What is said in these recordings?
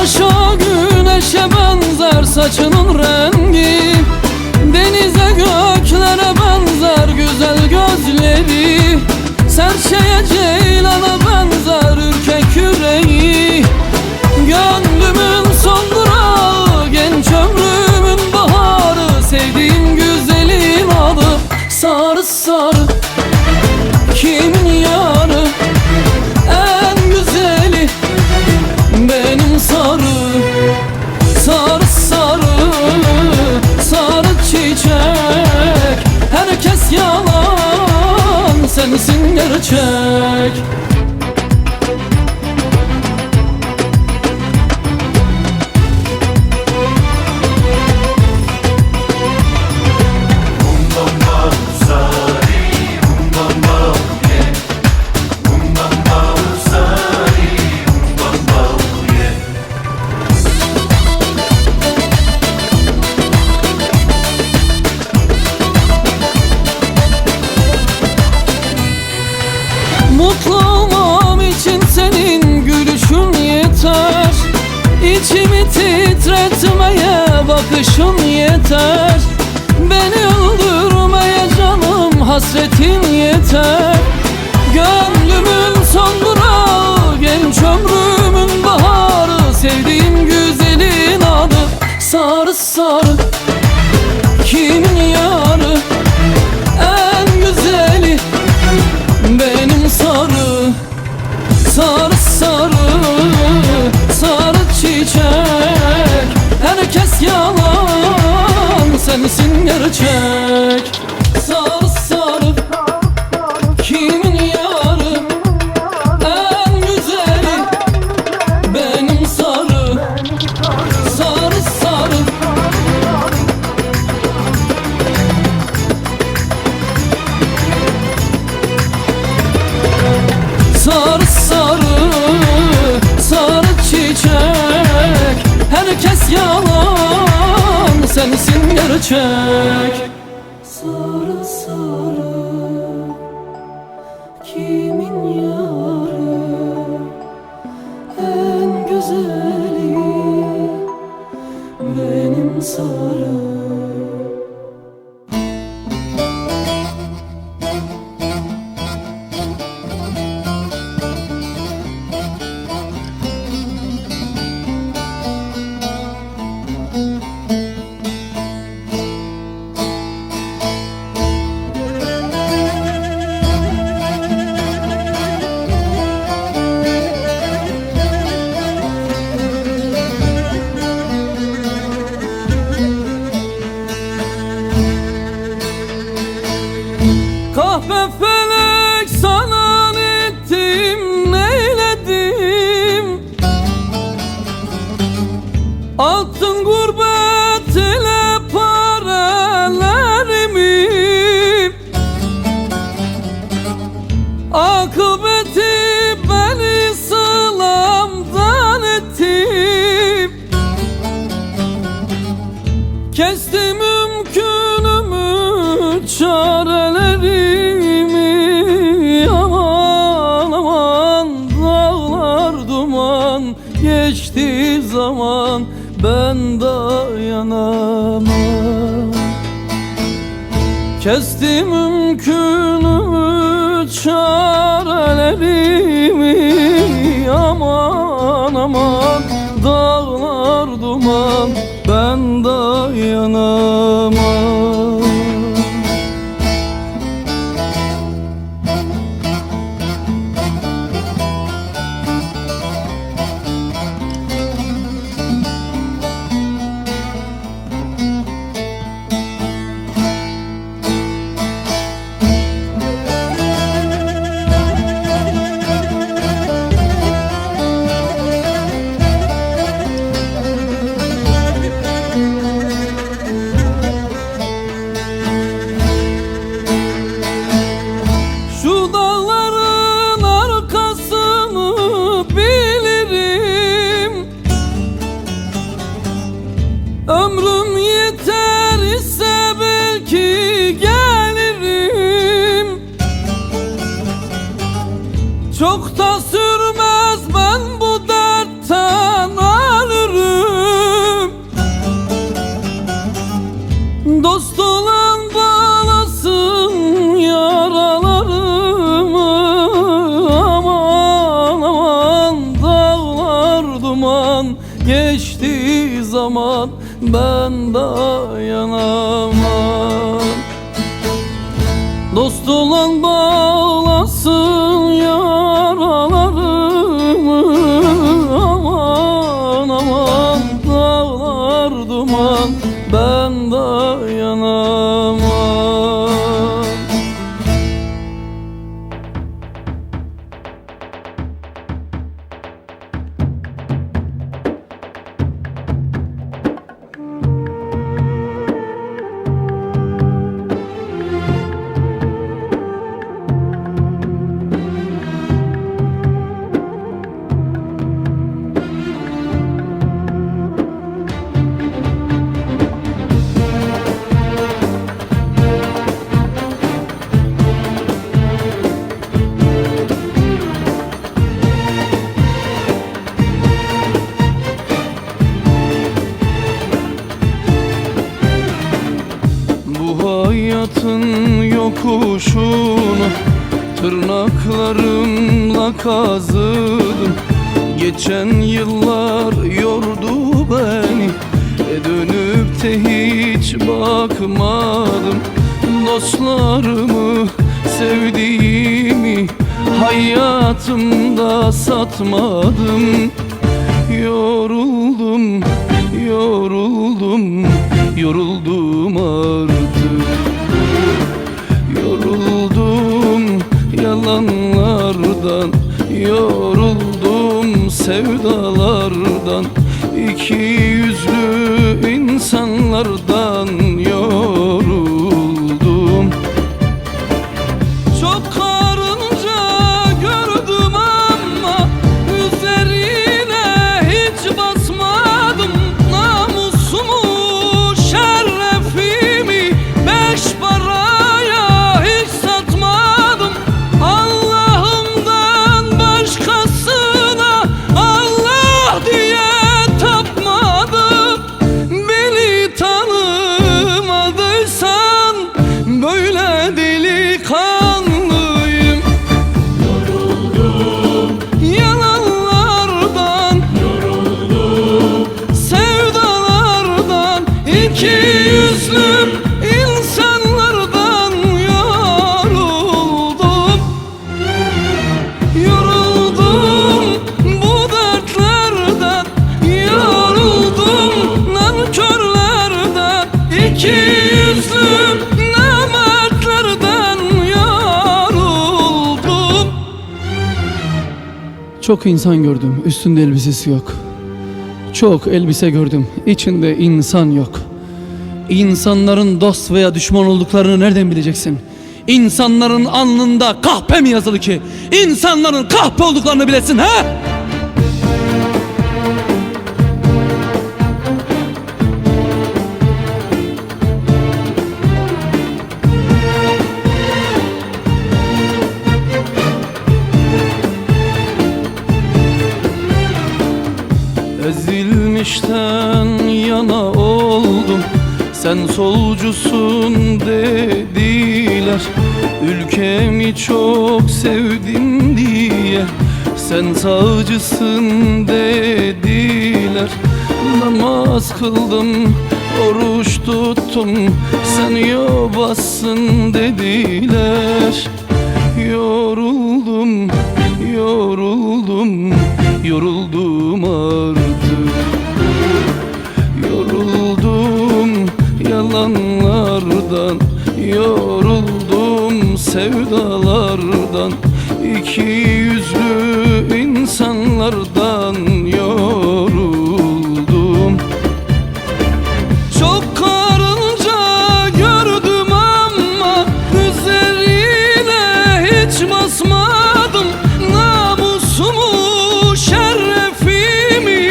Taşa güneşe benzer saçının rengi, denize göklere benzer güzel gözleri, serçeye ceylana benzer ürkek yüreği. Gönlümün son durağı, genç ömrümün baharı, sevdiğim güzelin adı sarı sarı. Kimin yarı en güzeli benim sarı. Sarı sarı, sarı çiçek, herkes yalan, sensin gerçek. Mutlu olmam için senin gülüşün yeter, İçimi titretmeye bakışın yeter, beni öldürmeye canım hasretin yeter. Gönlümün son durağı, genç ömrümün baharı, sevdiğim güzelin adı sarı sarı. Kimin yarı en güzeli benim sarı. Sarı sarı, sarı çiçek, herkes yalan, sensin gerçek. Sarı sarı, kimin yarı en güzeli benim sarı. Sarı sarı, sarı sarı, sarı çiçek, herkes yalan, sensin gerçek. Sarı sarı, kimin yarı en güzeli benim sarı. Kahpe felek sana ettim, neyledim? Attın gurbet ile paralarımı, akıbeti beni sılamdan ettim. Kestim mümkünümü, çarelerimi, aman aman dağlar duman, geçti zaman ben dayanamam. Kestim mümkünümü, çarelerimi, aman aman dağlar duman, ben dayanamam. Ömrüm yeter ise belki gelirim. Çok da sürmez ben bu dertten ölürüm. Dost olan bağlasın yaralarımı. Aman aman dağlar duman, geçti zaman ben dayanamam. Dost olan bağlasın yaralarımı. Aman aman dağlar duman, ben dayanamam. Hayatın yokuşunu tırnaklarımla kazıdım. Geçen yıllar yordu beni, dönüp de hiç bakmadım. Dostlarımı, sevdiğimi hayatımda satmadım. Yoruldum, yoruldum, yoruldum artık. Yoruldum yalanlardan, yoruldum sevdalardan, iki yüzlü insanlardan yoruldum. Çok karınca gördüm ama üzerine hiç basmadım. Namusumu, şerefimi beş paraya hiç satmadım. Allah'ımdan başkasına Allah diye tapmadım. Beni tanımadıysan böyle delikanlıyım. Yoruldum yalanlardan, yoruldum sevdalardan, iki yüzlü insanlardan yoruldum. Yoruldum bu dertlerden, yoruldum nankörlerden, iki yüzlü namertlerden yoruldum. Çok insan gördüm, üstünde elbisesi yok. Çok elbise gördüm, içinde insan yok. İnsanların dost veya düşman olduklarını nereden bileceksin? İnsanların alnında kahpe mi yazılı ki İnsanların kahpe olduklarını bilesin ha? Ezilmişten yana oldum, sen solcusun dediler. Ülkemi çok sevdim diye sen sağcısın dediler. Namaz kıldım, oruç tuttum, sen yobazsın dediler. Yoruldum, yoruldum, yoruldum artık. Yoruldum yalanlardan, yoruldum sevdalardan, iki yüzlü insanlardan yoruldum. Çok karınca gördüm ama üzerine hiç basmadım. Namusumu, şerefimi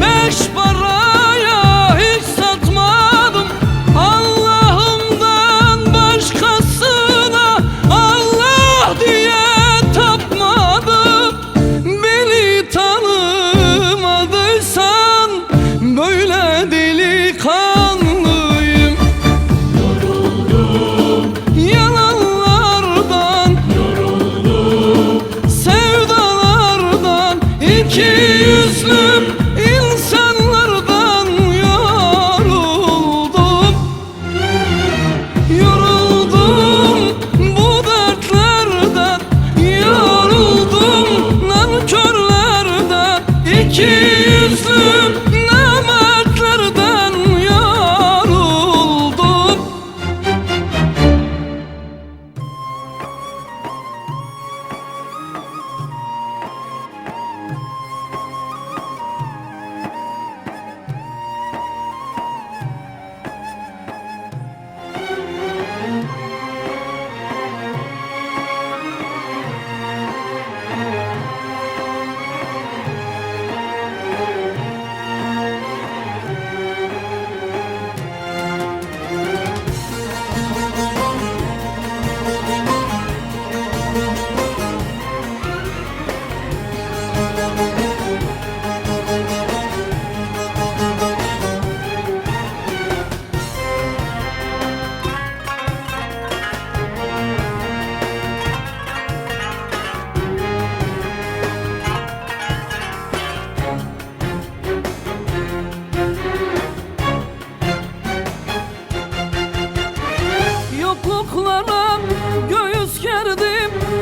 beş paraya hiç satmadım. Allah'ımdan başkasına Allah diye tapmadım. Beni tanı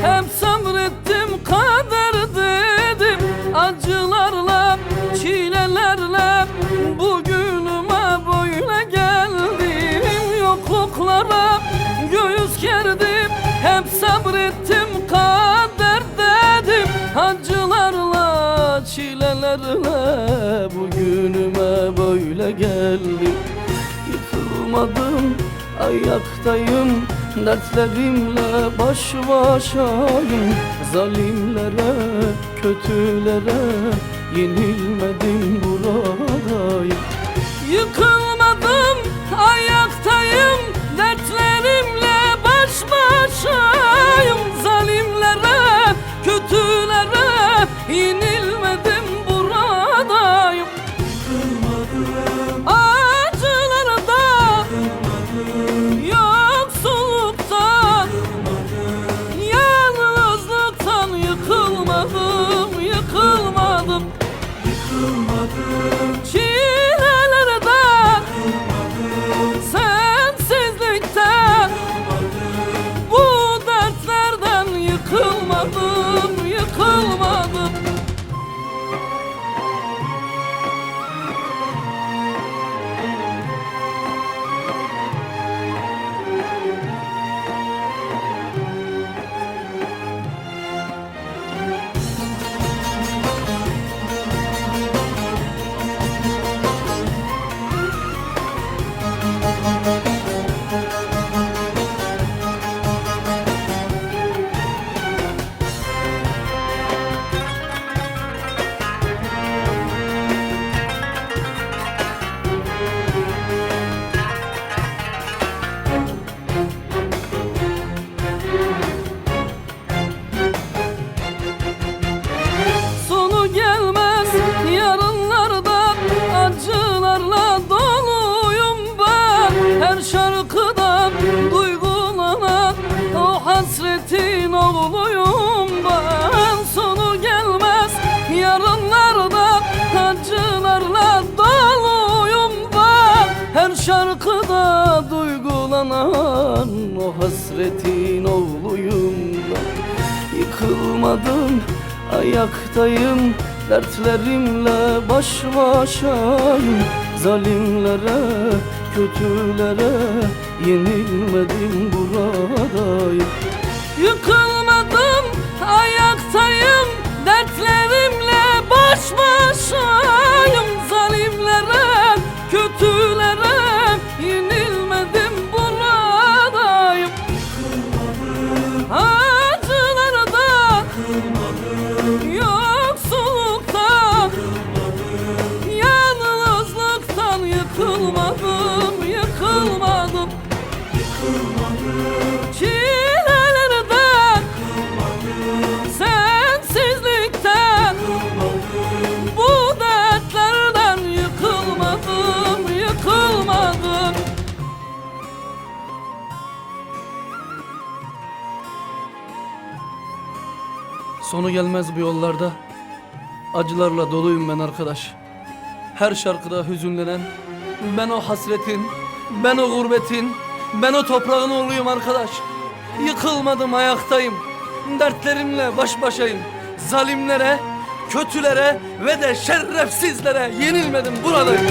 hep sabrettim, kader dedim. Acılarla, çilelerle bugünüme böyle geldim. Yokluklara göğüs gerdim, hep sabrettim, kader dedim. Acılarla, çilelerle bugünüme böyle geldim. Yıkılmadım, ayaktayım, dertlerimle baş başayım. Zalimlere, kötülere yenilmedim, buradayım. Yıkılmadım, ayaktayım, dertlerimle baş başayım. Zalimlere, kötülere yenilmedim, buradayım. Yıkılmadım, acılarda, yıkılmadım, yoksulluktan, yıkılmadım, yalnızlıktan yıkılmadım, yıkılmadım. Yıkılmadım, çilelerden, yıkılmadım, sensizlikten, yıkılmadım, bu dertlerden yıkılmadım, yıkılmadım. Sonu gelmez yarınlarda, acılarla doluyum ben. Her şarkıda duygulanan o hasretin oğluyum ben. Sonu gelmez yarınlarda, acılarla doluyum ben. Her şarkıda duygulanan o hasretin oğluyum ben. Yıkılmadım, ayaktayım, dertlerimle baş başayım. Zalimlere, kötülere yenilmedim, buradayım. Yıkılmadım, ayaktayım, dertlerimle baş başayım. Zalimlere, kötülere yenilmedim, buradayım. Acılarda, yoksulluktan, yalnızlıktan yıkılmadım, yıkılmadım. Çilelerden, sensizlikten, bu dertlerden yıkılmadım, yıkılmadım. Sonu gelmez bu yollarda, acılarla doluyum ben arkadaş. Her şarkıda hüzünlenen, ben o hasretin, ben o gurbetin, ben o toprağın oğluyum arkadaş. Yıkılmadım, ayaktayım, dertlerimle baş başayım. Zalimlere, kötülere ve de şerefsizlere yenilmedim, buradayım.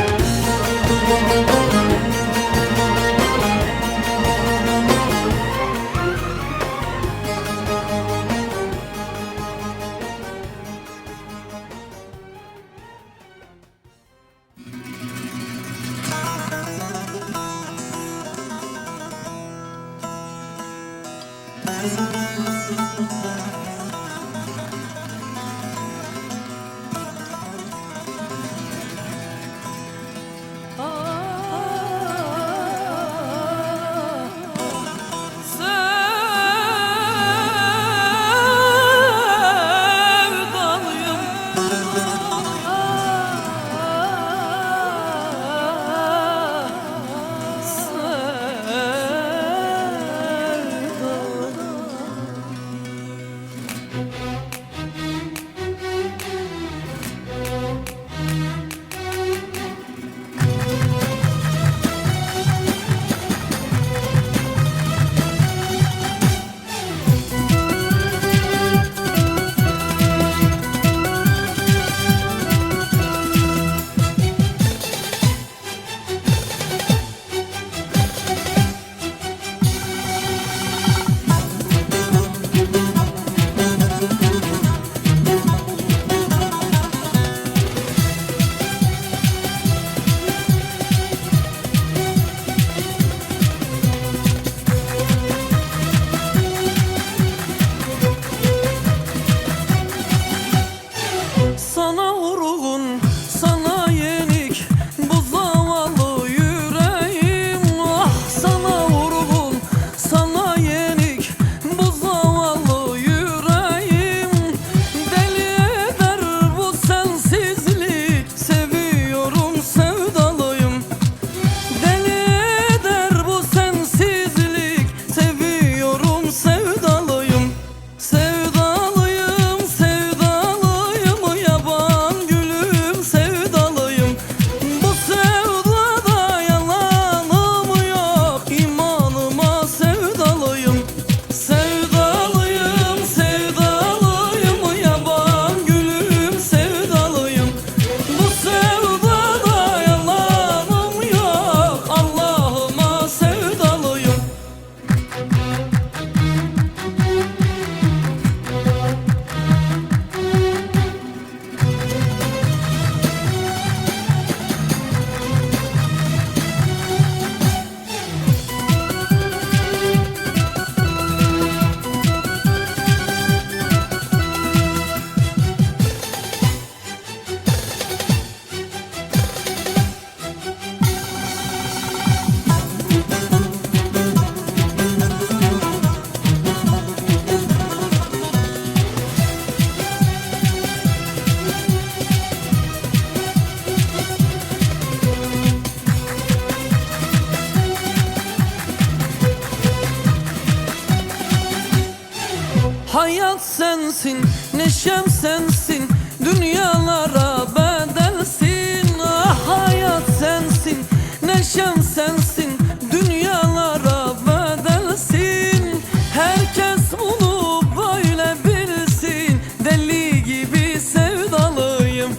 Hayat sensin, neşem sensin, dünyalara bedelsin. Ah hayat sensin, neşem sensin, dünyalara bedelsin. Herkes bunu böyle bilsin, deli gibi sevdalıyım.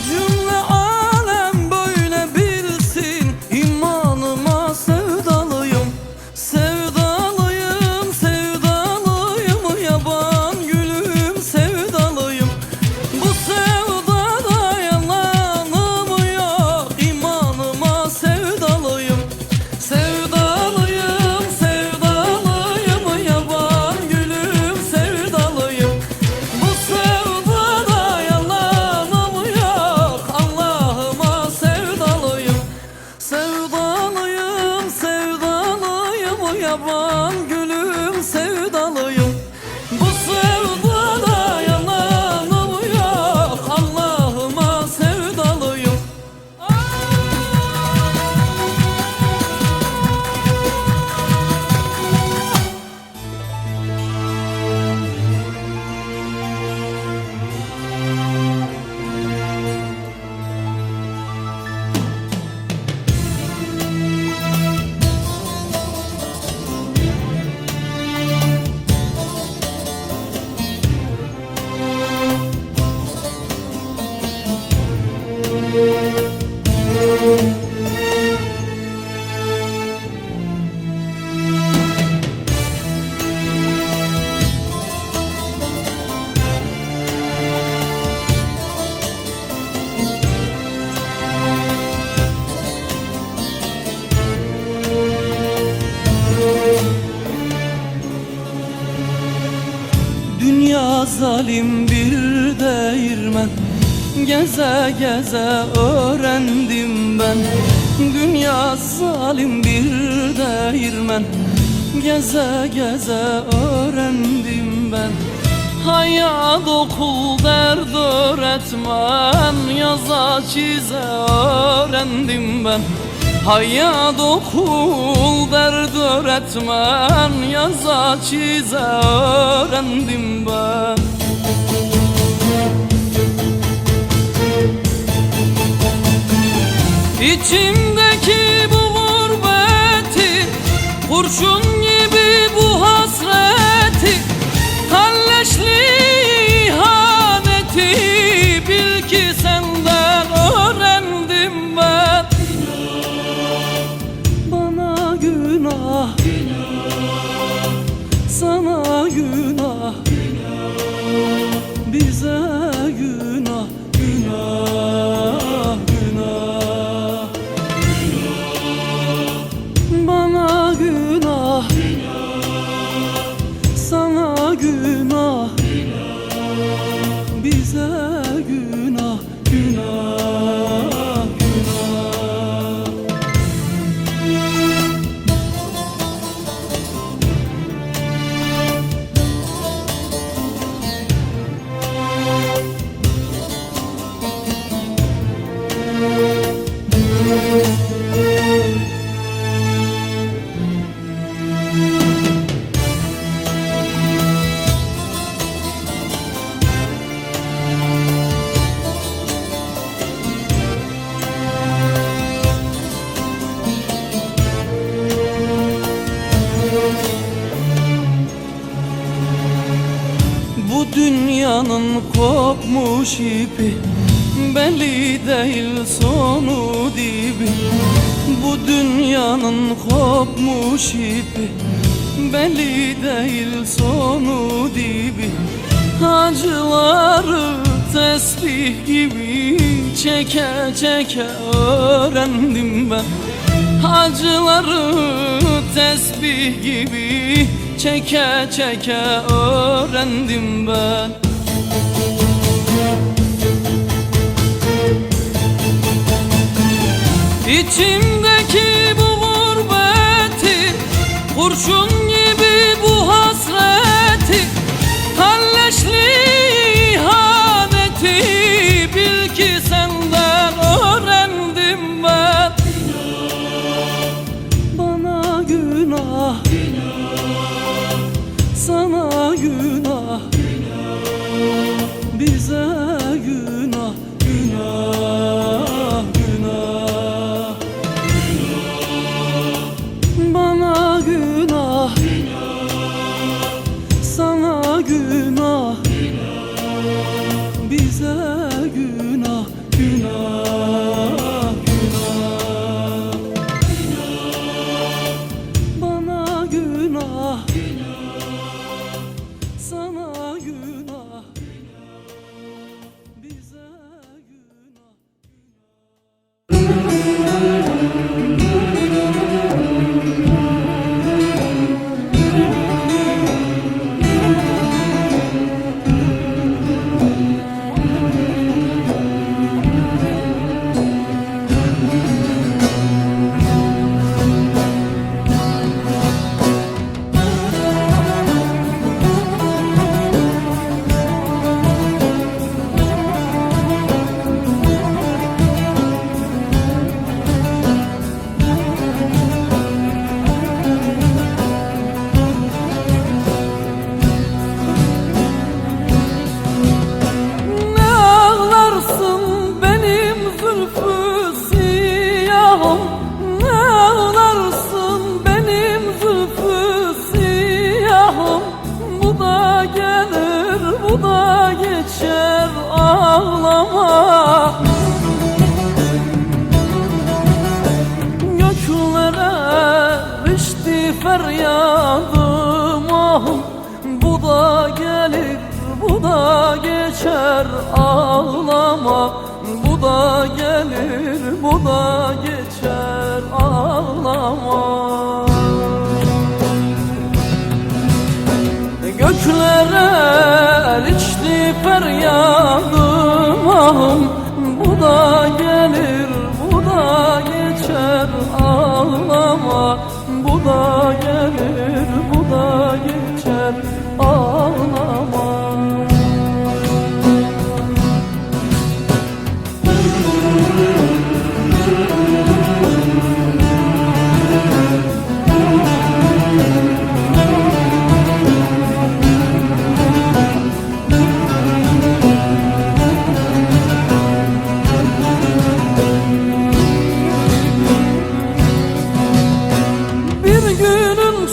Cümle alem böyle bilsin, imanıma sevdalıyım. Sevdalıyım, sevdalıyım, yaban gülüm sevdalıyım. Bu sevdada yalanım yok, imanıma sevdalıyım. Sevdalıyım, sevdalıyım, yaban gülüm sevdalıyım. Bu sevdada yalanım yok, Allah'ıma sevdalıyım. Sevdalıyım, sevdalıyım, yaban gülüm sevdalıyım. Bu sevdada yalanım yok, Allah'ıma sevdalıyım. Dünya zalim bir değirmen, geze geze öğrendim ben. Dünya zalim bir değirmen, geze geze öğrendim ben. Hayat okul dert öğretmen, yaza çize öğrendim ben. Hayat okul dert öğretmen, yaza çize öğrendim ben. İçimdeki bu gurbeti, kurşun gibi bu hasreti, kalleşli ihaneti, bil ki senden öğrendim ben. Bana günah, sana günah, bize günah, günah, günah. Bana günah, sana günah, bize günah, günah, günah. Bu dünyanın kopmuş ipi, belli değil sonu dibi. Bu dünyanın kopmuş ipi, belli değil sonu dibi. Acıları tesbih gibi çeke çeke öğrendim ben. Acıları tesbih gibi çeke çeke öğrendim ben. İçimdeki bu gurbeti, kurşun gibi bu hasreti, kalleşli ihaneti, bil ki senden öğrendim ben. Bana günah, sana günah, günah, sana günah, bize günah. Bu da geçer, ağlama. Göklere erişti feryadım, ahım. Bu da gelir, bu da geçer, ağlama. Bu da gelir, bu da geçer, ağlama. Göklere erişti feryadım, ahım. Bu da gelir, bu da geçer, ağlama. Bu da gelir, bu da geçer, ağlama.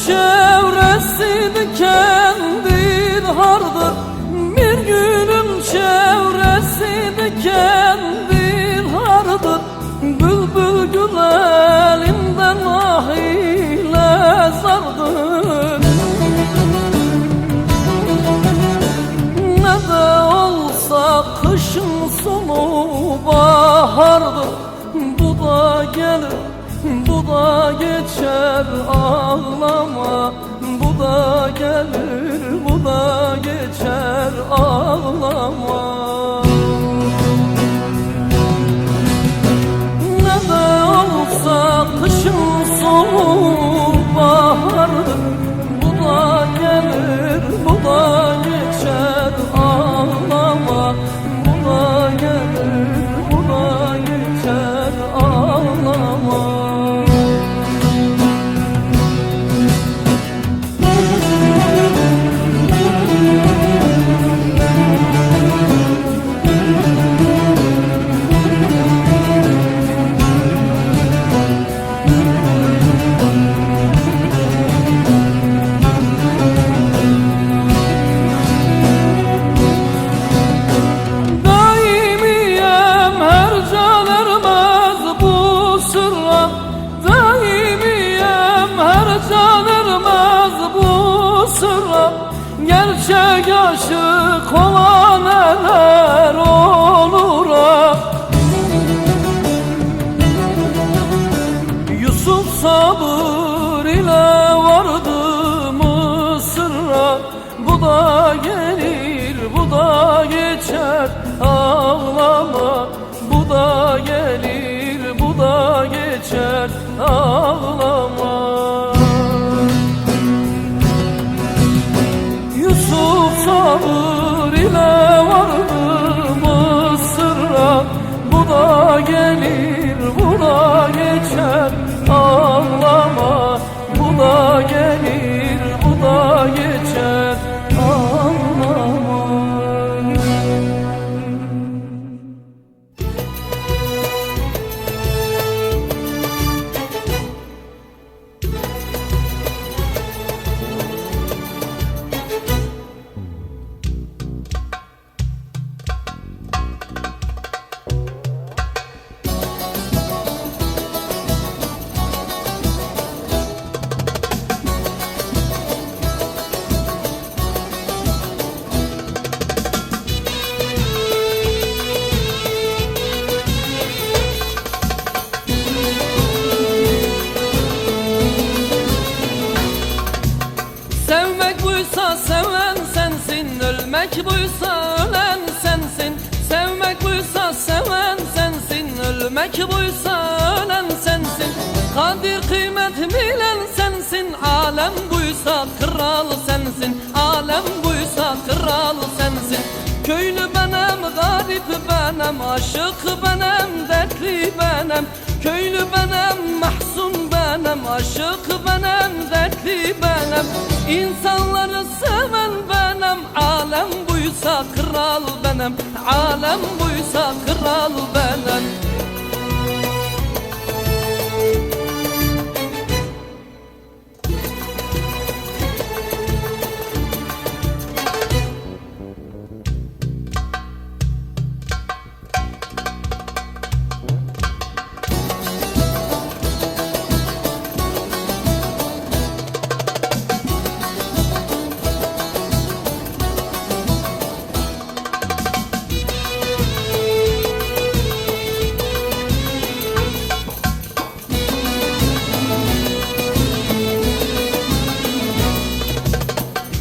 Çevresi dikendir, hardır. Bir günün çevresi dikendir, hardır. Bülbül gül elinden ah ile zardır. Ne de olsa kışın sonu bahardır. Bu da gelir, bu da geçer, ağlama. Bu da gelir, bu da geçer, ağlama. Ne de olsa kışın sonu bahardır. Bu da gelir, bu da geçer, ağlama. Bu da gelir, bu da geçer, ağlama. Gerçek aşık olan neler olur ah. Yusuf sabır ile vardı Mısır'a. Bu da gelir, bu da geçer, ağlama. Bu da gelir, bu da geçer, ağlama. Yusuf sabır ile vardı Mısır'a. buysa seven sensin, ölmek buysa ölen sensin. Sevmek buysa seven sensin, ölmek buysa ölen sensin. Kadir kıymet bilen sensin, alem buysa kral sensin. Alem buysa kral sensin. Köylü benem, garip benem, aşık benem, dertli benem. Köylü benem, mahzun benem, aşık benem, dertli benem. İnsanları seven benem, alem buysa kral benem. Alem buysa kral benem.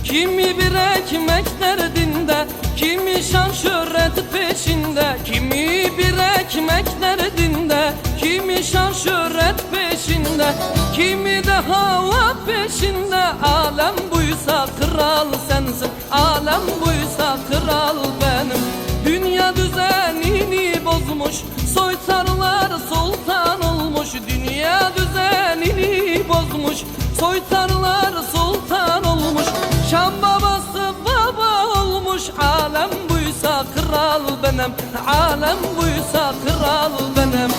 Kimi bir ekmek derdinde, kimi şan şöhret peşinde. Kimi bir ekmek derdinde, kimi şan şöhret peşinde. Kimi de hava peşinde, alem buysa kral sensin. Alem buysa kral benim. Dünya düzenini bozmuş, soytarlar sultan olmuş. Dünya düzenini bozmuş, soytarlar sultan olmuş. Şam babası baba olmuş, alem buysa kral benim. Alem buysa kral benim.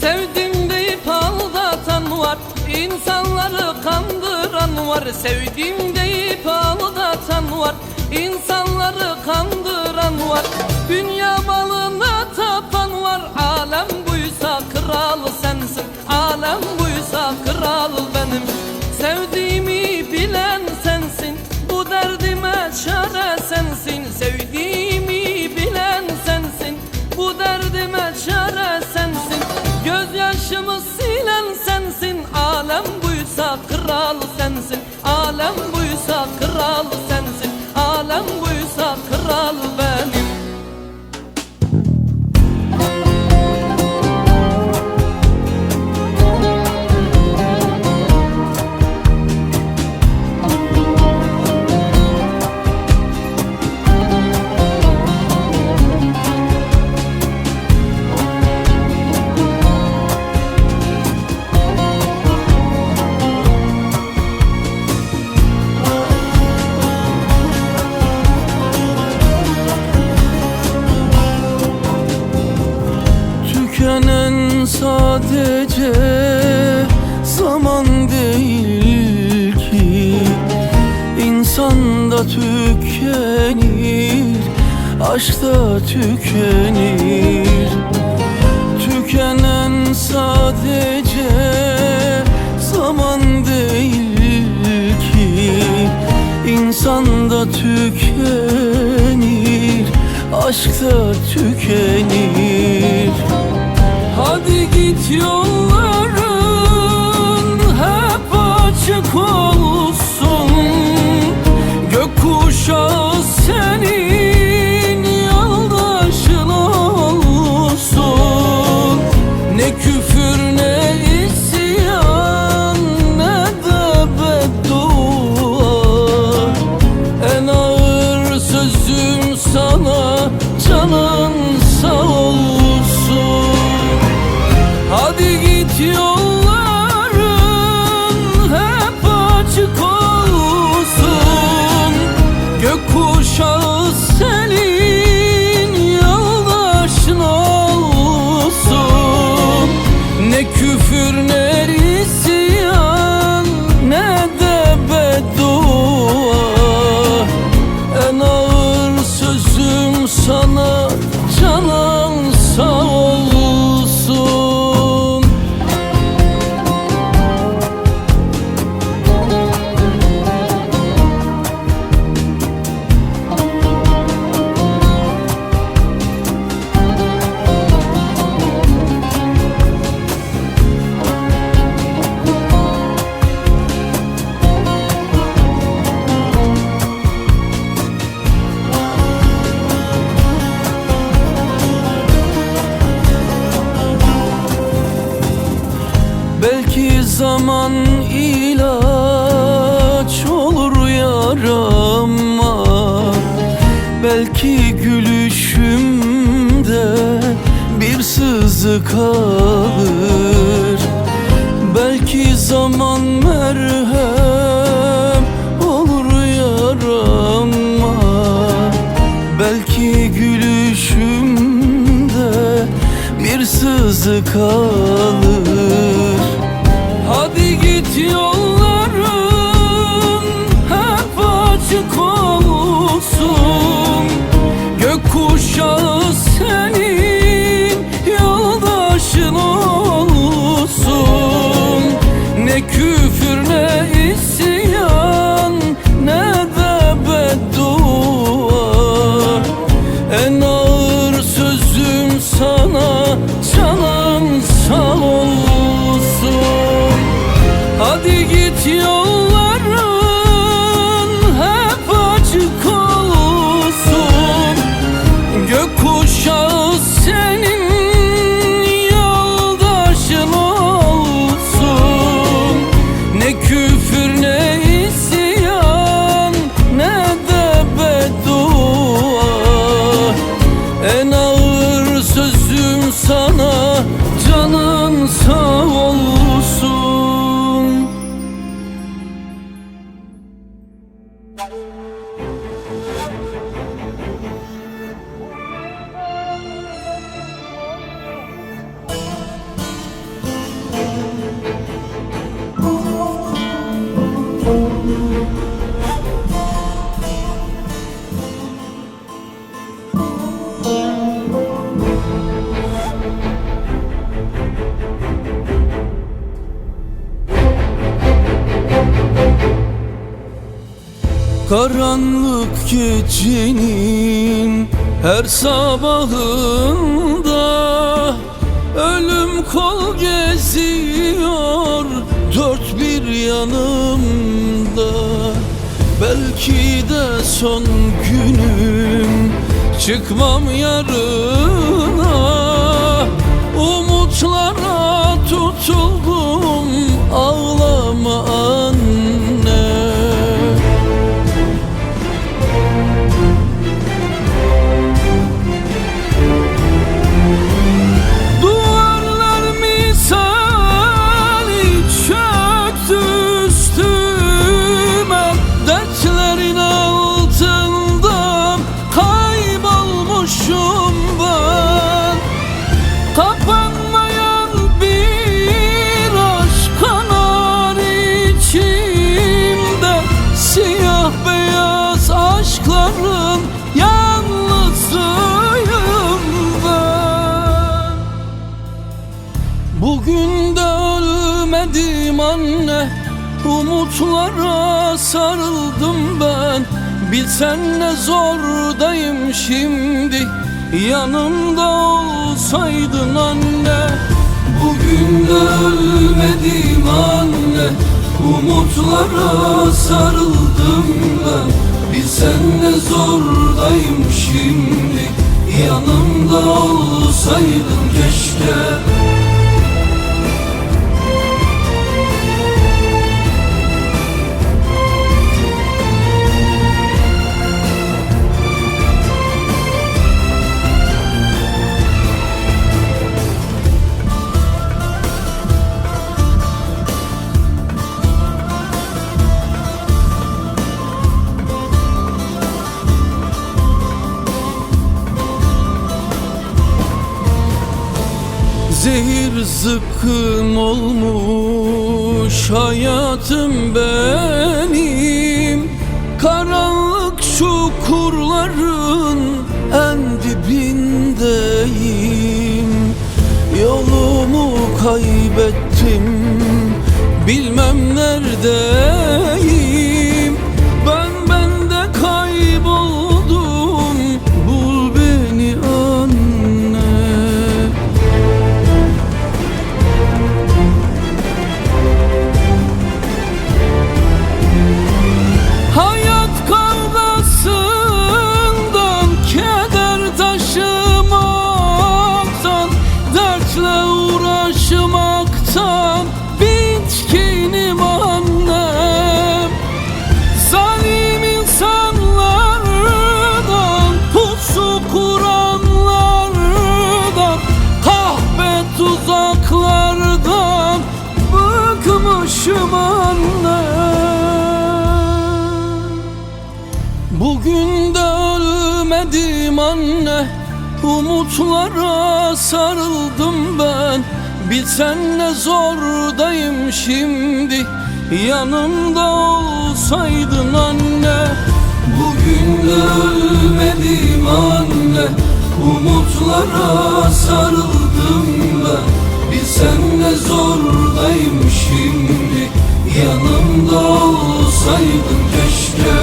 Sevdim deyip aldatan var, insanları kandıran var. Sevdim deyip aldatan var, insanları kandıran var. Dünya malına tapan var, alem buysa kral sensin. Alem buysa kral benim. Sevdiğimi bilen sensin, bu derdime çare sensin. Sevdiğimi bilen sensin, bu derdime çare sensin. Gözyaşımı silen sensin, alem buysa kral sensin. Alem buysa kral sensin. Alem buysa kral benim. Tükenen sadece zaman değil ki, İnsan da tükenir, aşk da tükenir. Tükenen sadece zaman değil ki, İnsan da tükenir, aşk da tükenir. Hadi git, yolların hep açık olsun. Gökkuşağı senin yoldaşın olsun. Ne küfür ne isyan ne de beddua. En ağır sözüm sana, canın sağ ol. zaman ilaç olur yarama. Belki gülüşümde bir sızı kalır. Belki zaman merhem olur yarama. Belki gülüşümde bir sızı kalır. Hadi git, yolların hep açık olsun. Gökkuşağı senin yoldaşın olsun. Ne küfür ne isyan ne de beddua. En ağır sözüm sana, canın sağ olsun. Hadi git, yolların hep açık olsun. Gökkuşağı senin yoldaşın olsun. Ne küfür ne isyan ne de beddua. En ağır sözüm sana, canın sağ olsun. Karanlık gecenin her sabahında ölüm kol geziyor dört bir yanımda. Belki de son günüm, çıkmam yarına. Umutlara tutuldum, ağlama anne. Duvarlar misali çöktü üstüme. Dertlerin altında kaybolmuşum ben. Kapanmayan bir aşk kanar içimde. Siyah beyaz aşkların yalnızıyım ben. Bugün de ölmedim anne, umutlara sarıldım ben. Bilsen ne zordayım şimdi, yanımda olsaydın anne. Bugün de ölmedim anne, umutlara sarıldım ben. Bilsen ne zordayım şimdi, yanımda olsaydın keşke. Zehir zıkkım olmuş hayatım benim. Karanlık çukurların en dibindeyim. Yolumu kaybettim, bilmem neredeyim. Ben bende kayboldum, bul beni anne. Hayat kavgasından, keder taşımaktan, dertle uğraşmaktan bitki Bugün de ölmedim anne, umutlara sarıldım ben. Bilsen ne zordayım şimdi, yanımda olsaydın anne. Bugün de ölmedim anne, umutlara sarıldım ben. Bilsen ne zordayım şimdi, yanımda olsaydın keşke.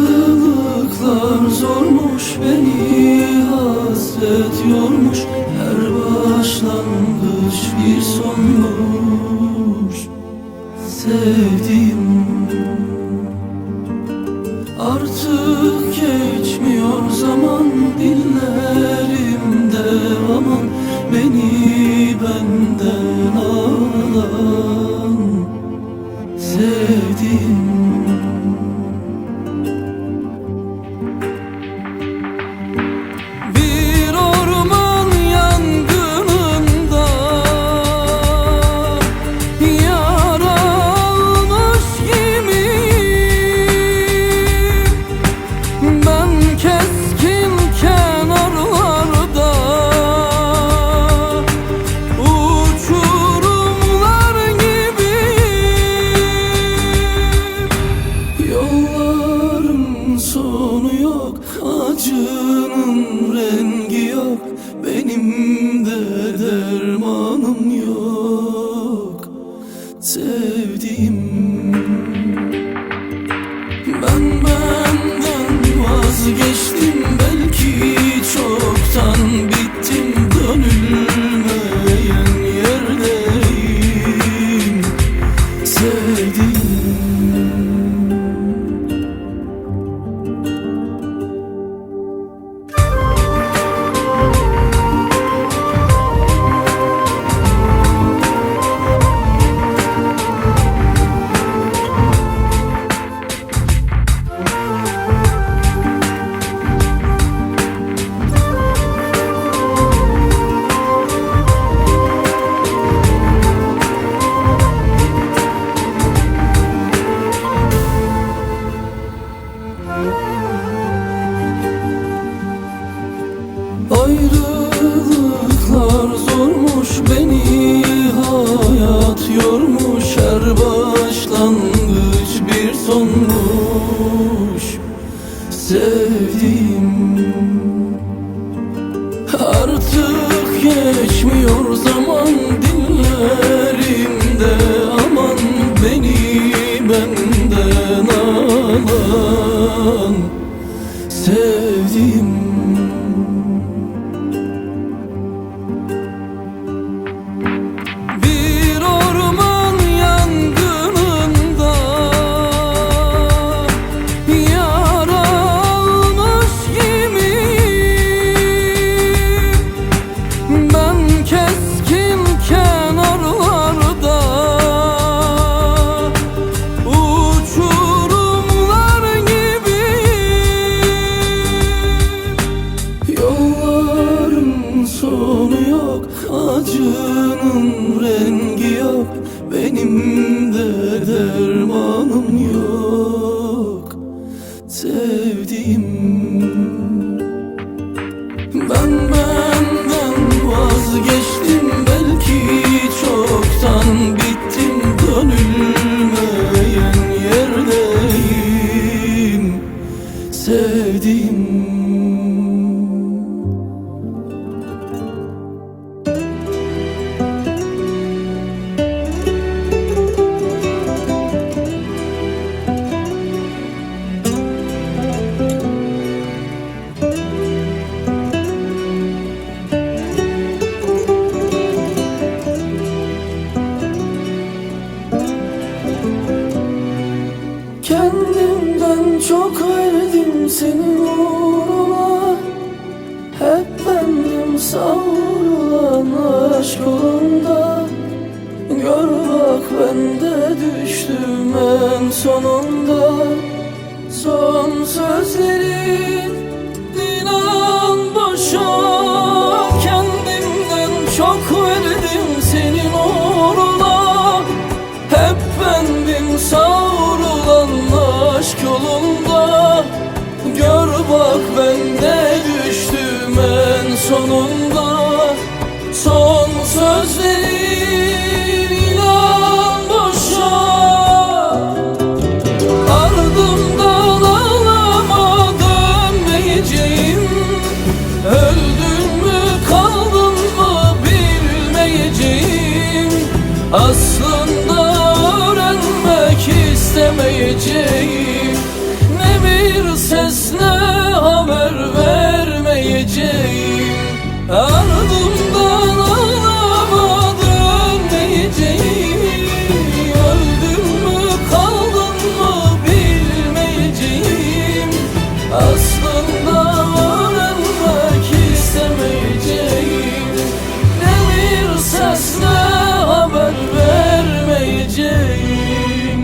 Ayrılıklar zormuş, beni hasret yormuş. Her başlangıç bir sonmuş. Sevdim, artık geçmiyor zaman dillerimde. Aman beni benden alan. Sevdim, bir orman yangınında yara almış gibiyim. Ben keskin kenarlarda uçurumlar gibiyim. Yolların sonu yok, acının rengi yok. Benim de dermanım yok. Sevdim, ben benden vazgeçtim. Belki çoktan bittim, dönülmeyen yerdeyim. Sevdim, ayrılıklar zormuş, beni hayat yormuş. Her başlangıç bir sonmuş. Sevdim, artık geçmiyor zaman dillerimde. Aman beni benden alan. Sevdim, bir orman yangınında yara almış gibiyim. Ben keskin kenarlarda uçurumlar gibiyim. Yolların sonu yok, acının rengi yok. Benim de dermanım yok. Sevdim, ben benden vazgeçtim. Belki çoktan bittim, dönülmeyen yerdeyim. Sevdim, savrulan aşk yolunda. Gör bak ben de düştüm en sonunda. Son sözlerin inan boşa. Kendimden çok verdim senin uğruna. Hep bendim savrulan aşk yolunda. Gör bak ben de düştüm en sonunda. Son sözlerin inan boşa. Ardımdan ağlama dönmeyeceğim. Öldün mü kaldın mı bilmeyeceğim. Aslında öğrenmek istemeyeceğim. Ne bir ses ne haber vermeyeceğim. Ardımdan ağlama dönmeyeceğim. Öldün mü kaldın mı bilmeyeceğim. Aslında öğrenmek istemeyeceğim. Ne bir ses ne haber vermeyeceğim.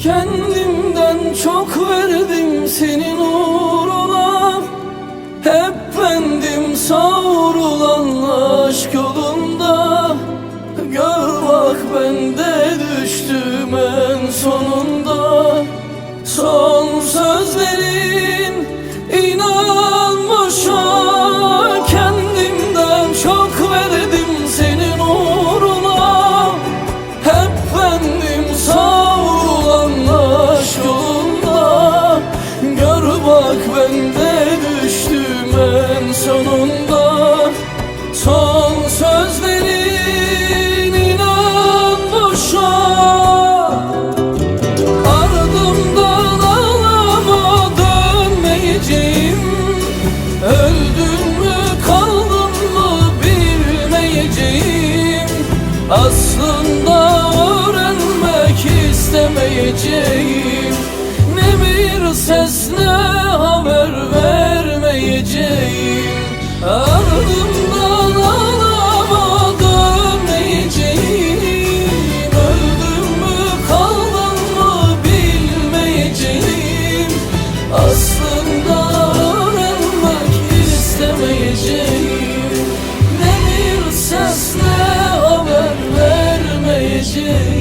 Kendimden çok verdim senin uğruna. Hep bendim savrulan aşk yolunda. Gör bak ben de düştüm en sonunda. Son sözlerin inan boşa. Kendimden çok verdim senin uğruna. Hep bendim savrulan aşk yolunda. Gör bak ben de düştüm en sonunda. Son sözlerin inan boşa. Ardımdan ağlama dönmeyeceğim. Öldün mü kaldın mı bilmeyeceğim. Aslında öğrenmek istemeyeceğim. Ne bir ses ne haber vermeyeceğim. Ardımdan ağlama dönmeyeceğim. Öldün mü kaldın mı bilmeyeceğim. Aslında öğrenmek istemeyeceğim. Ne bir ses ne haber vermeyeceğim.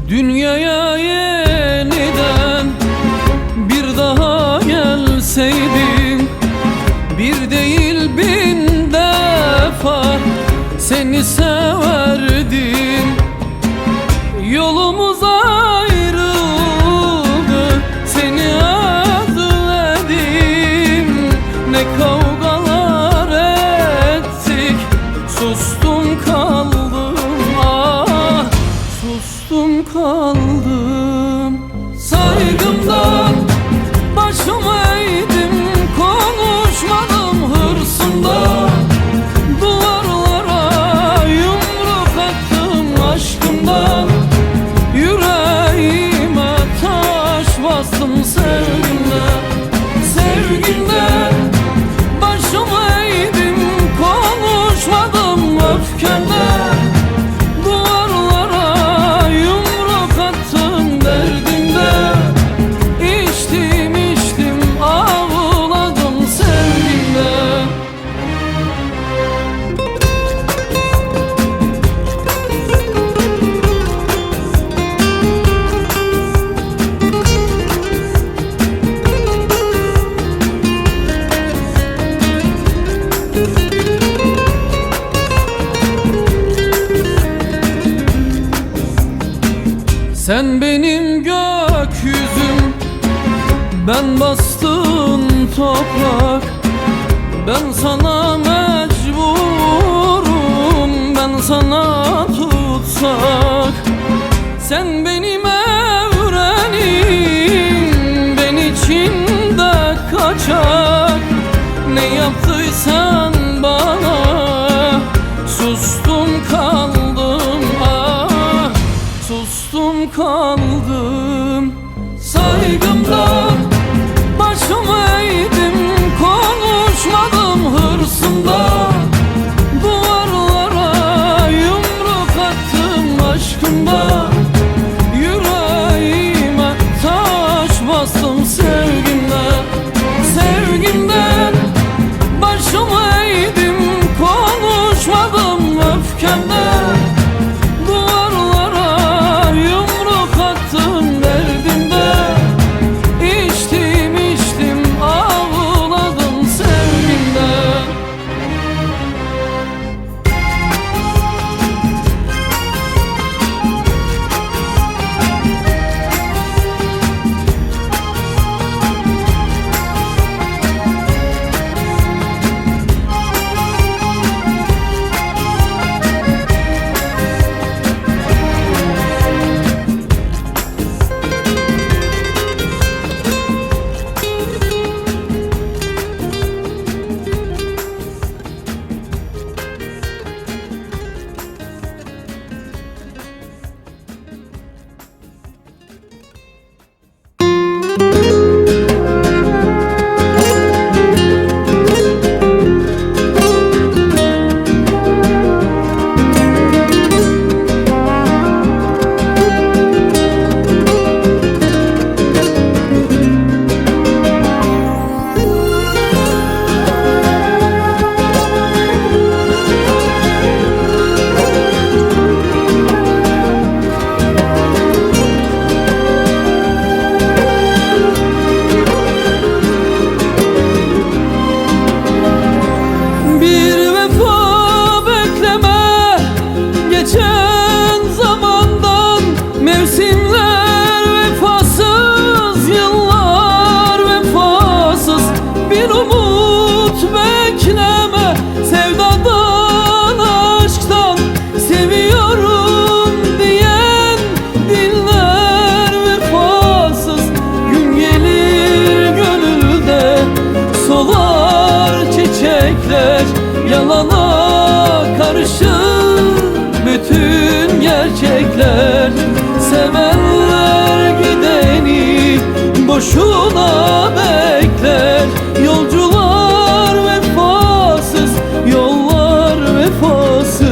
Dünyaya yeniden bir daha gelseydim, bir değil bin defa seni severdim. Yolumuz ayrıldı, seni özledim. Ne kavgalar ettik, sustum kaldım. Ah, sustum kaldım. Saygımdan başımı eğdim, konuşmadım hırsımdan. Duvarlara yumruk attım aşkımdan. Yüreğim Sen benim gökyüzüm, ben bastığın toprak. Ben sana mecburum, ben sana tutsak. Sen benim evrenim, ben içinde kaçak. Ne yaptıysan bana, sustum kaldım, ah, sustum kaldım. Saygımdan başımı eğdim, konuşmadım hırsımda. Duvarlara yumruk attım aşkımda. Yüreğime taş bastım sevgimden, sevgimden. Başımı eğdim, konuşmadım öfkemden. Duvarlara yumruk attım derdimden. İçtim içtim ağladım sevgimden. Yalana karışır bütün gerçekler. Sevenler gideni boşuna bekler. Yolcular vefasız, yollar vefasız.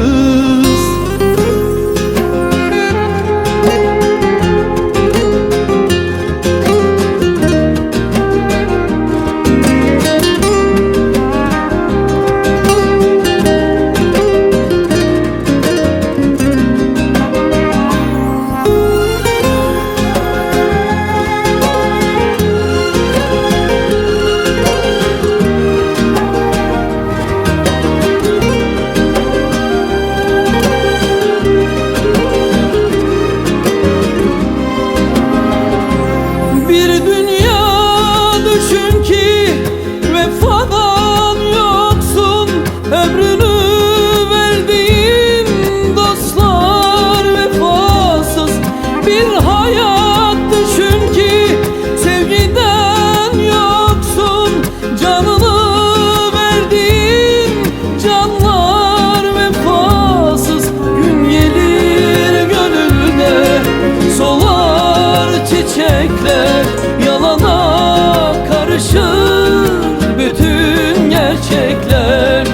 Yalana karışır bütün gerçekler.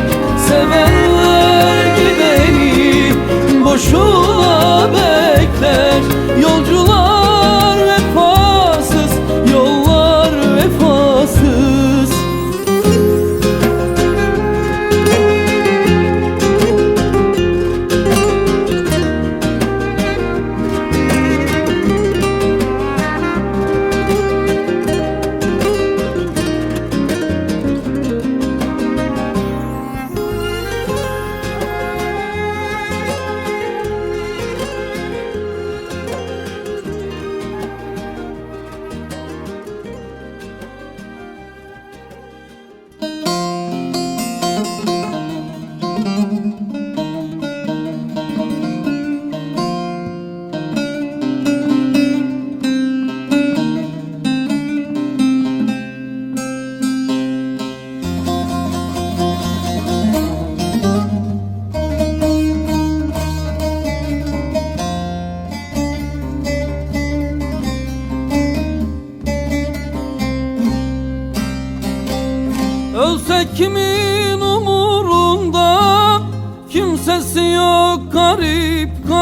Sevenler gideni boşuna bekler. Yolcular vefasız, yollar vefasız.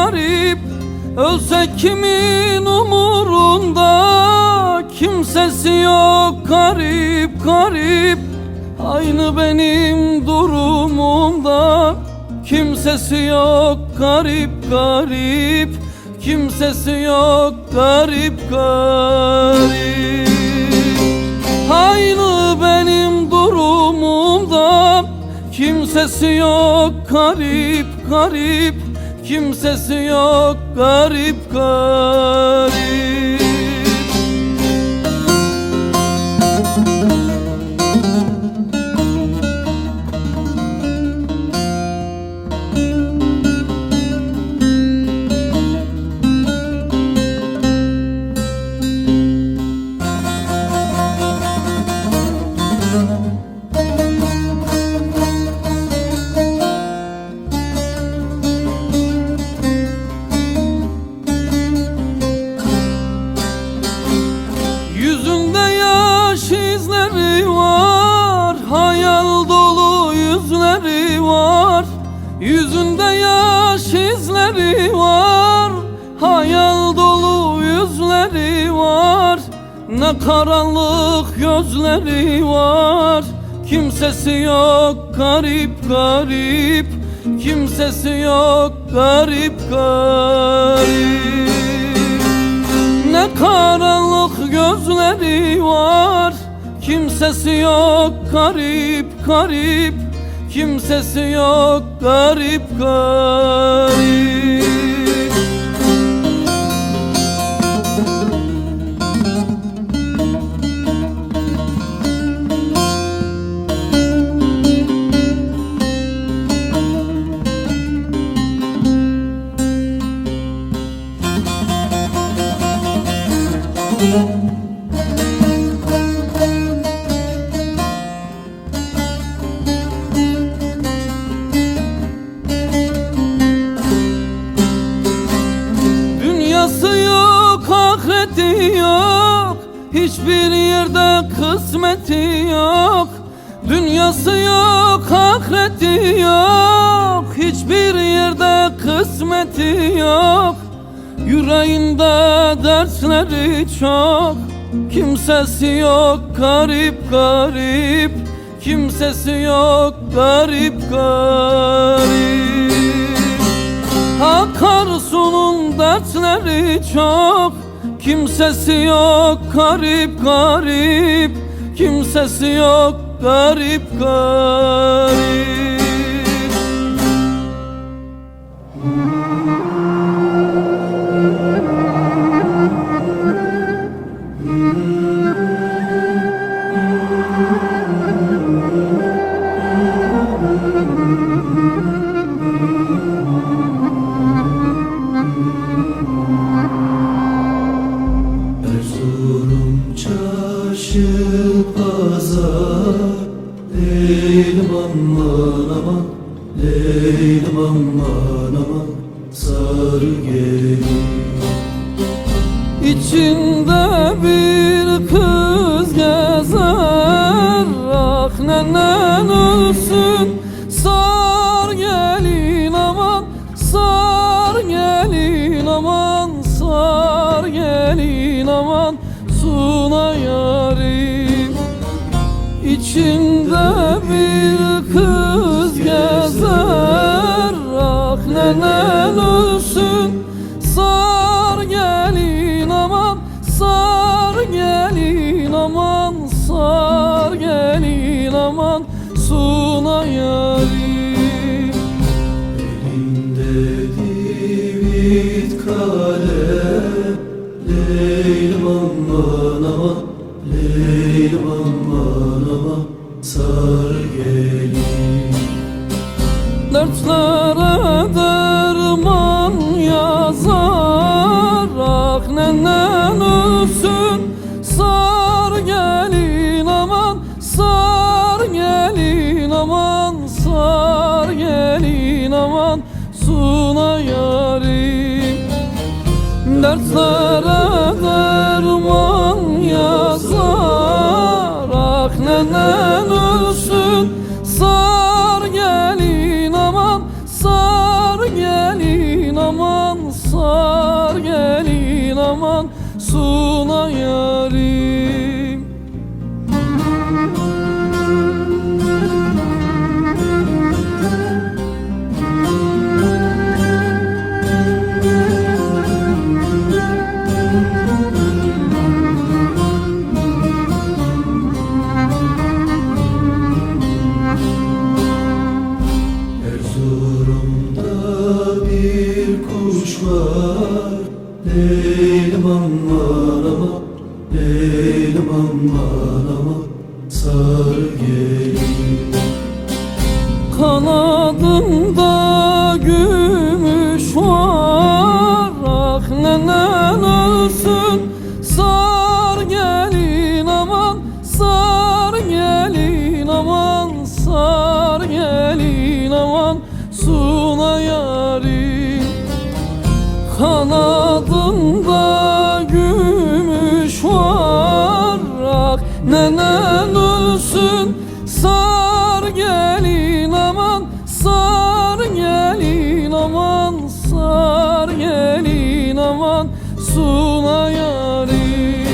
garip. Ölsek kimin umurunda, kimsesi yok garip garip. Aynı benim durumumda, kimsesi yok garip garip. Kimsesi yok garip garip. Aynı benim durumumda, kimsesi yok garip garip. Kimsesi yok garip garip. Yüzünde yaş izleri var, hayal dolu yüzleri var. Yüzünde yaş izleri var, hayal dolu yüzleri var. Ne karanlık gözleri var. Kimsesi yok garip garip. Kimsesi yok garip garip. Ne karanlık gözleri var. Kimsesi yok garip garip. Kimsesi yok garip garip. Dünyası yok, ahireti yok, hiçbir yerde kısmeti yok. Dünyası yok, ahireti yok, hiçbir yerde kısmeti yok. Yüreğinde dertleri çok, kimsesi yok garip garip. Kimsesi yok garip garip. Akarsu'nun dertleri çok, kimsesi yok garip garip. Kimsesi yok garip garip. Erzurum çarşı pazar, Leylim aman aman, Leylim aman aman, sarı gelin. İçinde bir kız gezer, ah nenen ölsün. Sar gelin aman, sar gelin aman, sar gelin aman, suna yarim. İçinde bir kız gezer, ah nenen ölsün. Sar gelin aman, sar gelin aman, sar gelin aman, suna yarim. Elinde divit kalem, Leylim aman aman, Leylim aman aman, sarı gelin. Dertlere derman yazar, ah nenen ölsün. Sar gelin aman, sar gelin aman, sar gelin aman, suna yarim. Dertlere derman yazar, ah nenen ölsün. Sar gelin aman, sar gelin aman, aman Suna yarim. Erzurum'da bir kuş var, Leylim aman aman, Leylim aman aman, sarı gelin. Kanadında gümüş var, ah nenen ölsün. Sar gelin aman, sar gelin aman, sar gelin aman Suna yarim. Kanadında gümüş var, ah nenen ölsün. Sar gelin aman, sar gelin aman, sar gelin aman Suna yarim.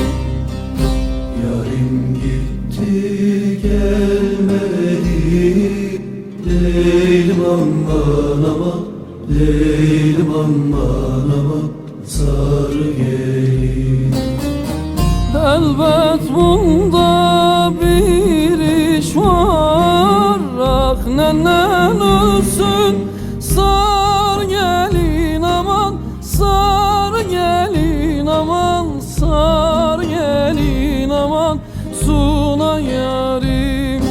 Yarim gitti gelmedi, Leylim aman aman, Leylim aman aman, sarı gelin. Elbet bunda bir iş var, ah nenen ölsün. Sar gelin aman, sar gelin aman, sar gelin aman Suna yarim.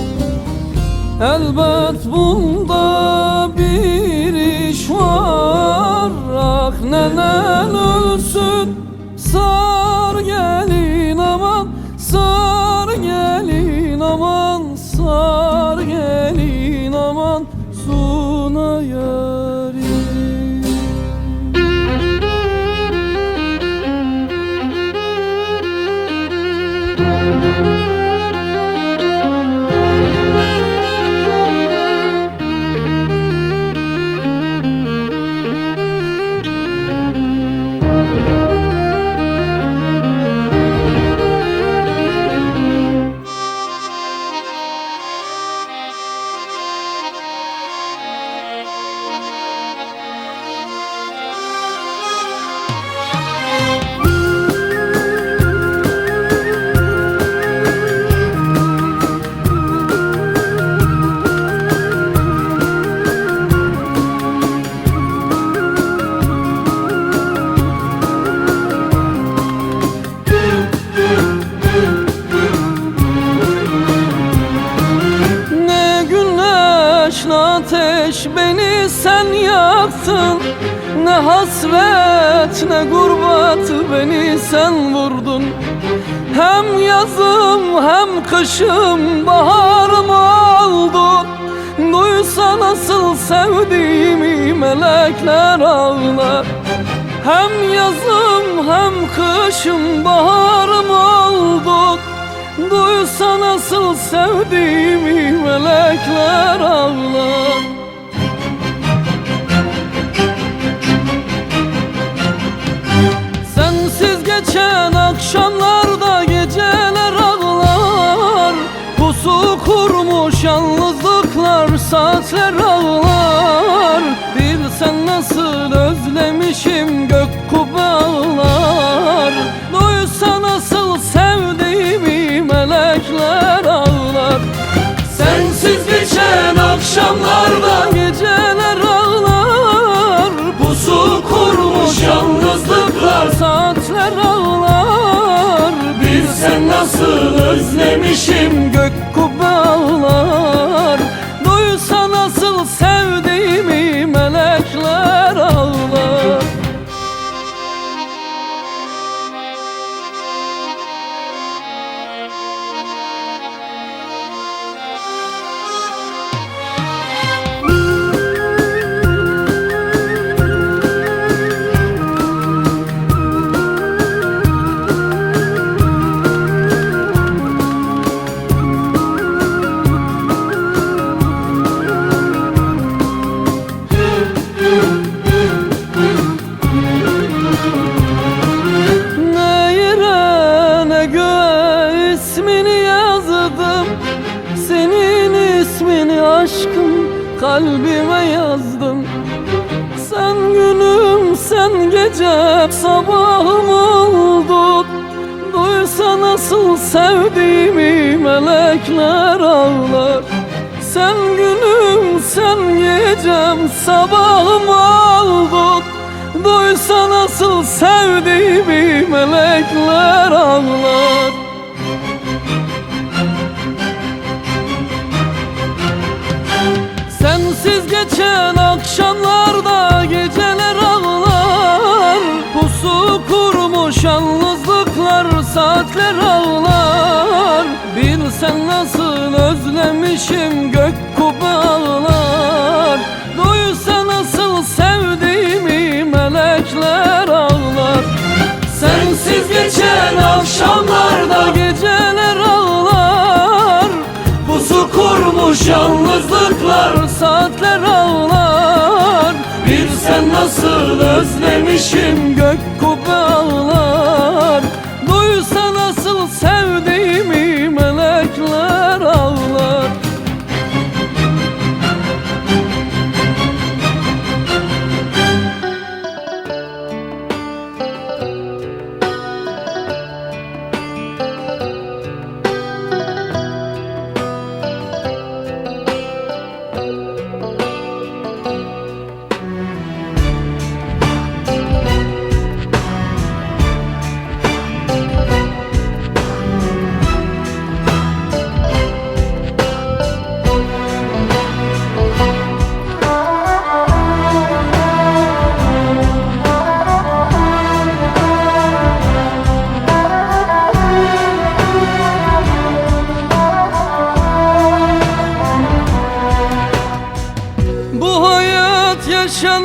Elbet bunda bir iş var, ah nenen ölsün. Sar gelin aman, sar gelin aman, sar gelin aman Suna yarim. Ateş beni sen yaktın, ne hasret ne gurbet beni sen vurdun. Hem yazım hem kışım baharım oldu. Duysa nasıl sevdiğimi melekler ağlar. Hem yazım hem kışım baharım oldu. Duysa nasıl sevdiğimi melekler ağlar. Sensiz geçen akşamlarda geceler ağlar. Pusu kurmuş yalnızlıklar saatler ağlar. Bilsen nasıl özlemişim gök kubbalar. Duysa nasıl sevdiğimi melekler ağlar. Sensiz geçen akşamlarda geceler ağlar. Pusu kurmuş yalnızlıklar saatler ağlar. Bilsen nasıl özlemişim gök kubbalar. Duysa nasıl sevdiğimi melekler ağlar. kalbime yazdım. Sen günüm, sen gecem, sabahım oldun. Duysa nasıl sevdiğimi melekler ağlar. Sen günüm, sen gecem, sabahım oldun. Duysa nasıl sevdiğimi melekler ağlar. Sensiz geçen akşamlarda geceler ağlar. Pusu kurmuş yalnızlıklar, saatler ağlar. Bilsen nasıl özlemişim, gök kubbe ağlar. Duysa nasıl sevdiğimi melekler ağlar. Sensiz geçen akşamlarda geceler ağlar. Pusu kurmuş yalnızlıklar, saatler ağlar. Bilsen nasıl özlemişim, gök kubbe ağlar. Duysa nasıl sevdiğimi melekler ağlar.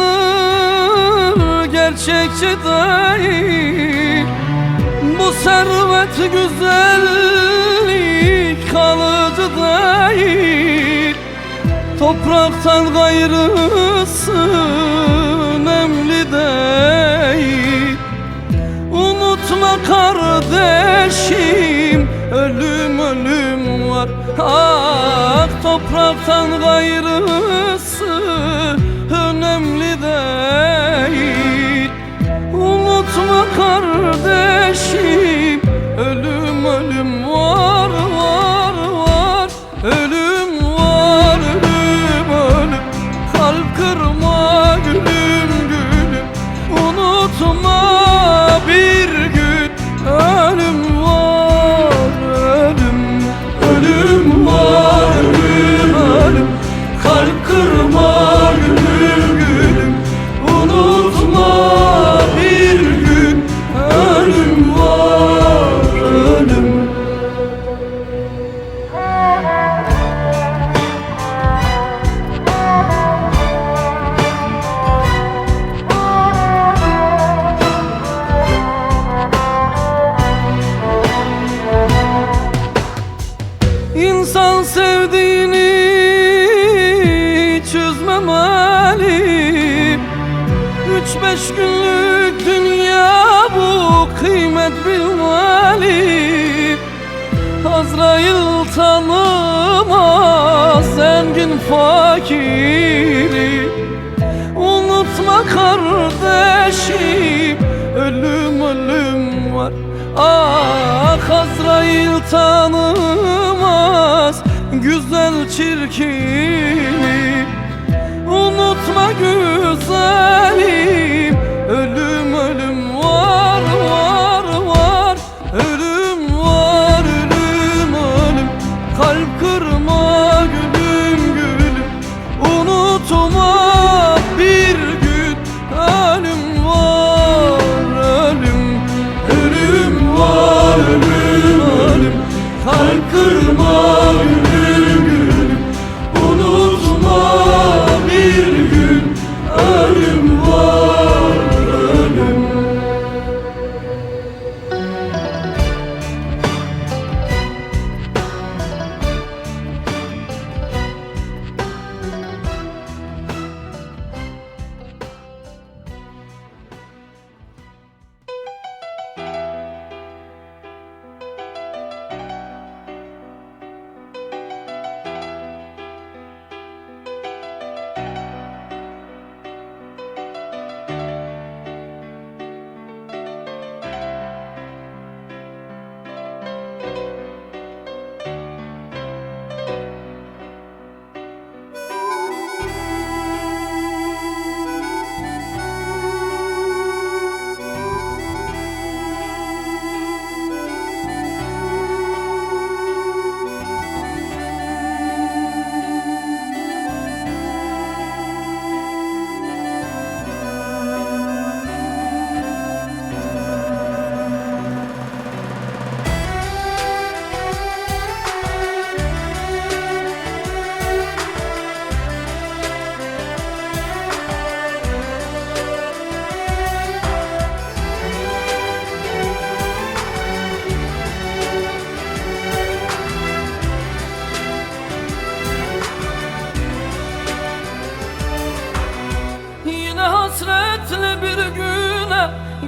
Yaşanır gerçekçi değil. Bu servet güzellik kalıcı değil. Topraktan gayrısı önemli değil. Unutma kardeşim, ölüm ölüm var. Ah, topraktan gayrısı önemli değil. Unutma kardeşim, ölüm ölüm var, var, var. Ölüm var, ölüm ölüm. Kalp kırma gülüm gülüm. Unutma bir gün, ölüm var, ölüm. Ölüm var, ölüm ölüm. Kalp kırma gülüm gülüm. Unutma bir gün, ölüm var, ölüm. İnsan sevdiğini çözmemeli. 3-5 günlük dünya bu, kıymet bilmeli. Azrail tanımaz zengin fakiri. Unutma kardeşim, ölüm ölüm var. Ah, Azrail tanımaz güzel çirkini. Unutma güzelim, ölüm ölüm var, var, var. Ölüm var, ölüm ölüm. Kalp kırma gülüm gülüm. Unutma bir gün, ölüm var, ölüm. Ölüm var, ölüm ölüm. Kalp kırma gülüm gülüm. Unutma bir gün, ölüm var.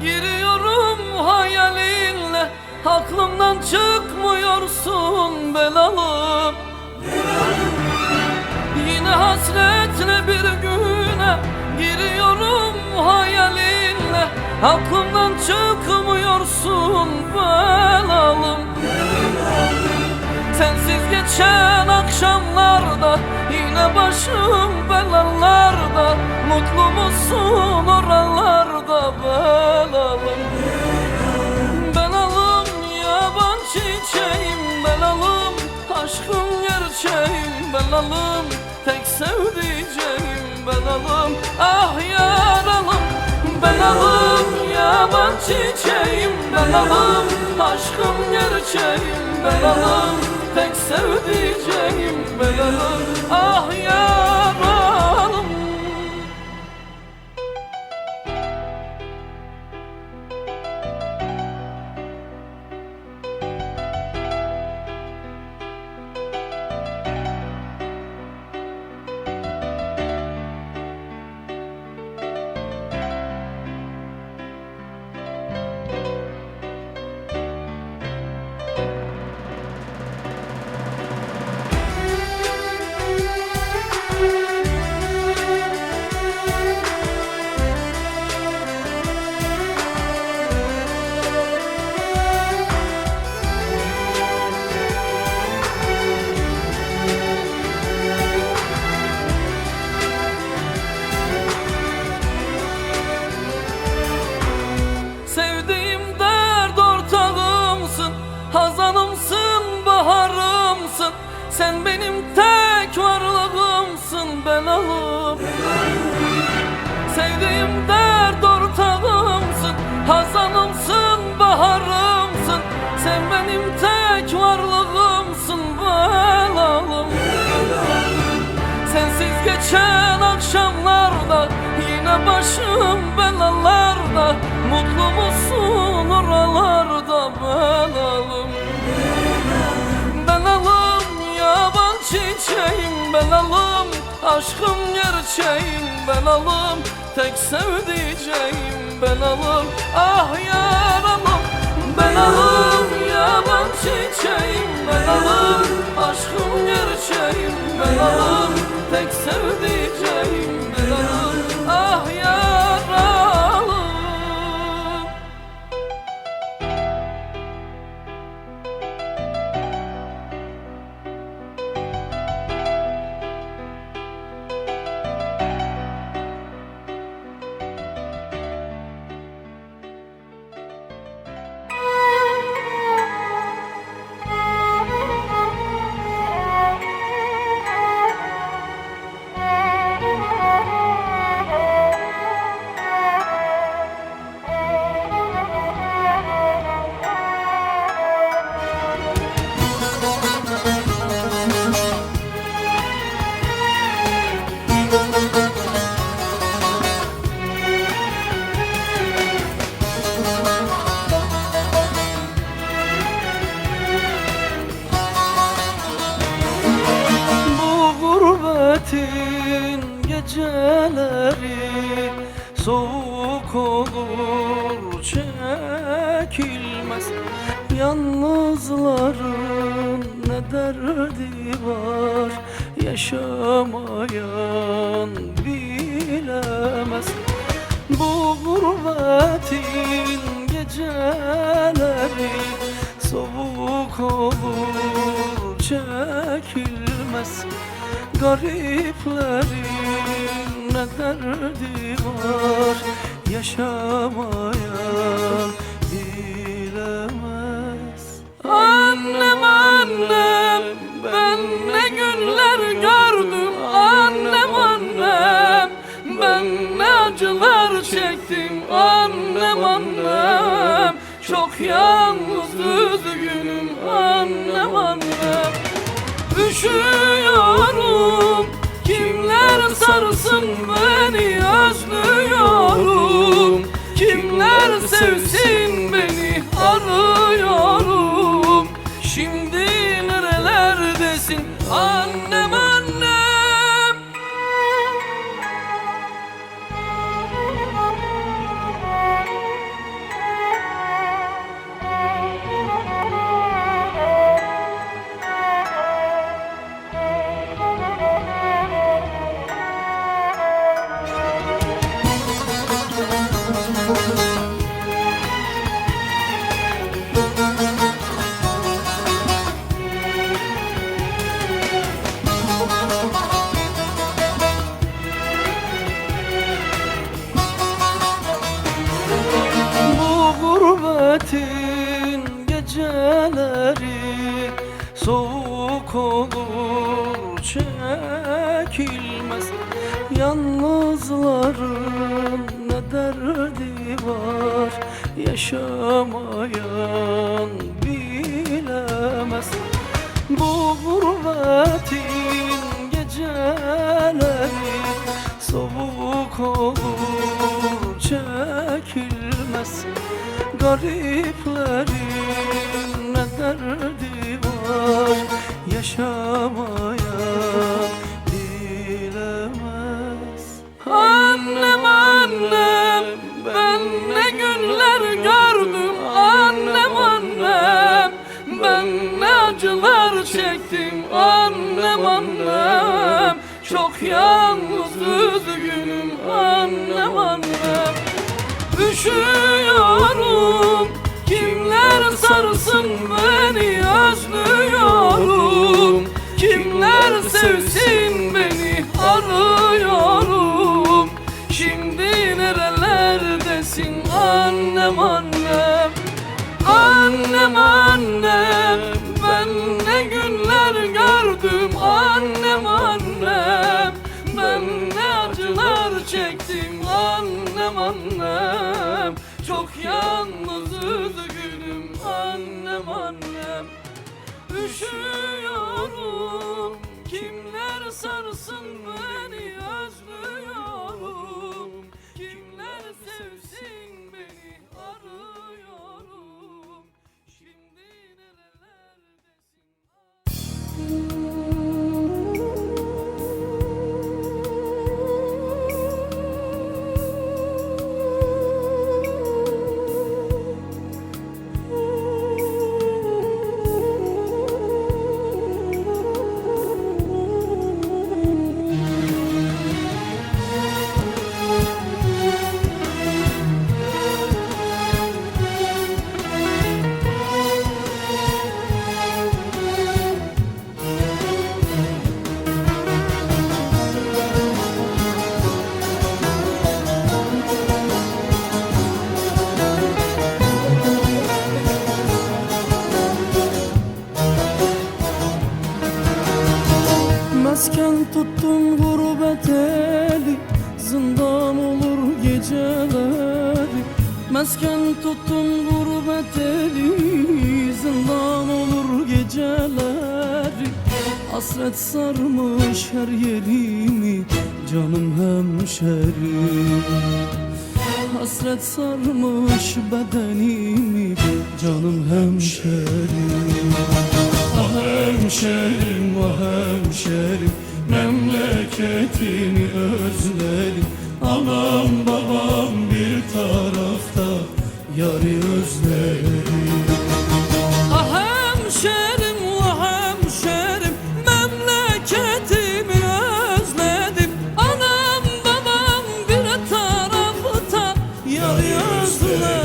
giriyorum hayalinle. Aklımdan çıkmıyorsun belalım. Yine hasretle bir güne giriyorum hayalinle. Aklımdan çıkmıyorsun belalım. Sensiz geçen akşamlarda yine başım belalarda. Mutlu musun oralarda belalım? Belalım yaban çiçeğim belalım. Aşkım gerçeğim belalım. Tek sevdiceğim belalım. Ah yaralım belalım, yaban çiçeğim belalım. Aşkım gerçeğim belalım. Tek sevdiceğim belalım. Ah yaralım. Sevdiğim dert ortağımsın, hazanımsın, baharımsın. Sen benim tek varlığımsın belalım. Sevdiğim dert ortağımsın, hazanımsın, baharımsın. Sen benim tek varlığımsın belalım. Sensiz geçen akşamlarda yine başım belalarda. Mutlu musun oralarda belalım? Belalım yaban çiçeğim belalım. Aşkım gerçeğim belalım. Tek sevdiceğim belalım. Ah yaralım belalım, yaban çiçeğim belalım. Aşkım gerçeğim belalım. Tek sevdiceğim belalım. Ah yaralım. Gurbetin geceleri soğuk olur çekilmez. Yalnızların ne derdi var, yaşamayan bilemez. Bu gurbetin geceleri soğuk olur çekilmez. Gariplerin ne derdi var, yaşamayan bilemez. Annem annem, ben ne günler gördüm. Annem annem, ben ne acılar çektim. Annem annem, çok yalnız üzgünüm. Annem annem, üşüyorum, kimler sarsın beni, özlüyorum. Kimler sevsin beni, arıyorum. Şimdi nerelerdesin annem annem? Gurbetin geceleri soğuk olur çekilmez. Yalnızların ne derdi var, yaşamayan bilemez. Bu gurbetin geceleri soğuk olur çekilmez. Gariplerin ne derdi var, yaşamaya bilemez. Annem annem, ben ne günler gördüm. Annem annem, ben ne acılar çektim. Annem annem, çok yalnız üzgünüm. Annem annem, üşüyorum, kimler sarsın beni, özlüyorum. Kimler sevsin beni, arıyorum. Şimdi nerelerdesin annem annem. Annem annem, ben ne günler gördüm. Annem annem, ben ne acılar çektim. Annem annem, çok yalnız üzgünüm. Annem annem, üşüyorum, kimler sarsın beni, özlüyorum. Kimler sevsin beni, arıyorum. Şimdi mesken tuttum gurbet eli, zindan olur geceleri. Mesken tuttum gurbet eli, zindan olur geceleri. Hasret sarmış her yerimi, canım hemşerim. Hasret sarmış bedenimi, canım hemşerim. Ah hemşerim, ah hemşerim, memleketini özledim. Anam babam bir tarafta, yarı özledim. Ah hemşerim, ah hemşerim, memleketimi özledim. Anam babam bir tarafta, yarı özledim.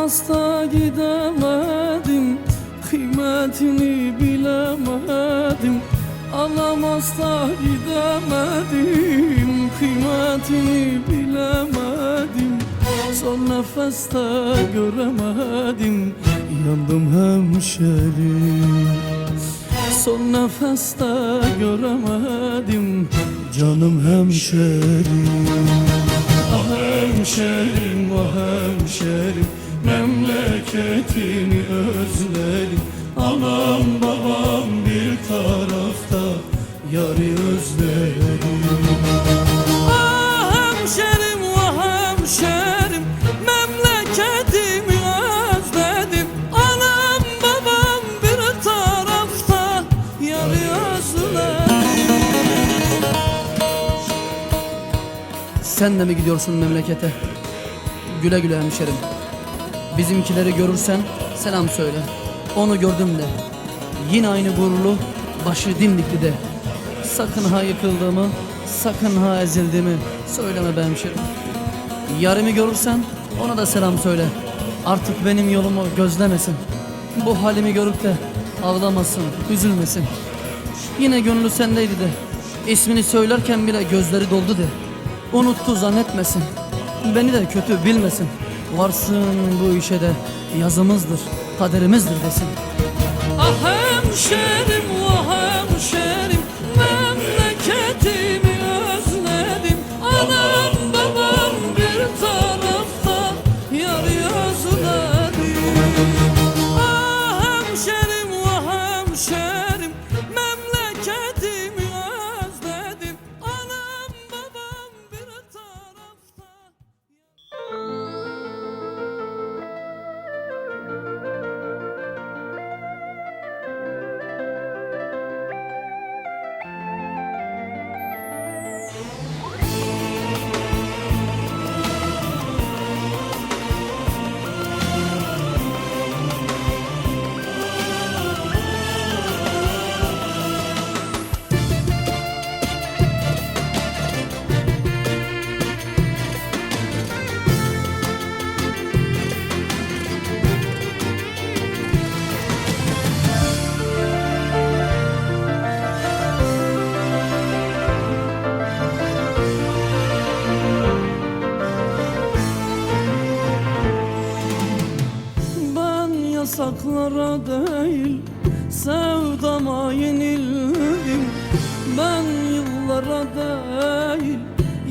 Hasta gidemedim, kıymetini bilemedim. Anam hasta gidemedim, kıymetini bilemedim. Son nefeste göremedim, yandım hemşerim. Son nefeste göremedim, canım hemşerim. Ah hemşerim, ah hemşerim, memleketini özledim. Anam babam bir tarafta, yarı özledim. Ah hemşerim, ah Sen de mi gidiyorsun memlekete? Güle güle hemşerim. Bizimkileri görürsen selam söyle. Onu gördüm de. Yine aynı gururlu, başı dimdikli de. Sakın ha yıkıldığımı, sakın ha ezildiğimi söyleme be hemşerim. Yarımı görürsen ona da selam söyle. Artık benim yolumu gözlemesin. Bu halimi görüp de ağlamasın, üzülmesin. Yine gönlü sendeydi de. İsmini söylerken bile gözleri doldu de. Unuttu zannetmesin. Beni de kötü bilmesin. Varsın bu işe de yazımızdır, kaderimizdir desin. Ah hemşerim, ah hemşerim, memleketimi özledim. Anam babam bir tarafta, yarı özledim. Ah hemşerim, ah hemşerim, memleketimi özledim. Anam babam bir tarafta. Yasaklara değil, sevdama yenildim. Ben yıllara değil,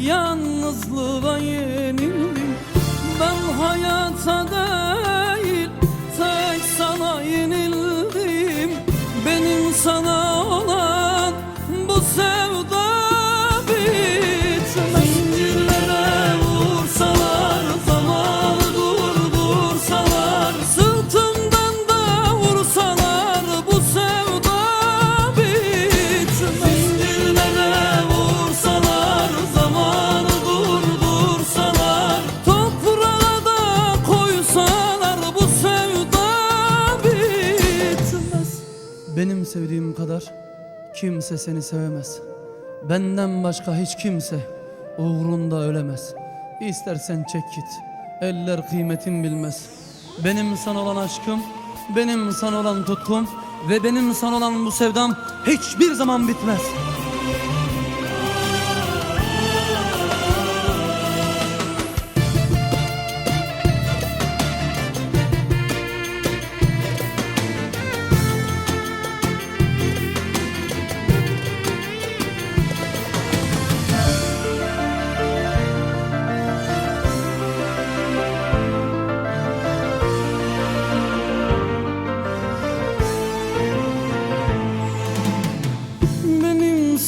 yalnızlığa yenildim. Ben hayata değil, tek sana yenildim. Benim sana olan bu sevda bitmez. Zincirlere vursalar, zamanı durdursalar, sırtımdan da vursalar, bu sevda bitmez. Zincirlere vursalar, zamanı durdursalar, toprağa da koysalar, bu sevda bitmez. Benim sevdiğim kadar kimse seni sevemez. Benden başka hiç kimse uğrunda ölemez. İstersen çek git, eller kıymetim bilmez. Benim sana olan aşkım, benim sana olan tutkum ve benim sana olan bu sevdam hiçbir zaman bitmez.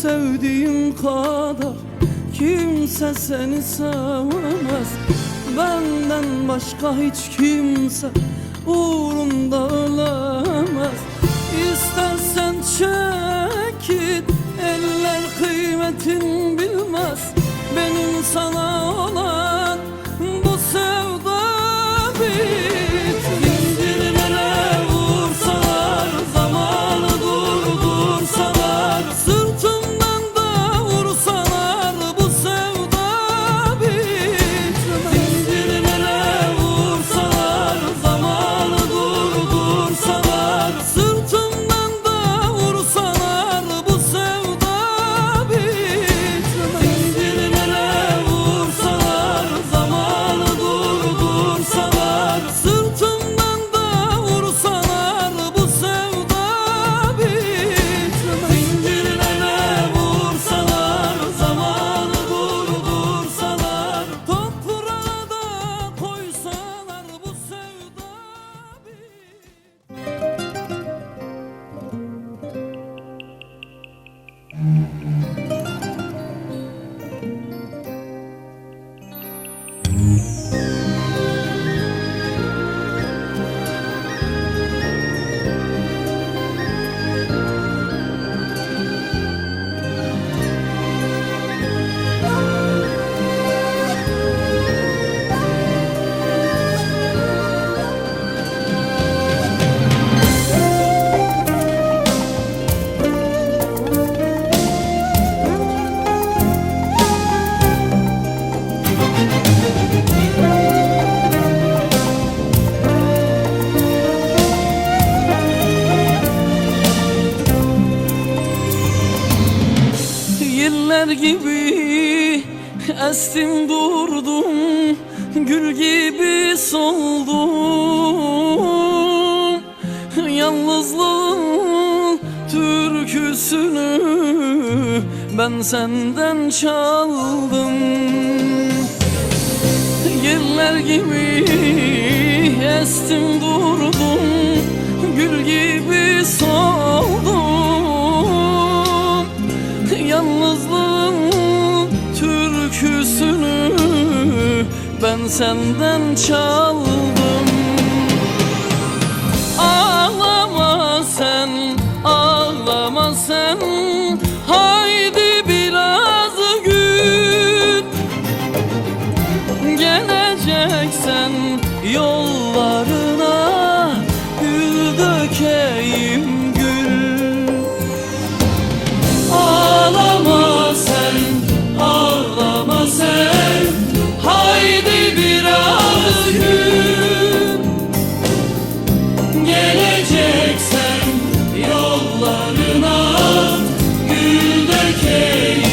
Sevdiğim kadar kimse seni sevemez. Benden başka hiç kimse uğrunda ölemez. İstersen çek git, eller kıymetin bilmez. Benim sana olan bu sevda bitmez. Zincirlere vursalar, zamanı durdursalar, sırtımdan da vursalar, bu sevda bitmez. Zincirlere vursalar, zamanı durdursalar, sırtımdan da vursalar, bu sevda bitmez. gibi estim durdum, gül gibi soldum. Yalnızlığın türküsünü ben senden çaldım. Yeller gibi estim durdum, gül gibi soldum. Yalnızlığın türküsünü ben senden çaldım. Ağlama sen, ağlama sen, haydi biraz gül. Geleceksen yollarına gül dökeyim gül. Ağlama sen, ağlama sen, haydi biraz gül. Geleceksen yollarına gül dökeyim.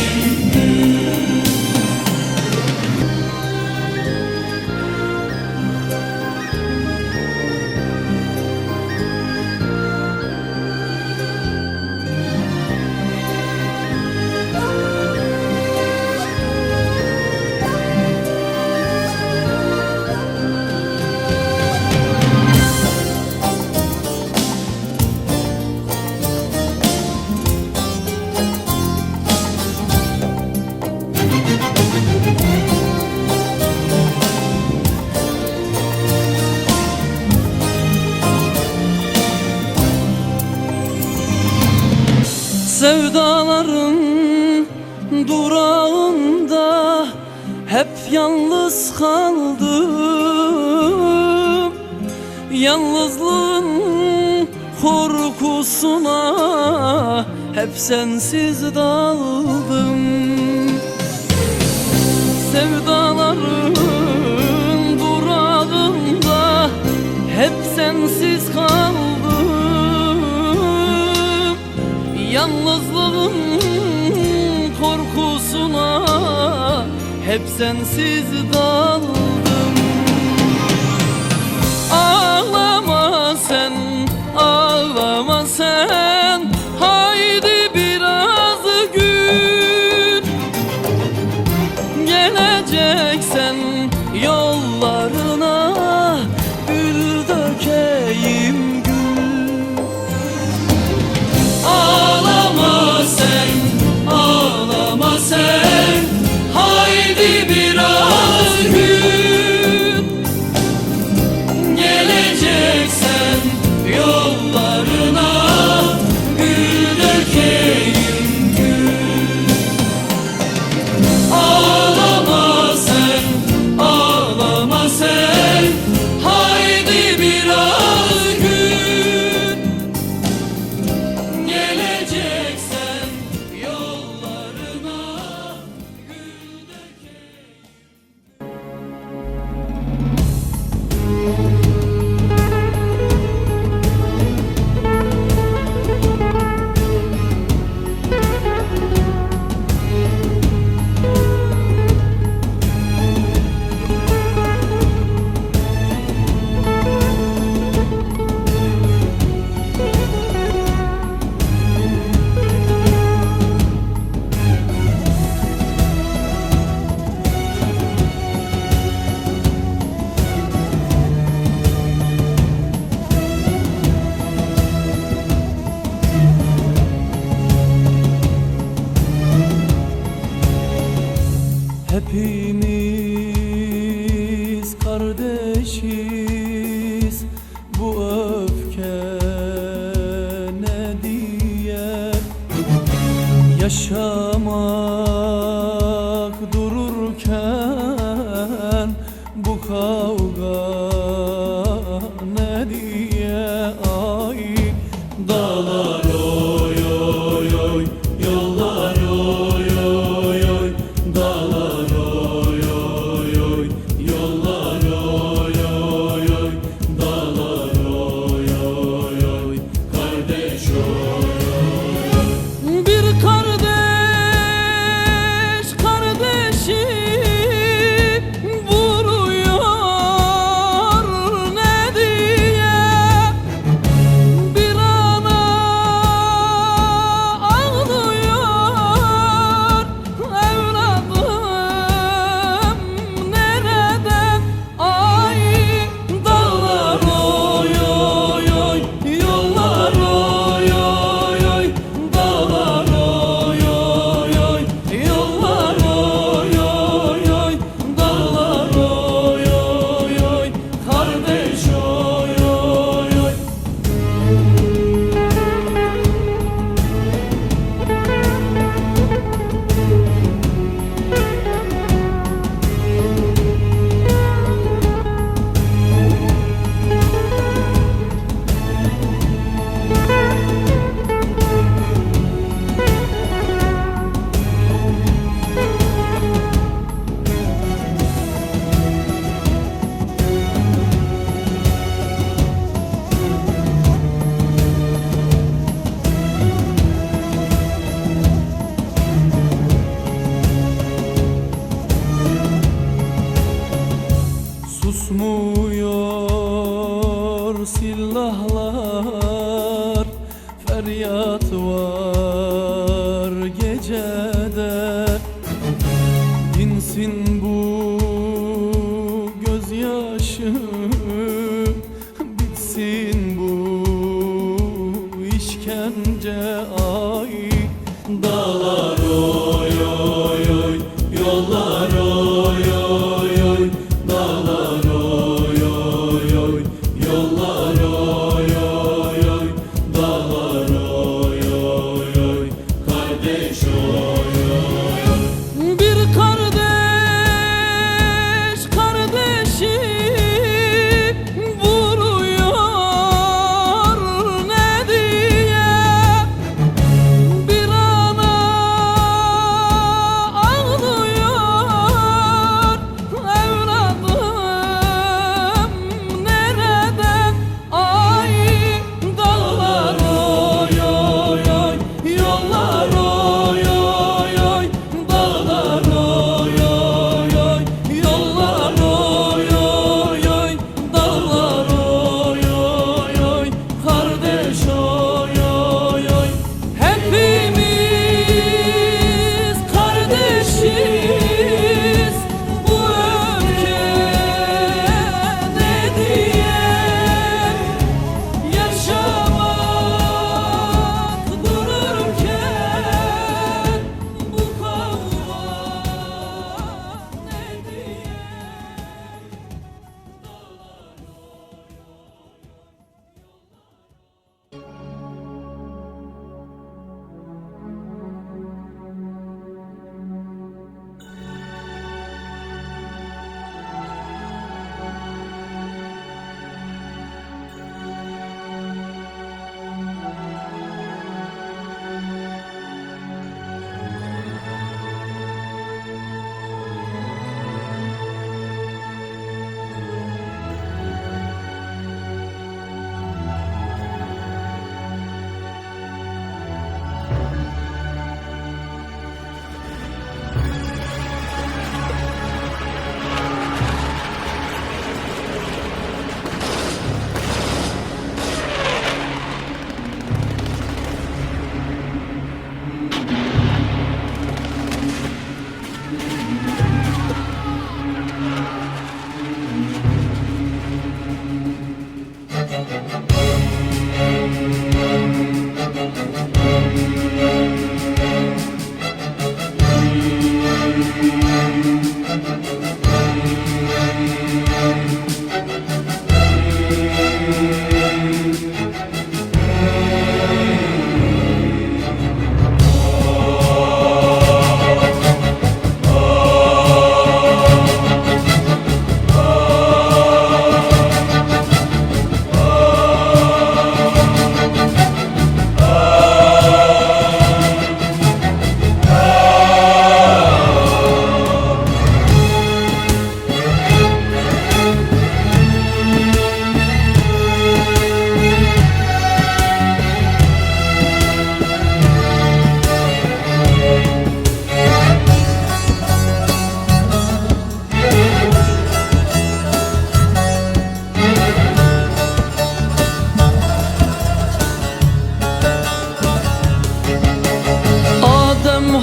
Sevdaların durağında hep yalnız kaldım. Yalnızlığın korkusuna hep sensiz daldım. Sevdaların durağında hep sensiz kaldım. Yalnızlığın korkusuna hep sensiz daldım. Ağlama sen, ağlama sen, haydi biraz gül. Geleceksen yollarına gül dökeyim gül. Ağlama sen, ağlama sen, haydi biraz gül. Geleceksen yollarına gül dökeyim gül. Ağlama sen, ağlama sen, haydi biraz gül. Geleceksen yollarına gül dökeyim. Hepimiz kardeşiz, bu öfke ne diye? Yaşamak dururken bu kavga ne diye? Ay dağlar oy oy oy, yollar oy oy oy, dağlar oy oy oy, yollar oy oy oy, dağlar oy oy oy, kardeş oy oy. Bir kardeş susmuyor silahlar, feryat var gecede. Dinsin bu gözyaşı, bitsin bu işkence. Ay dağlar oy oy oy, yollar oy oy oy, dağlar oy oy oy, yollar oy oy oy, dağlar oy oy oy, kardeş oy oy oy. Bir kardeş kardeşi vuruyor ne diye, bir ana ağlıyor evladım nerede. Ay dağlar oy oy oy, yollar oy oy oy, dağlar oy oy oy, yollar oy oy oy, dağlar oy oy oy, kardeş oy oy oy. Hepimiz kardeşiz bu ülkede diye, yaşamak dururken bu kavga ne diye.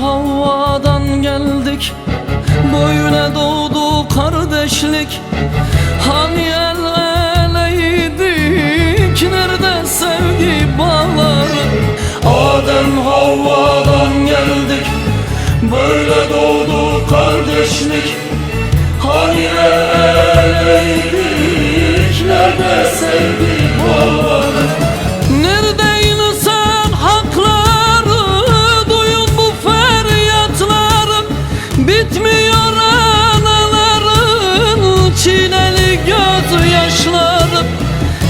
Havvadan geldik, böyle doğdu kardeşlik. Hani el eleydik, nerede sevgi bağları? Adem Havvadan geldik, böyle doğdu kardeşlik. Hani el eleydik, nerede sevgi bağları? Nerede insan hakları, duyun bu feryatları. Bitmiyor anaların çileli gözyaşları.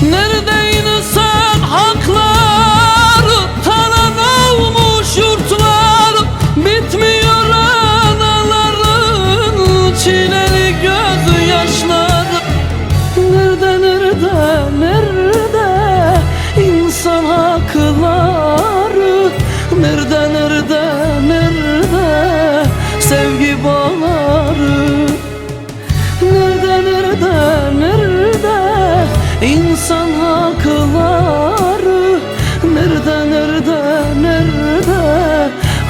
Nerede insan hakları, talan olmuş yurtlar. Bitmiyor anaların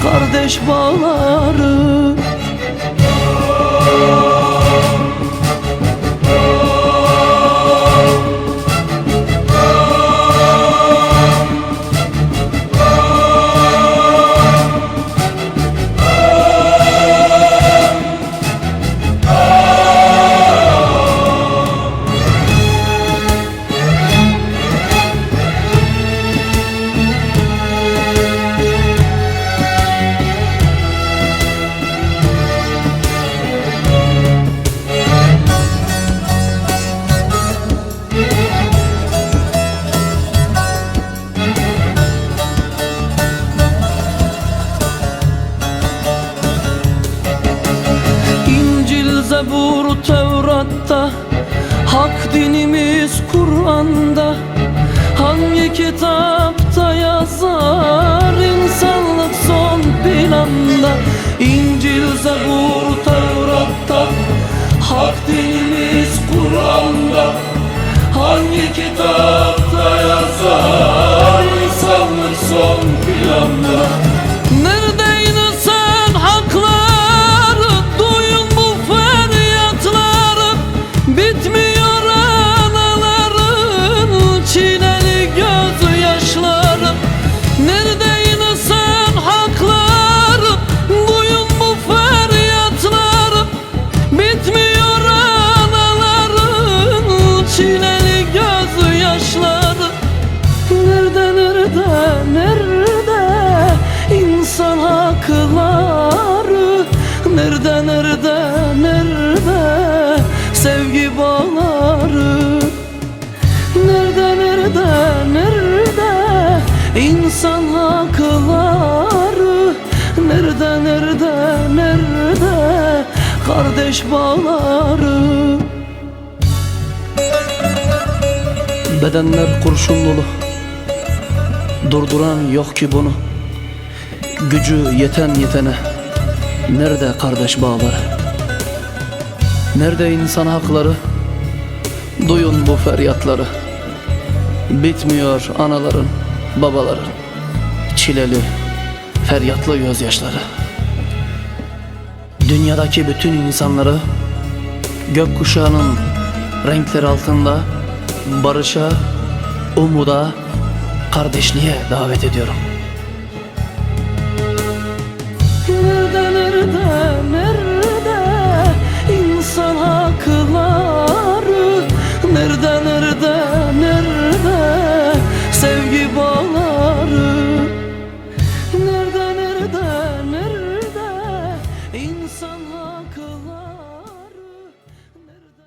kardeş bağları. Zebur Tevrat'ta, hak dinimiz Kur'an'da, hangi kitapta yazar insanlık son planda? İncil, Zebur, Tevrat'ta, hak dinimiz Kur'an'da, hangi kitapta yazar insanlık son planda? Nerede insan hakları, duyun bu feryatları, bitmiyor anaların çileli gözyaşları. Nerede insan hakları, duyun bu feryatları, bitmiyor anaların çileli gözyaşları. Nerede, nerede insan hakları? Nerede sevgi bağları? Nerede insan hakları? Nerede kardeş bağları? Bedenler kurşun dolu, durduran yok ki bunu. Gücü yeten yetene, nerede kardeş bağları? Nerede insan hakları? Duyun bu feryatları. Bitmiyor anaların, babaların çileli, feryatlı gözyaşları. Dünyadaki bütün insanları gökkuşağının renkleri altında barışa, umuda, kardeşliğe davet ediyorum. Nerede insan hakları? Nerede sevgi bağları? Nerede insan hakları? Nerede?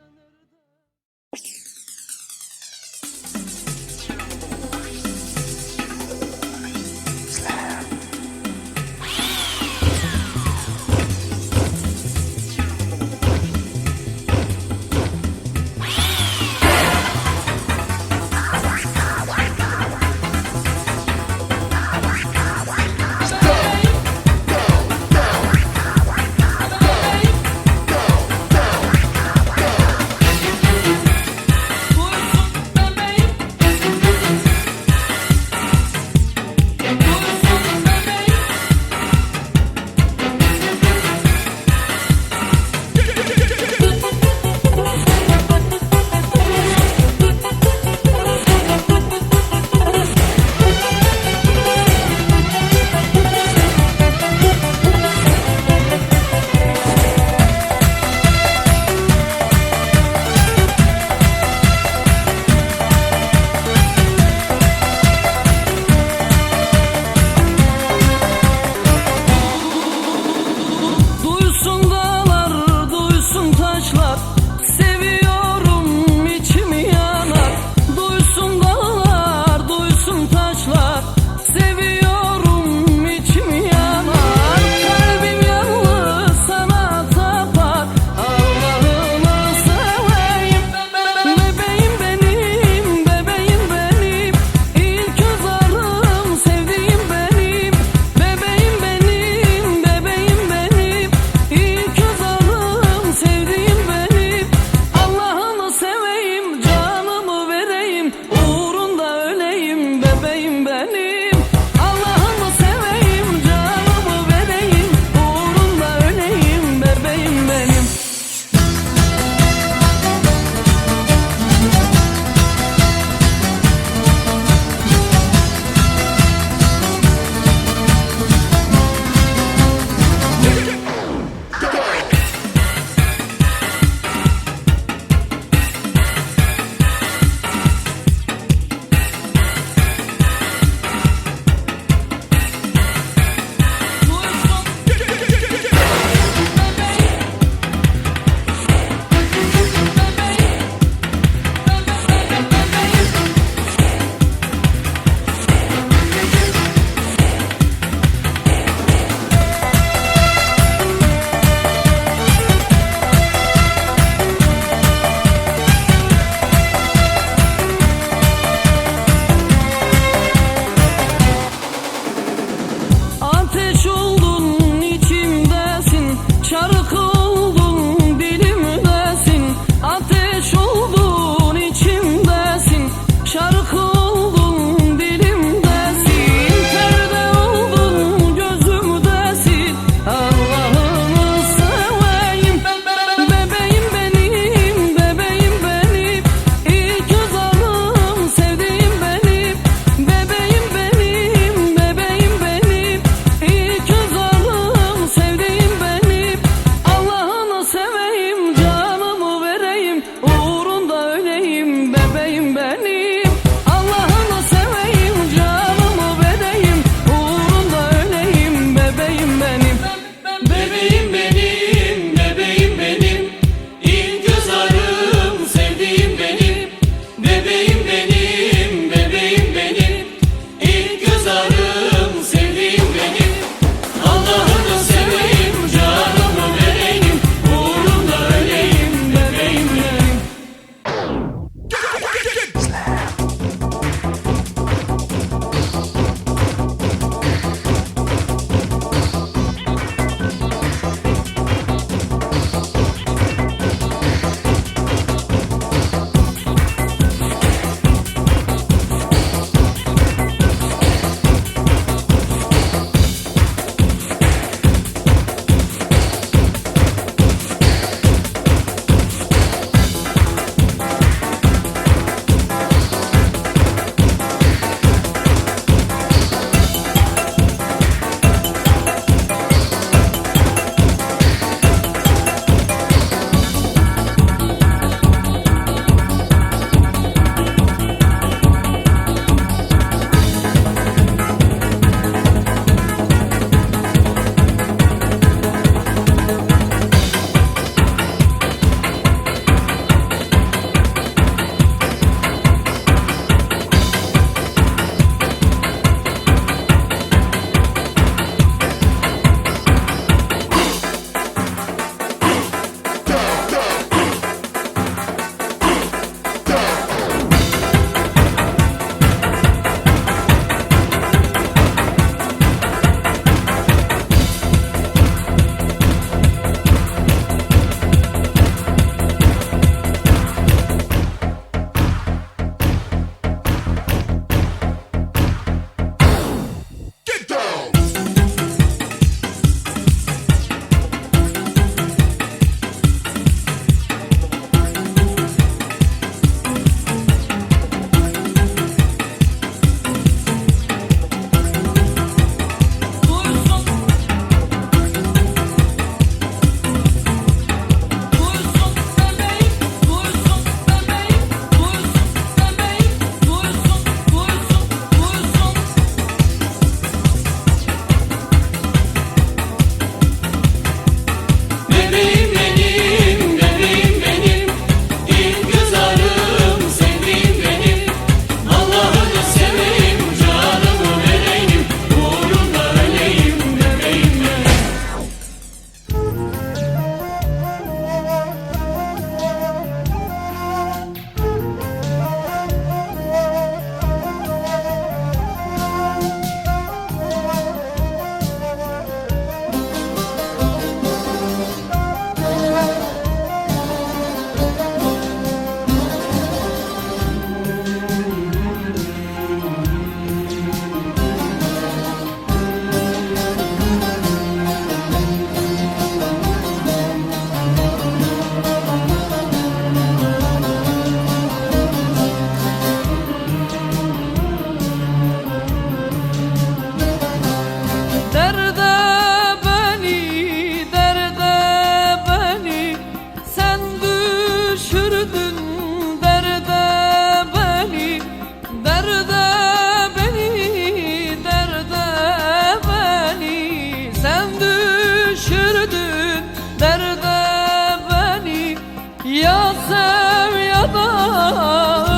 Ya sev ya da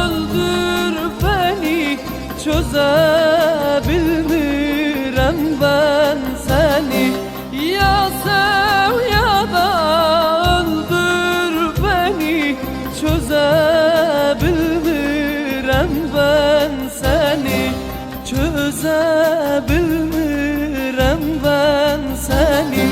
öldür beni, çözebilmirem ben seni. Ya sev ya da öldür beni, çözebilmirem ben seni. Çözebilmirem ben seni.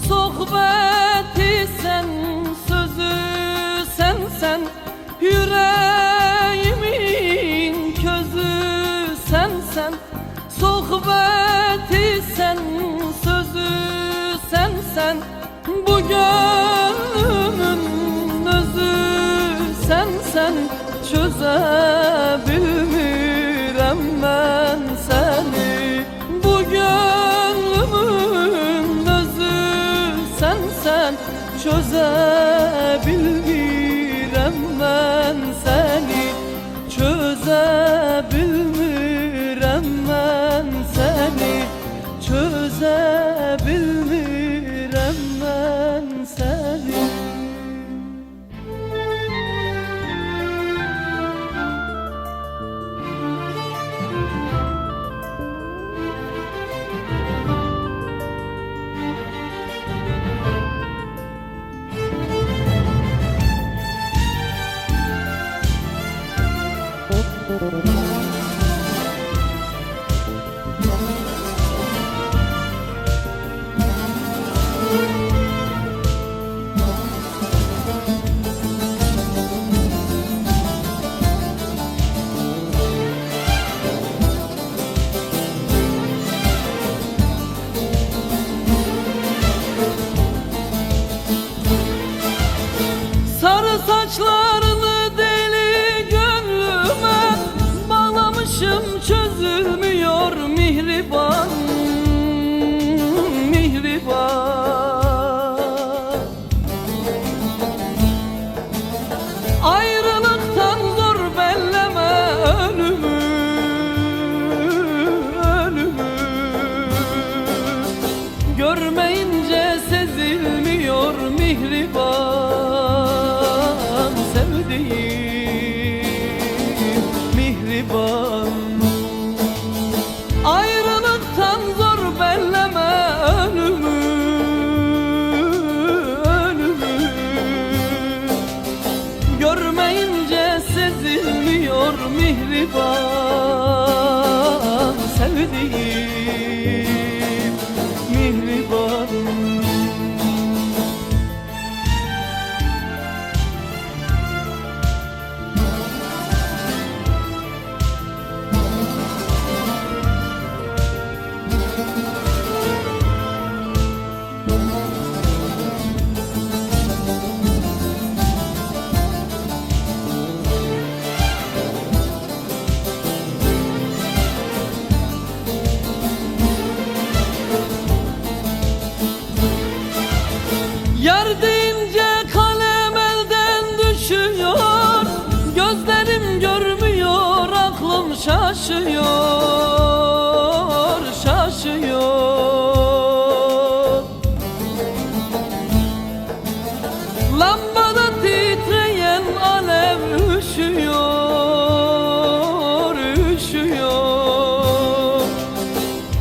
Sohbeti sen, sözü sen. Yüreğimin közü sen. Sohbeti sen, sözü sen. Bu gönlümün özü sen. Çözebilmirem ben seni. Bu gönlümün özü sen. Çözebilmirem ben seni. Çözebilmirem ben seni. Çözebilmirem ben seni. Sarı saçlarını deli gönlüme bağlamışım, çözülmüyor mihriban. Ayrılıktan zor belleme ölümü. Görmeyince sezilmiyor mihriban, sevdiğim mihriban. Ayrılıktan zor belleme ölümü. Görmeyince sezilmiyor mihriban, sevdiğim mihriban. Yar deyince kalem elden düşüyor, gözlerim görmüyor, aklım şaşıyor. Lambada titreyen alev üşüyor.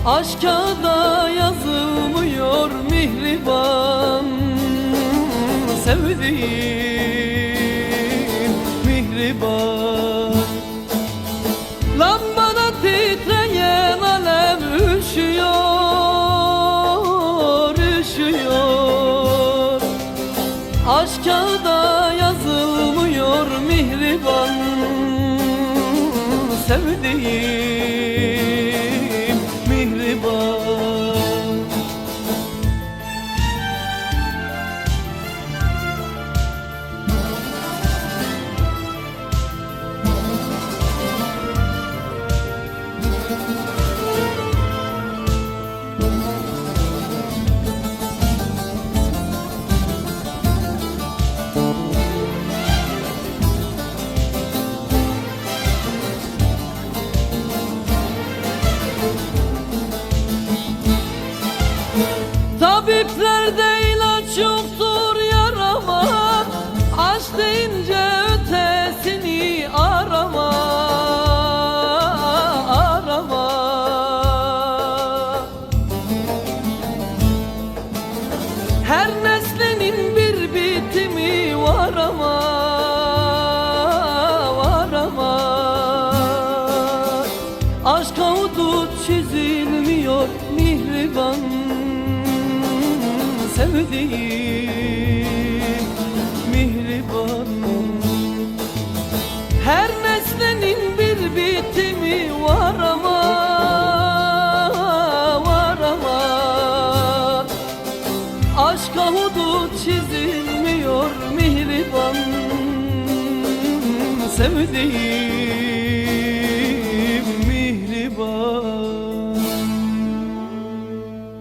Aşka da yazılmıyor mihriban, sevdiğim mihriban. Lambada titreyen alev üşüyor. Aşka da yazılmıyor mihriban sevdiğim mihriban. Tabiplerde ilaç yoktur yarama, aşk deyince ötesini arama, arama. Her nesnenin bir bitimi var ama, var ama. Aşka hudut çizilmiyor mihriban sevdiğim mihriban. Her nesnenin bir bitimi var ama, var ama. Aşka hudut çizilmiyor mihriban sevdiğim mihriban.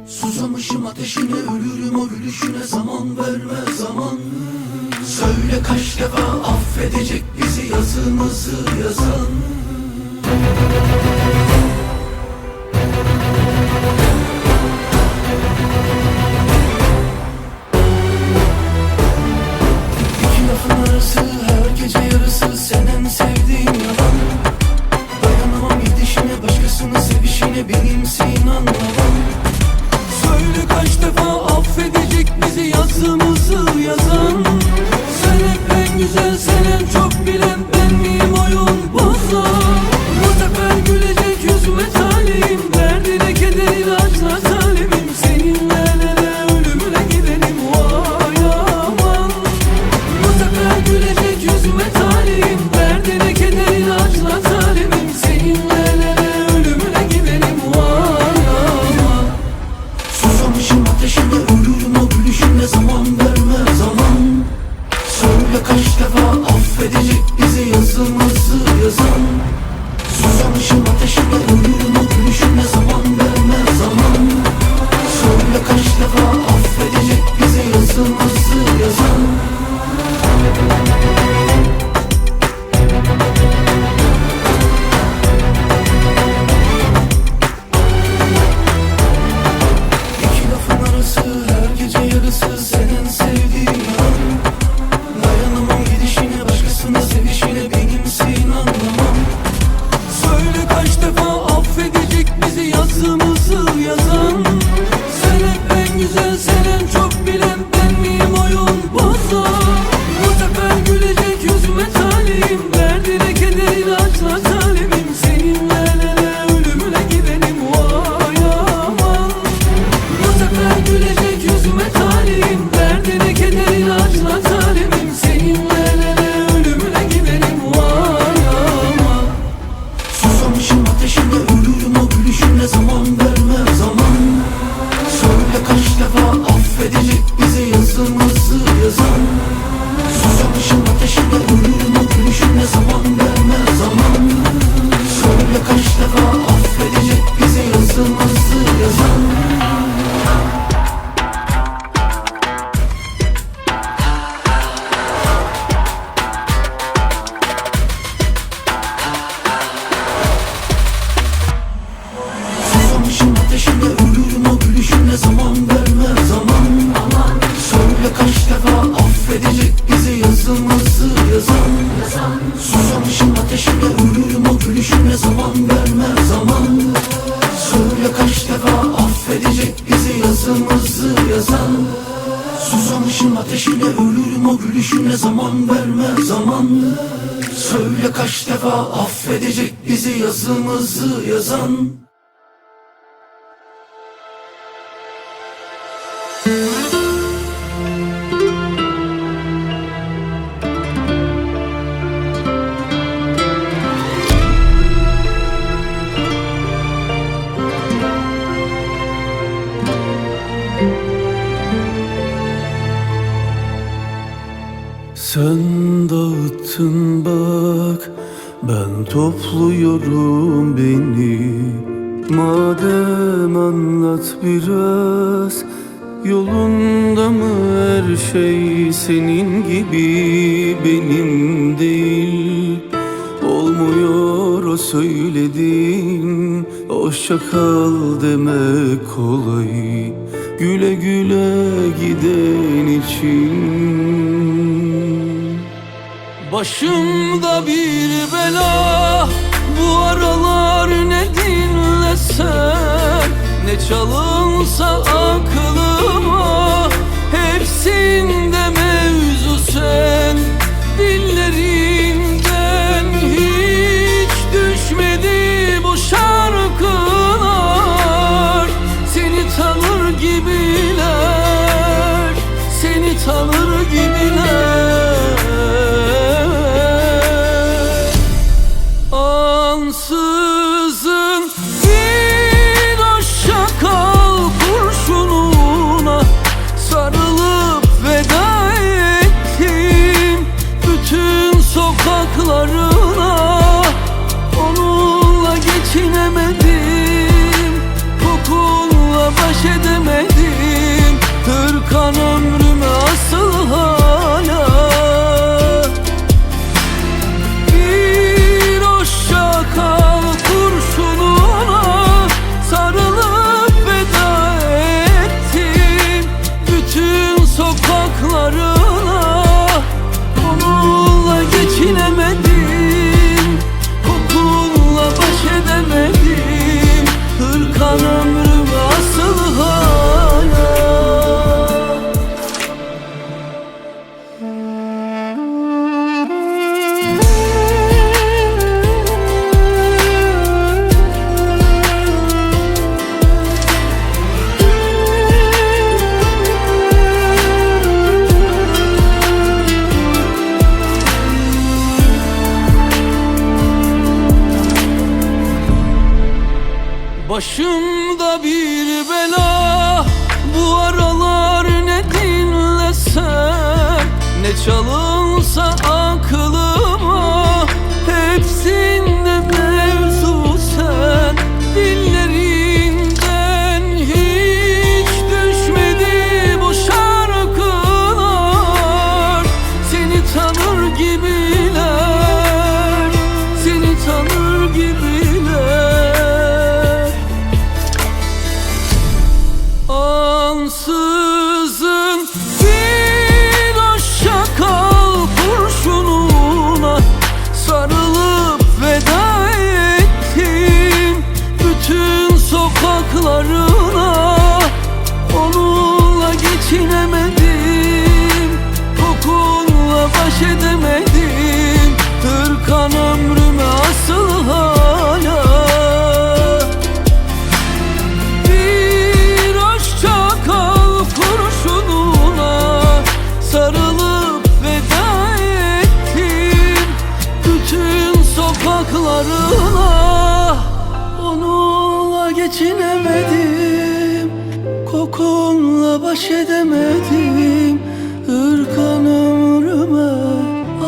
Susamışım ateşine, ölürüm o gülüşüne, zaman verme zaman. Söyle kaç defa affedecek bizi yazımızı yazan. İki lafın arası, her gece yarısı, senin sevdiğin yalan. Dayanamam gidişine, başkasının sevişine, benimsin anlamam. Söyle kaç defa affedecek bizi yazımızı yazan. Sen hep en güzel, sen en çok bilen, ben miyim oyun bozan? Bu sefer gülecek yüzüme talihim, derdine keder ilaçla talibim. Seninle el ele ölümüne gidelim vay aman. Bu sefer gülecek yüzüme talihim, derdine keder ilaçla talibim. Seninle el ele ölümüne gidelim vay aman. Susamışım ateşine, ölürüm o gülüşüne, zaman verme zaman. Söyle kaç defa affedecek bizi yazımızı yazan. Susamışım ateşine, ölürüm o gülüşüne, zaman verme zaman. Söyle kaç defa affedecek bizi yazımızı yazan. İki lafın arası, her gece yarısı, senin sevdiğin yalan. Dayanamam gidişine, başkasına sevişine, benimsin anlamam. Söyle kaç defa affedecek bizi yazımızı yazan. Sen hep en güzel, sen en çok bilen, ben miyim oyun bozan? Bu sefer gülecek yüzüme talihim, derdine keder ilaçla talibim. Seninle el ele ölümüne gidelim vay aman. Bu sefer gülecek yüzüme talihim, derdine keder ilaçla talibim. Seninle el ele ölümüne gidelim vay aman. Susamışım ateşine, ölürüm o gülüşüne, zaman verme zaman. Söyle kaç defa affedecek bizi yazımızı yazan. Susamışım ateşine, ölürüm o gülüşüne, zaman verme zaman. Söyle kaç defa affedecek bizi yazımızı yazan. Susamışım ateşine, ölürüm o gülüşüne, zaman verme zaman. Söyle kaç defa affedecek bizi yazımızı yazan. Susamışım ateşine, ölürüm o gülüşüne, zaman verme zaman. Söyle kaç defa affedecek bizi yazımızı yazan. Susamışım ateşine, ölürüm o gülüşüne, zaman verme zaman. Söyle kaç defa affedecek bizi yazımızı yazan. Sen dağıttın bak, ben topluyorum beni. Madem anlat biraz, yolunda mı her şey? Senin gibi benim değil. Olmuyor o söylediğin, hoşça kal demek kolay. Güle güle giden için. Başımda bir bela, bu aralar ne dinlesem, ne çalınsa aklıma, hepsinde mevzu sen. Dillerinden hiç düşmedi bu şarkılar. Seni tanır gibiler, seni tanır gibiler. Ansızın bir hoşça kal kurşununa sarılıp veda ettim bütün sokaklarına. Onunla geçinemedim, kokunla baş edemedim. Hırkan ömrüme asıl hala. Onunla geçinemedim, kokunla baş edemedim. Hırkan ömrüme asıl hala. Başımda bir bela, bu aralar ne dinlesem, ne çalınsa aklıma, hepsinde mevzu sen. Dillerinden hiç düşmedi bu şarkılar. Seni tanır gibiler, seni tanır gibiler. Ansızın bir hoşça kal kurşununa sarılıp veda ettim bütün sokaklarına. Onunla geçinemedim, kokunla baş edemedim. Hırkan ömrüme asıl hala. Sarılıp veda ettim bütün sokaklarına. Onunla geçinemedim, kokunla baş edemedim. Hırkan ömrüme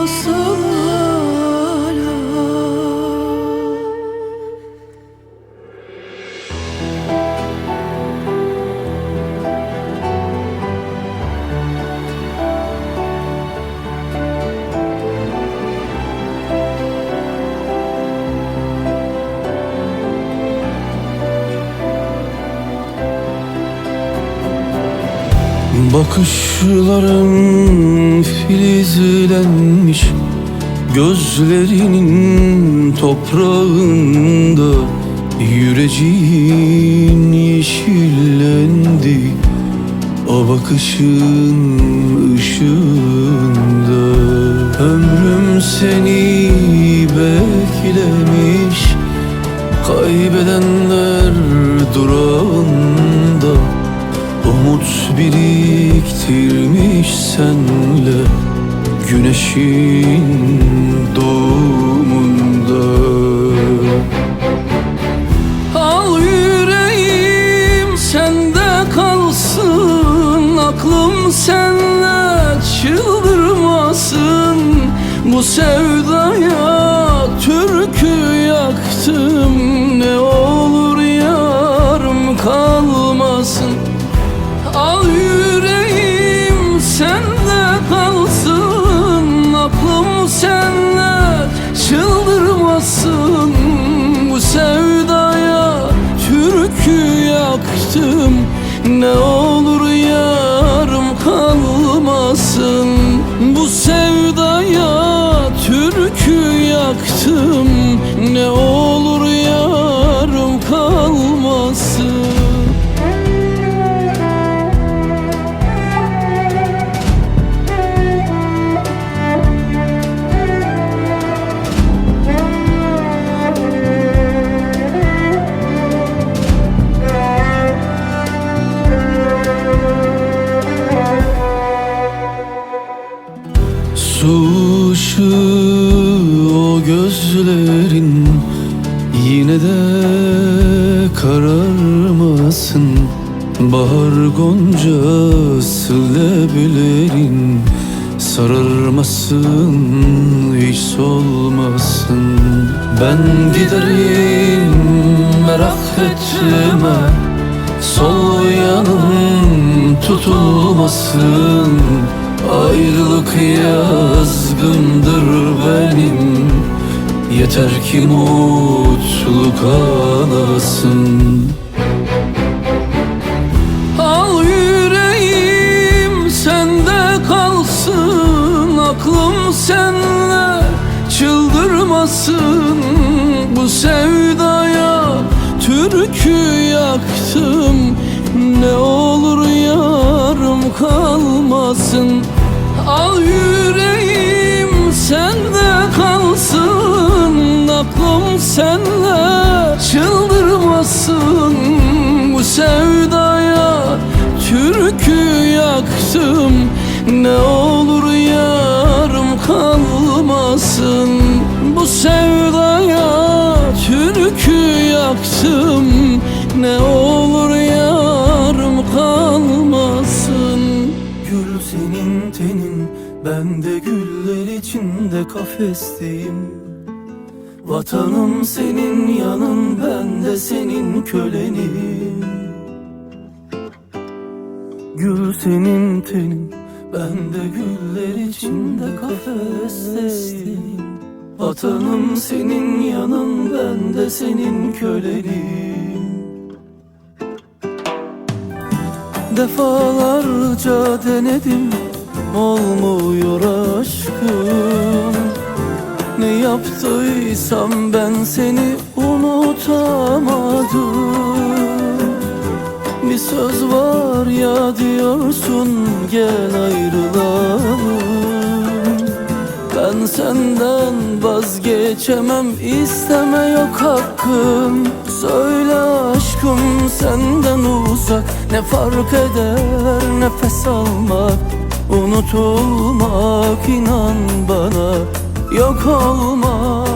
asıl hala. Bakışların filizlenmiş, gözlerinin toprağında, yüreceğin yeşillendi o bakışın ışığında. Ömrüm seni beklemiş, kaybedenler durağında. Umut biriktirmiş senle güneşin doğumunda. Al yüreğim sende kalsın, aklım senle çıldırmasın. kalmasın. Bu sevdaya türkü yaktım, ne olur yarım kalmasın. Al yüreğim sende kalsın, aklım sende çıldırmasın. Bu sevdaya türkü yaktım, ne olur yarım kalmasın. Bu sevdaya türkü yaktım, ne olur yarım kalmasın. Su ışığı o gözlerin, yine de kararmasın. Bahar goncası leblerin, sararmasın, hiç solmasın. Ben giderim merak etme, sol yanım tutulmasın. Ayrılık yazgındır benim, yeter ki mutluluk alasın. Al yüreğim sende kalsın, aklım seninle çıldırmasın. Bu sevdaya türkü yaktım, ne olur yarım kalmasın. Al yüreğim sende kalsın, aklım senle çıldırmasın. Bu sevdaya türkü yaktım, ne olur yarım kalmasın. Bu sevdaya türkü yaktım, ne olur yarım kalmasın. Gül senin tenin, ben de güller içinde kafesteyim. Vatanım senin yanın, ben de senin kölenim. Gül senin tenin, ben de güller içinde kafesteyim. Vatanım senin yanın, ben de senin kölenim. Defalarca denedim, olmuyor aşkım. Ne yaptıysam ben seni unutamadım. Bir söz var ya diyorsun, gel ayrılalım. Ben senden vazgeçemem, isteme yok hakkım. Söyle aşkım senden uzak, ne fark eder nefes almak, unutulmak, inan bana yok olmak.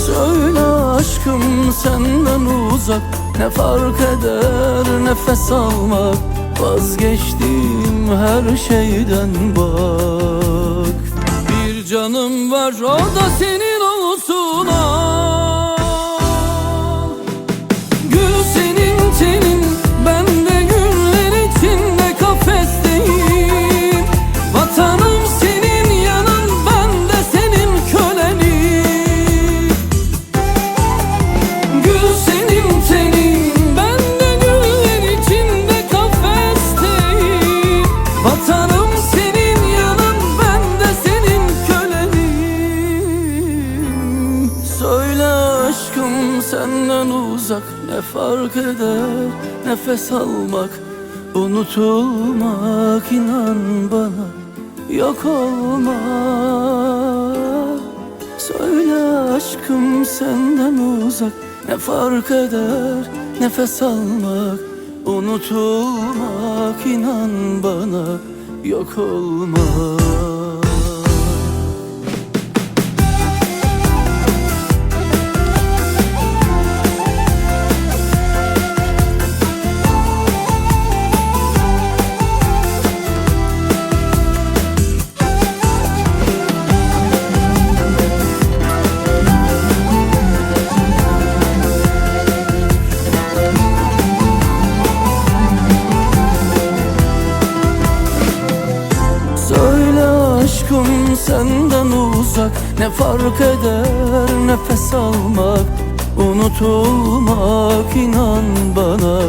Söyle aşkım senden uzak, ne fark eder nefes almak, vazgeçtim her şeyden bak. Bir canım var, o da senin olsun al. Gül senin tenin, ben de güller içinde kafesteyim. Vatanım senin yanın, ben de senin kölenim. Gül senin tenin, ben de güller içinde kafesteyim. Vatanım senin yanın, ben de senin kölenim. Söyle aşkım senden uzak, ne fark eder nefes almak, unutulmak, inan bana yok olmak. Söyle aşkım senden uzak, ne fark eder nefes almak, unutulmak, inan bana yok olmak. aşkım senden uzak, ne fark eder nefes almak, unutulmak, inan bana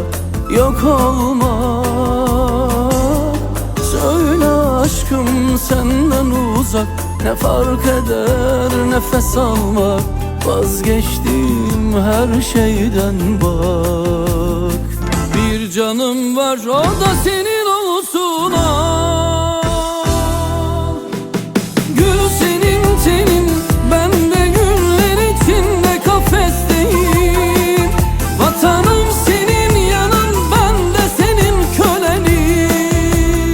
yok olmak. Söyle aşkım senden uzak, ne fark eder nefes almak, vazgeçtim her şeyden bak. Bir canım var, o da senin olsun al. Gül senin tenin, ben de güller içinde kafesteyim. Vatanım senin yanın, ben de senin kölenim.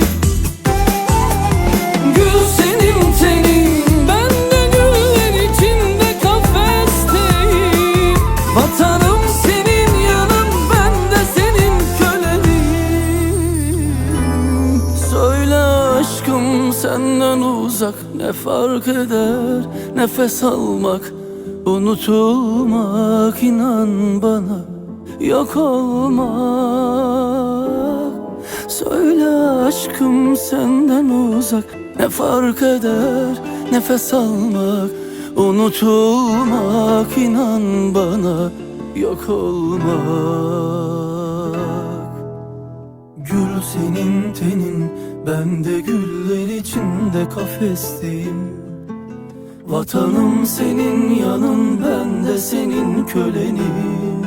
Gül senin tenin, ben de güller içinde kafesteyim. Vatanım senin yanın, ben de senin kölenim. Söyle aşkım senden uzak, ne fark eder nefes almak, unutulmak, inan bana yok olmak. Söyle aşkım senden uzak, ne fark eder nefes almak, unutulmak, inan bana yok olmak. Gül senin tenin, ben de güller içinde kafesteyim. Vatanım senin yanın, ben de senin kölenim.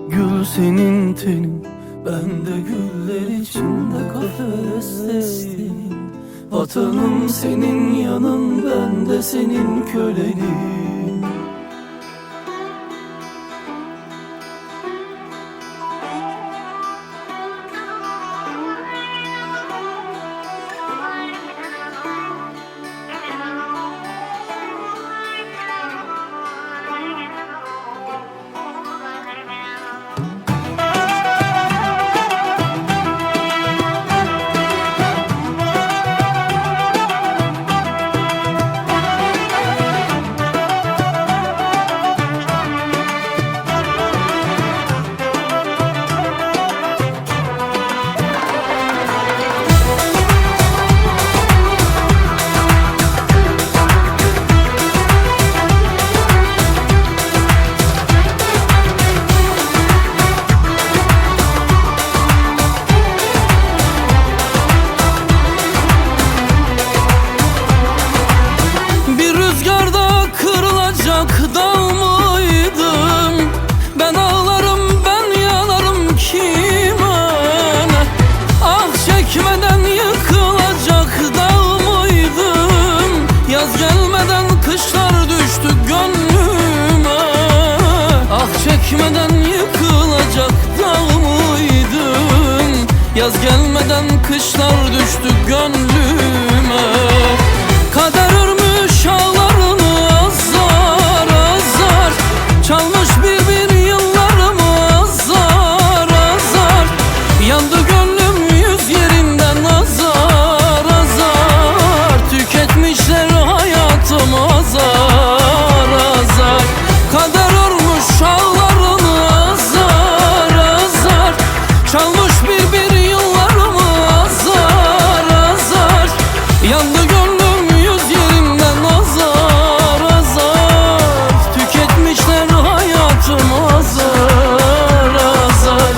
Gül senin tenin, ben de güller içinde kafesteyim. Vatanım senin yanın, ben de senin kölenim. Dal mıydım? Ben ağlarım, ben yanarım kime? Ah çekmeden yıkılacak dal mıydım? Yaz gelmeden kışlar düştü gönlüme. Ah çekmeden yıkılacak dal mıydım? Yaz gelmeden kışlar düştü gönlüme. Kader örmüş ağlarını azar azar, çalmış bir yıllarımı azar azar. Yandı gönlüm yüz yerinden azar azar, tüketmişler hayatımı azar azar. Kader örmüş ağlarını azar azar, çalmış bir yıllarımı azar azar. Yandı gönlüm yüz yerinden azar azar, tüketmişler hayatımı azar azar.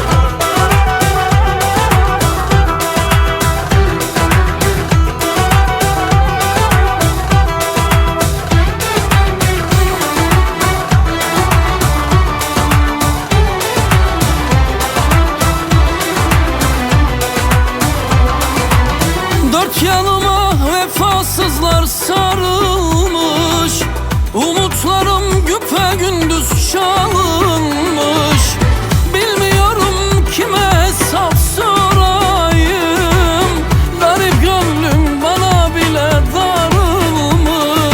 Dört yanıma vefasızlar sarılmış, umutlarım güpegündüz çalınmış. Bilmiyorum kime hesap sorayım, garip gönlüm bana bile darılmış.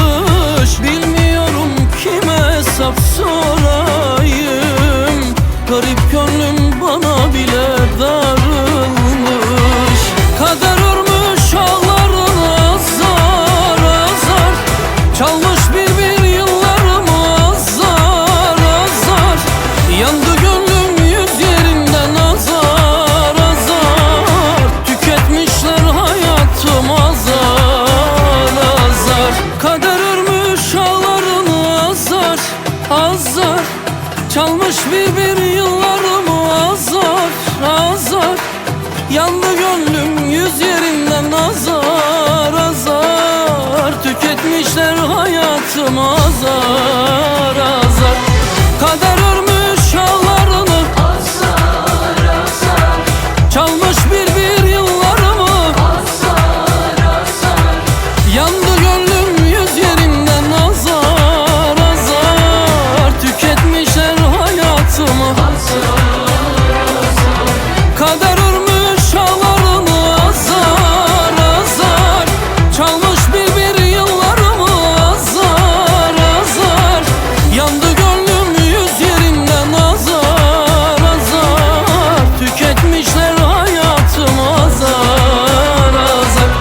Bilmiyorum kime hesap sorayım, garip gönlüm bana bile darılmış. Kader örmüş ağlarını azar azar, çalmış bir yıllarımı azar azar. Yandı gönlüm yüz yerinden azar azar, tüketmişler hayatımı azar azar. Kader örmüş ağlarını azar azar, çalmış bir yıllarımı azar azar. Yandı gönlüm yüz yerinden azar azar, tüketmişler hayatımı azar azar. Kader örmüş ağlarını azar azar, çalmış bir yıllarımı azar azar. Yandı gönlüm yüz yerinden azar azar, tüketmişler hayatımı azar azar.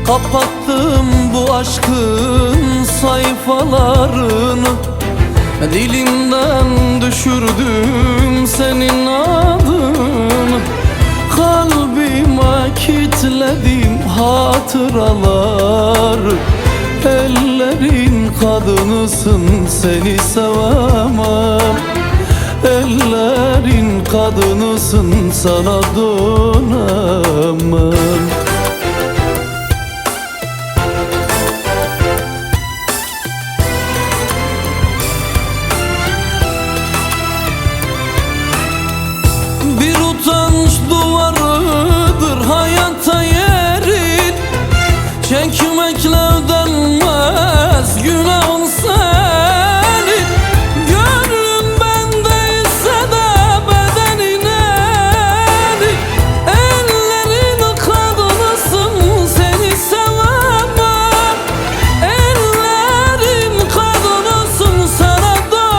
Kapattım bu aşkın sayfalarını, dilimden düşürdüm senin adını. Kalbime kilitledim hatıraları, ellerin kadınısın seni sevemem. Ellerin kadınısın sana dönemem. Bir utanç duvarıdır hayatta yerin, çekmekle ödenmez günahın senin. Gönlün bendeyse de bedenin enin, ellerin kadınısın seni sevemem. Ellerin kadınısın sana dönemem.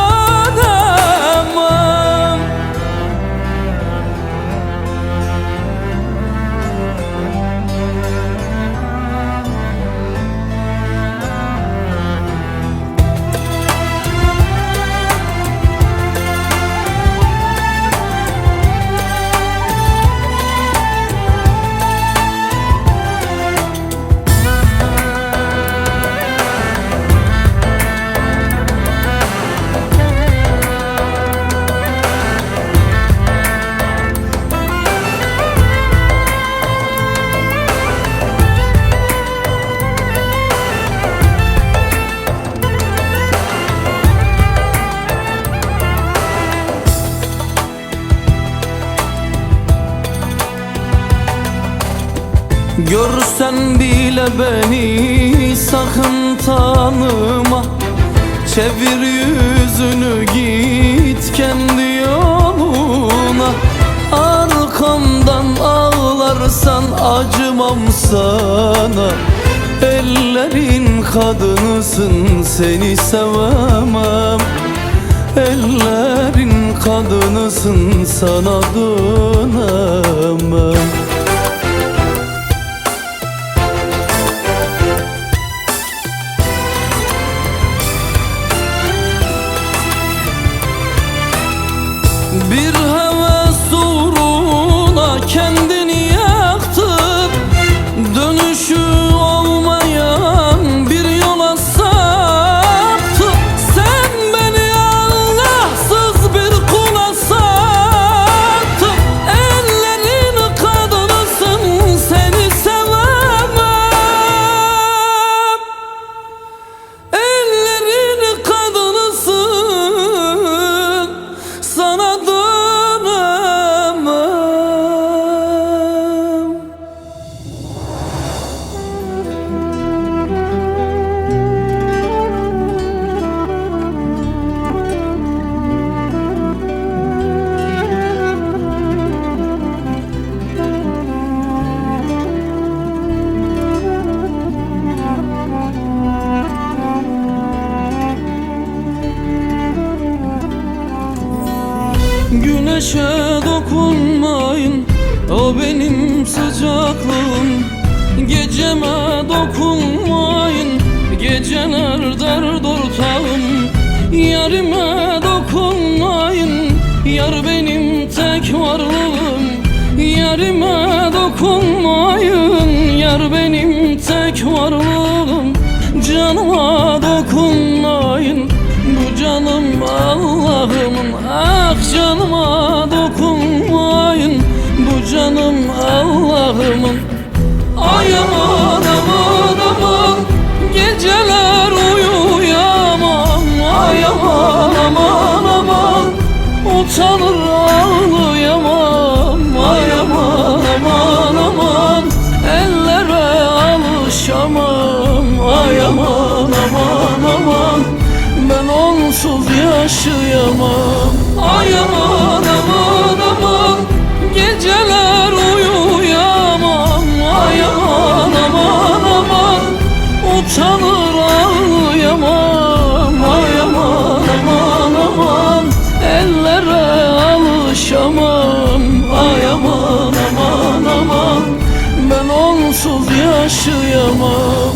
Görsen bile beni sakın tanıma, çevir yüzünü git kendi yoluna. Arkamdan ağlarsan acımam sana, ellerin kadınısın seni sevemem. Ellerin kadınısın sana dönemem. Bir heves uğruna kendini yaktın, dönüşü olmayan bir yola saptın. Sen beni Allahsız bir kula sattın, ellerin kadın o benim sıcaklığım. Geceme dokunmayın, geceler dert ortağım. Yarime dokunmayın, yar benim tek varlığım. Yarime dokunmayın, yar benim tek varlığım. Canıma dokunmayın, bu canım Allah'ımın. Ah canıma dokunmayın, bu canım Allah'ımın. Ay aman aman aman, geceler uyuyamam. Ay aman aman aman, utanır ağlayamam. Ay aman aman aman, ellere alışamam. Ay aman aman aman, ben onsuz yaşayamam. Ay aman aman aman, geceler uyuyamam. Ay aman aman aman, utanır ağlayamam. Ay aman aman aman, ellere alışamam. Ay aman aman aman, ben onsuz yaşayamam.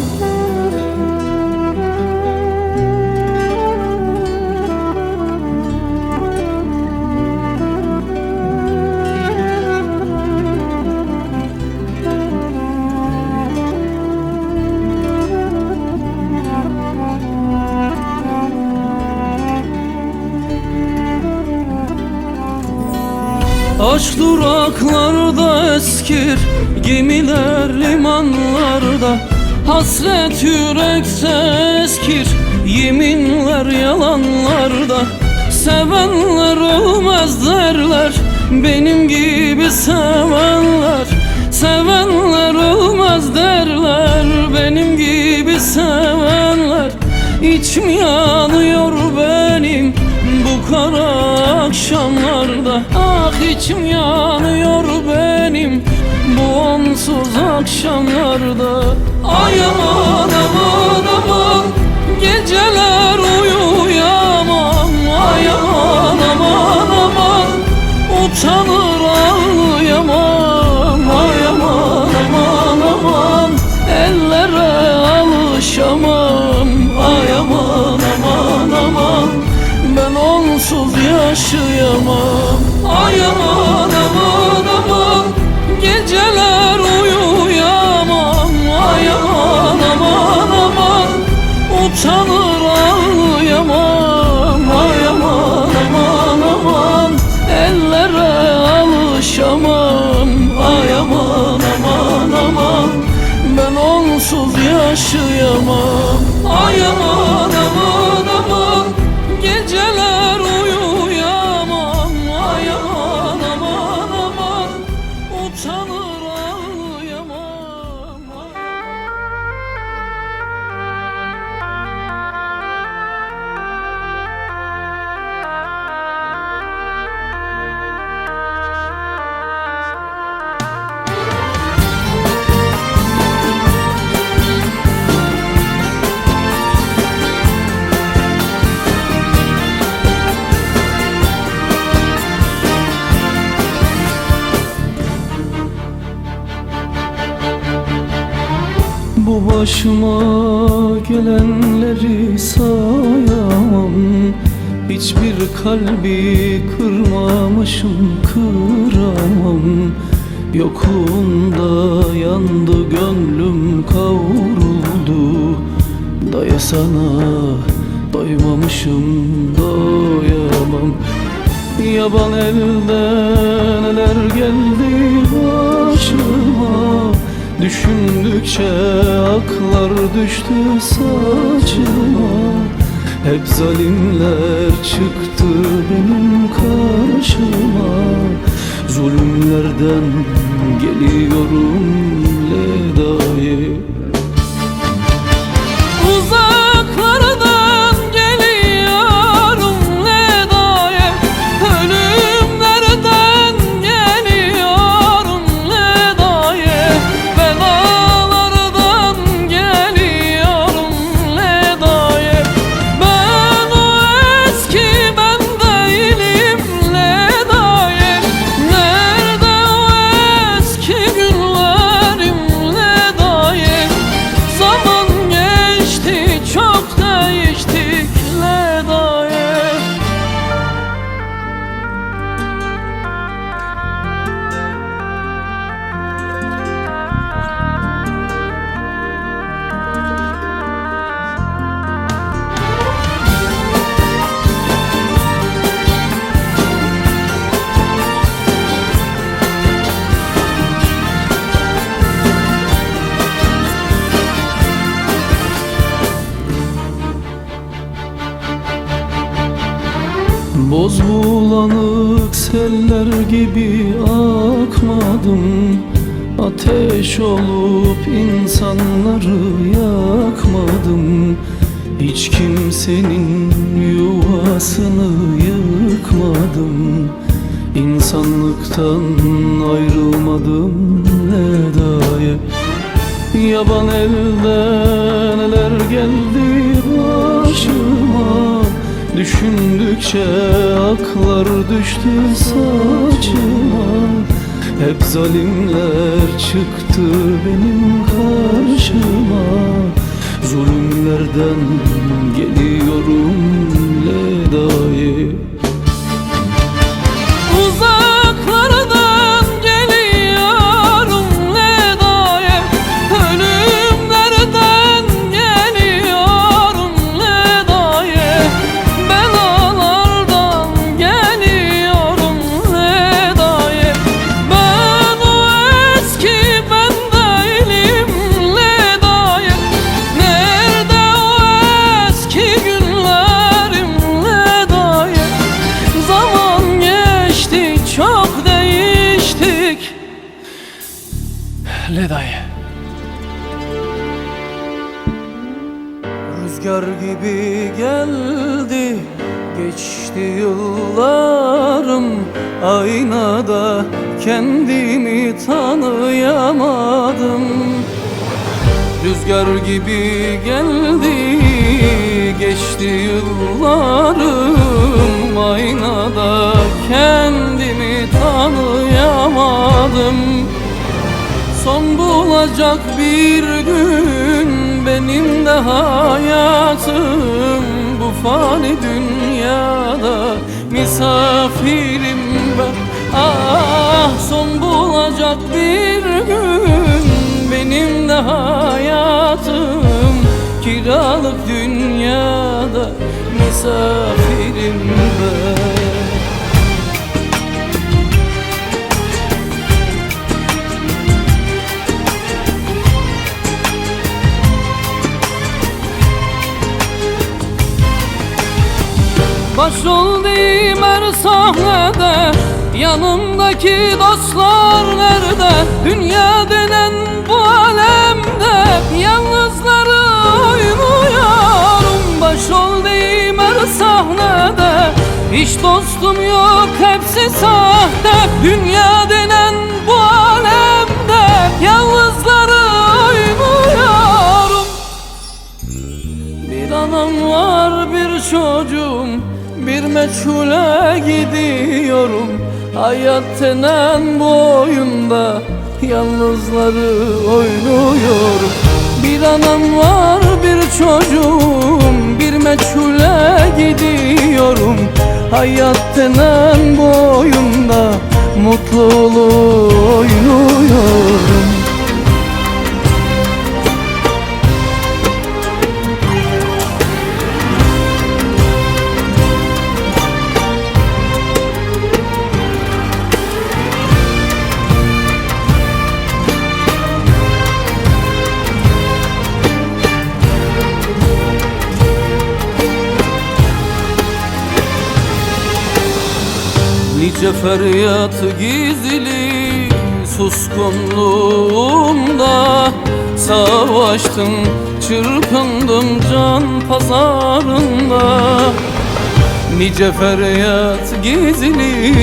Aşk duraklarda eskir, gemiler limanlarda. Hasret yürekte eskir, yeminler yalanlarda. Sevenler ölmez derler, benim gibi sevenler. Sevenler ölmez derler, benim gibi sevenler. İçim yanıyor benim bu kara akşamlarda. Ah içim yanıyor benim bu onsuz akşamlarda. Ay aman aman aman, geceler uyuyamam. Ay aman aman aman, utanır ağlayamam. Ay aman aman aman, ellere alışamam. Ay aman aman aman, ben onsuz yaşayamam. Ay aman aman aman, geceler uyuyamam. Ay aman aman aman, utanır ağlayamam. Ay aman aman aman, ellere alışamam. Ay aman aman aman, ben onsuz yaşayamam. Ay aman aman aman, geceler uyuyamam. Ay aman aman aman, utanır ağlayamam. Bu başıma gelenleri sayamam. Hiçbir kalbi kırmamışım, kıramam. Yokluğunda yandı gönlüm, kavruldu. Daya sana doymamışım, doyamam. Yaban elden neler geldi başıma. Düşündükçe aklar düştü saçıma. Hep zalimler çıktı benim karşıma. Zulümlerden geliyorum ledayı. Uzaklardan geliyorum ledayı. Ölümlerden geliyorum ledayı. Belalardan geliyorum ledayı. Ben o eski ben değilim ledayı. Nerede o Boz bulanık seller gibi akmadım. Ateş olup insanları yakmadım. Hiç kimsenin yuvasını yıkmadım. İnsanlıktan ayrılmadım ne daye. Yaban elde neler geldi başıma. Düşündükçe aklar düştü saçıma. Hep zalimler çıktı benim karşıma. Zulümlerden geliyorum ledayı. Uzaklardan geliyorum ledayı. Ölümlerden geliyorum ledayı. Belalardan geliyorum ledayı. Ben o eski ben değilim ledayı. Nerede o eski günlerim ledayı. Zaman geçti, çok değiştik ledayı. Rüzgar gibi geldi, geçti yıllarım. Aynada kendimi tanıyamadım. Rüzgar gibi geldi, geçti yıllarım. Aynada kendimi tanıyamadım. Son bulacak bir gün benim de hayatım. Bu fani dünyada misafirim ben. Ah, son bulacak bir gün benim de hayatım. Kiralık dünyada misafirim ben. Başrol diyeyim her sahnede, yanımdaki dostlar nerede? Dünya denen bu alemde yalnızları oynuyorum. Başrol diyeyim her sahnede, hiç dostum yok, hepsi sahte. Dünya denen bu alemde yalnızları oynuyorum. Bir anam var, bir çocuğum, bir meçhule gidiyorum. Hayat denen bu oyunda yalnızları oynuyorum. Bir anam var, bir çocuğum, bir meçhule gidiyorum. Hayat denen bu oyunda mutluluğu oynuyorum. Nice feryat gizli suskunluğumda, savaştım, çırpındım can pazarında. Nice feryat gizli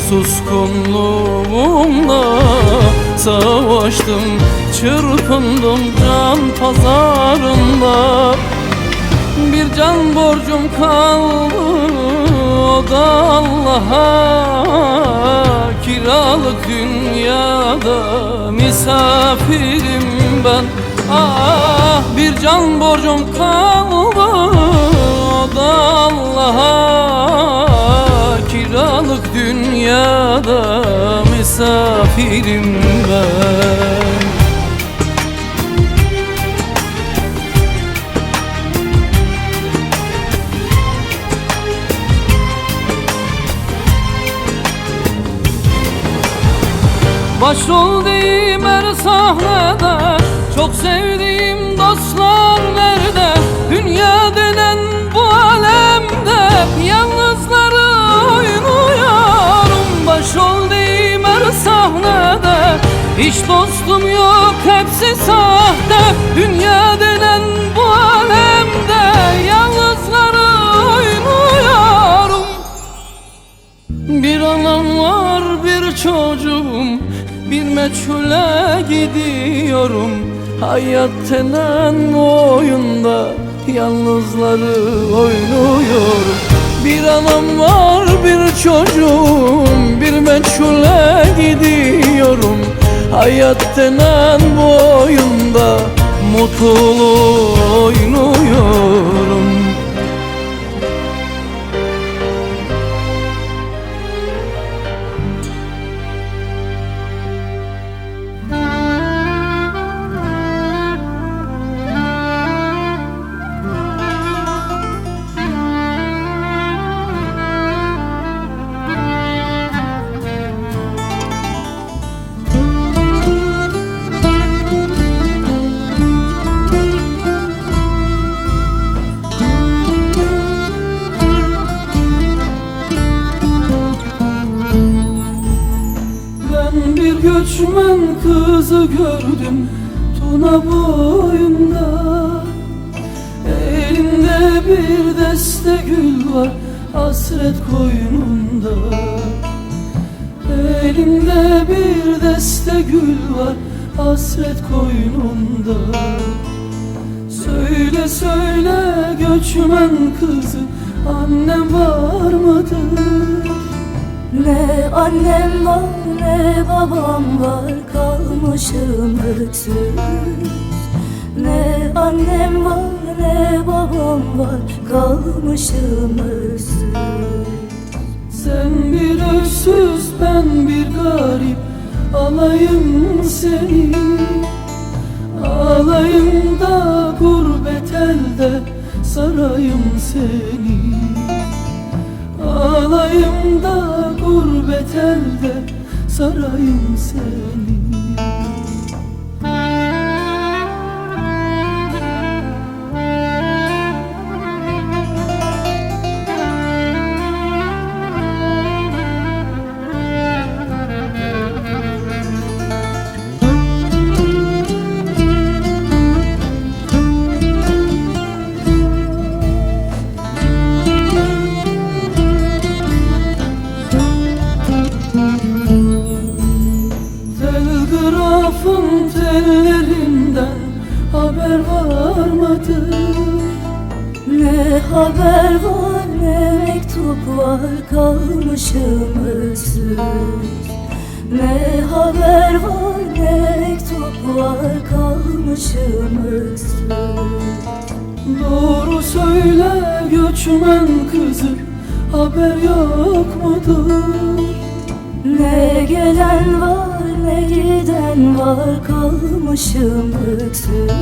suskunluğumda, savaştım, çırpındım can pazarında. Bir can borcum kaldı, o da Allah'a. Kiralık dünyada misafirim ben. Ah, bir can borcum kaldı, o da Allah'a. Kiralık dünyada misafirim ben. Başrol diyeyim her sahnede, çok sevdiğim dostlar nerede? Dünya denen bu alemde yalnızları Hiç dostum yok, hepsi sahte. Dünya denen bu alemde yalnızları oynuyorum. Bir anam var, bir çocuğum, bir meçhule gidiyorum. Hayat denen oyunda yalnızları oynuyorum. Bir anam var, bir çocuğum, bir meçhule gidiyorum. Hayat denen bu oyunda mutlu oynuyorum. Bir göçmen kızı gördüm Tuna boyunda. Elinde bir deste gül var hasret koynunda. Elinde bir deste gül var hasret koynunda. Söyle söyle göçmen kızı, annem var mıdır? Ne annem var ne babam var, kalmışım öksüz. Ne annem var ne babam var, kalmışım öksüz. Sen bir öksüz ben bir garip, alayım seni. Alayım da gurbet elde sarayım seni. Alayım da gurbet elde sarayım seni. Telgrafın tellerinden haber var mıdır? Ne haber var ne mektup var, kalmışım öksüz. Ne haber var ne mektup var, kalmışım öksüz. Doğru söyle göçmen kızı, haber yok mudur? Ne gelen var ne giden var, kalmışım öksüz.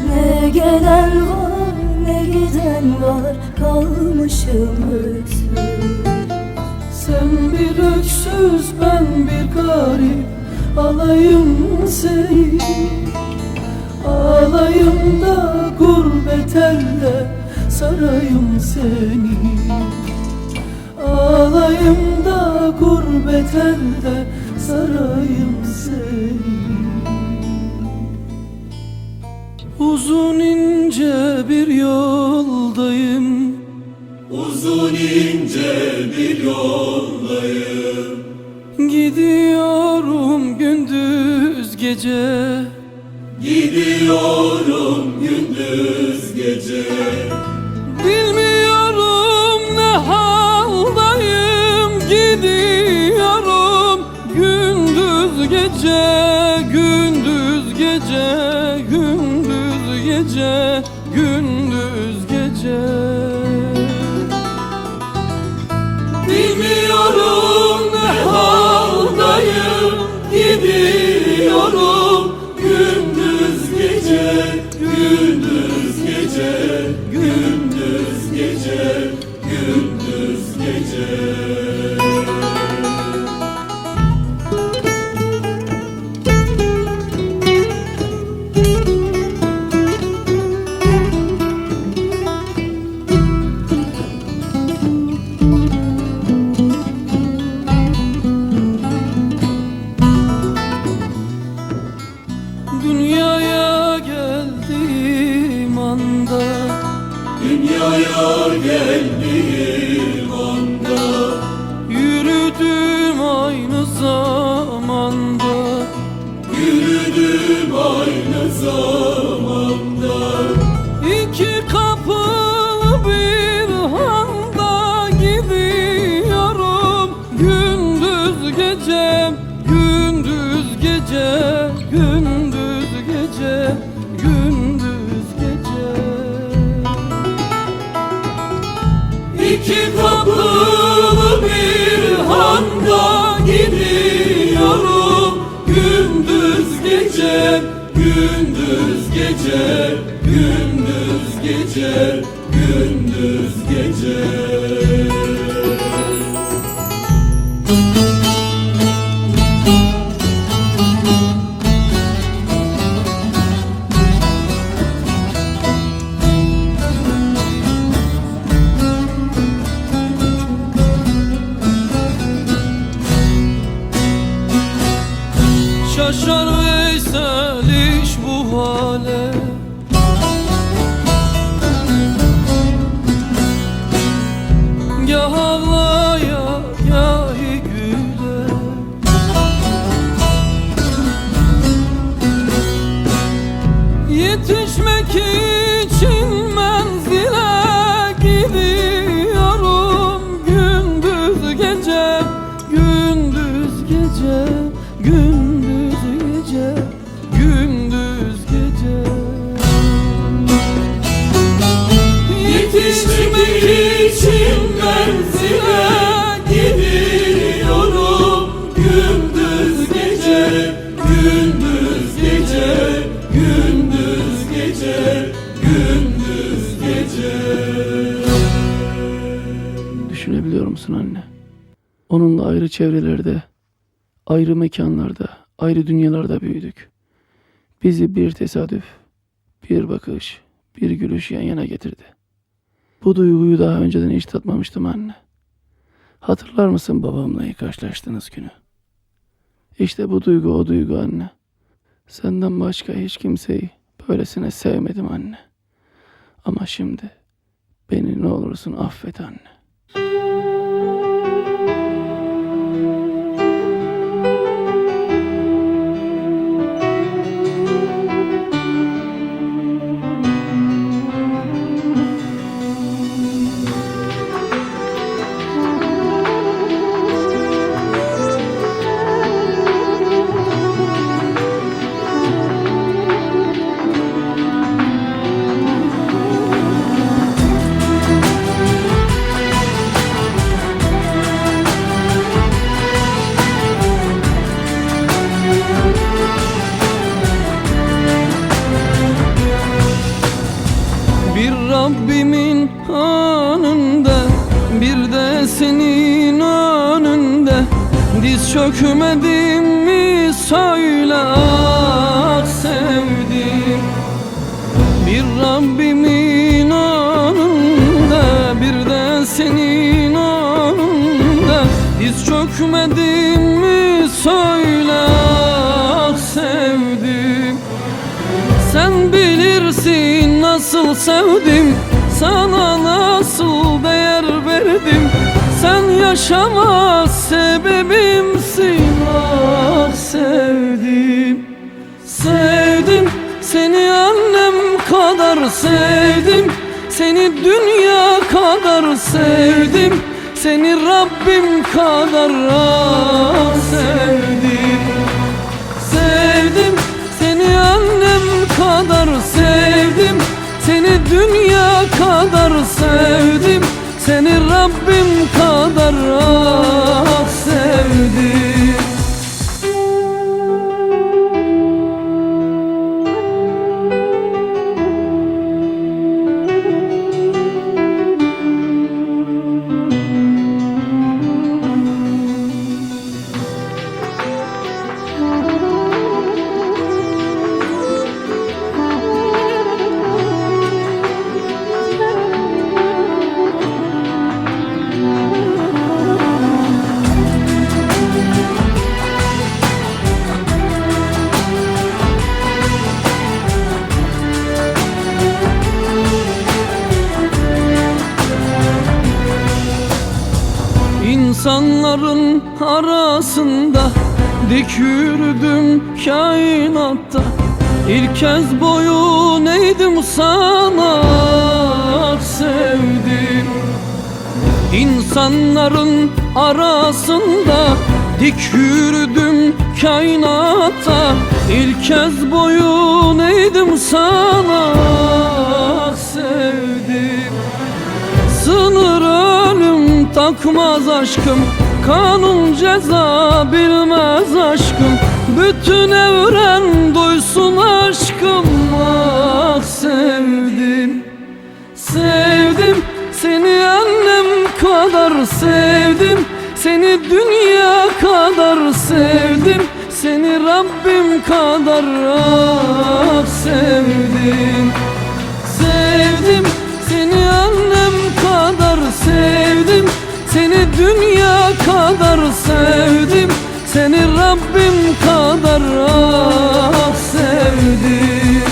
Ne gelen var ne giden var, kalmışım öksüz. Sen bir öksüz ben bir garip, alayım seni. Alayım da gurbet elde sarayım seni. Alayım da gurbet elde sarayım seni. Uzun ince bir yoldayım, Uzun ince bir yoldayım. gidiyorum gündüz gece. Gidiyorum gündüz gece. Bilmiyorum ne haldayım, gidiyorum gündüz gece, gündüz gece, gündüz gece, gündüz gece. Bilmiyorum ne haldayım. Gidiyorum gündüz gece. Gündüz gece. Gündüz gece. Gündüz gece. anda, dünyaya geldiğim anda, yürüdüm aynı zamanda, yürüdüm aynı zamanda. İki kapılı bir handa gidiyorum, gündüz gece, gündüz gece, gündüz gece, gündüz gece. İki kapılı bir handa gidiyorum, gündüz gece, gündüz gece, gündüz gece, gündüz gece. Şaşar Veysel iş bu hale, gah ağlaya gahi güle. Yetişmek için menzile gidiyorum, gündüz gece, gündüz gece, gündüz gece, gündüz gece. Yetişmek için menzile gidiyorum, gündüz gece, gündüz gece, gündüz gece, gündüz gece. Düşünebiliyor musun anne? Onunla ayrı çevrelerde, ayrı mekanlarda, ayrı dünyalarda büyüdük. Bizi bir tesadüf, bir bakış, bir gülüş yan yana getirdi. Bu duyguyu daha önceden hiç tatmamıştım anne. Hatırlar mısın babamla ilk karşılaştığınız günü? İşte bu duygu o duygu anne. Senden başka hiç kimseyi böylesine sevmedim anne. Ama şimdi beni ne olursun affet anne. Bir Rabbimin önünde, bir de senin önünde diz çökmedim mi söyle ah sevdim. Bir Rabbimin önünde, bir de senin önünde diz çökmedim mi söyle ah sevdim. Sen bilirsin nasıl sevdim, sana nasıl değer verdim. Sen yaşamaz sebebimsin ah sevdim. Sevdim seni annem kadar sevdim, seni dünya kadar sevdim, seni Rabbim kadar ah sevdim. Sevdim seni annem kadar sevdim, seni dünya kadar sevdim, seni Rabbim kadar ah sevdim. İnsanların arasında dik yürüdüm kainatta. İlk kez boyun eğdim sana, sevdim. İnsanların arasında dik yürüdüm kainatta. İlk kez boyun eğdim sana, sevdim. Sınır ölüm takmaz aşkım, kanun ceza bilmez aşkım. Bütün evren duysun aşkım, ah sevdim. Sevdim seni annem kadar sevdim, seni dünya kadar sevdim, seni Rabbim kadar ah sevdim. Sevdim seni annem kadar sevdim, seni dünya kadar sevdim, seni Rabbim kadar ah sevdim.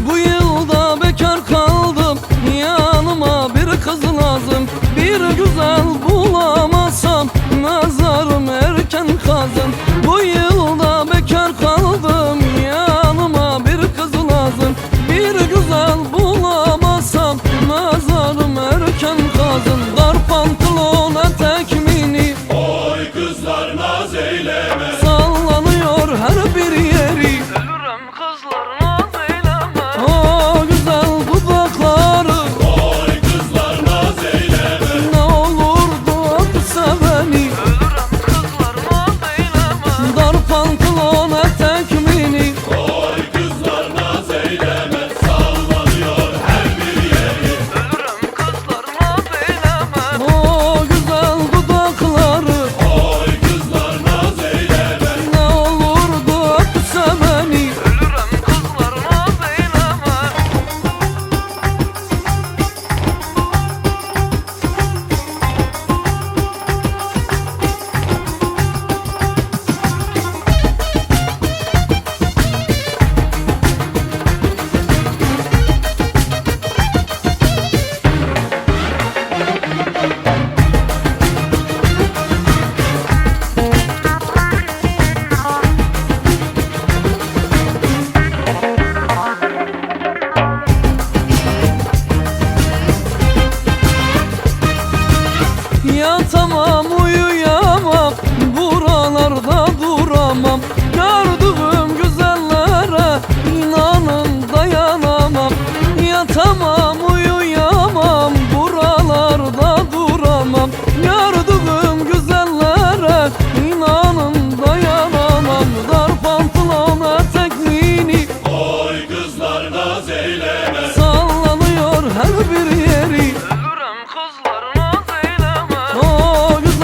Bu yılda bekar kaldım, yanıma bir kız lazım. Bir güzel bulamazsam nazarım erken kazın. Dar pantolon etek mini, oy kızlar naz eyleme, sallanıyor her bir yeri. Ölürüm kızlar naz eyleme. O güzel dudakları, oy kızlar naz eyleme, ne olurdu öpse beni. Ölürüm kızlar naz eyleme. Dar pantolon etek mini, oy kızlar naz eyleme, sallanıyor her bir yeri. Ölürüm kızlar naz eyleme. o güzel dudakları, Oy kızlar naz eyleme, ne olurdu öpse beni. Ölürüm kızlar naz eyleme. Yatamam uyuyamam, buralarda duramam. Gördüğüm güzellere inanın dayanamam. Yatamam uyuyamam, buralarda duramam. Gördüğüm güzellere inanın dayanamam. Dar pantolon etek mini, oy kızlar naz eyleme, sallanıyor her bir yeri. Ölürüm kızlar naz eyleme. O güzel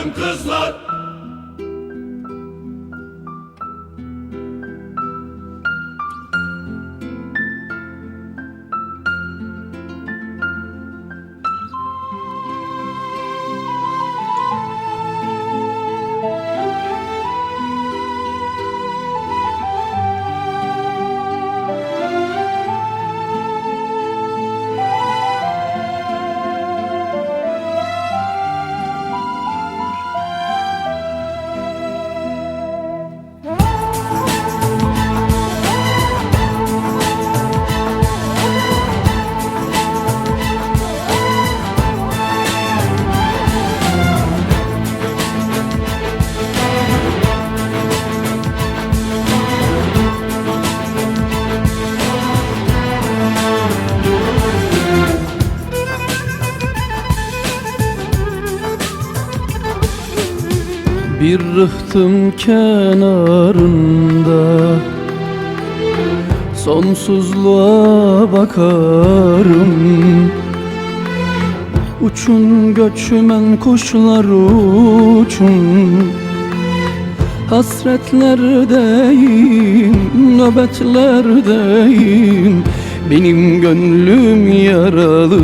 sevmem kızlar. Bir rıhtım kenarında sonsuzluğa bakarım. Uçun göçmen kuşlar uçun, hasretlerdeyim, nöbetlerdeyim. Benim gönlüm yaralı,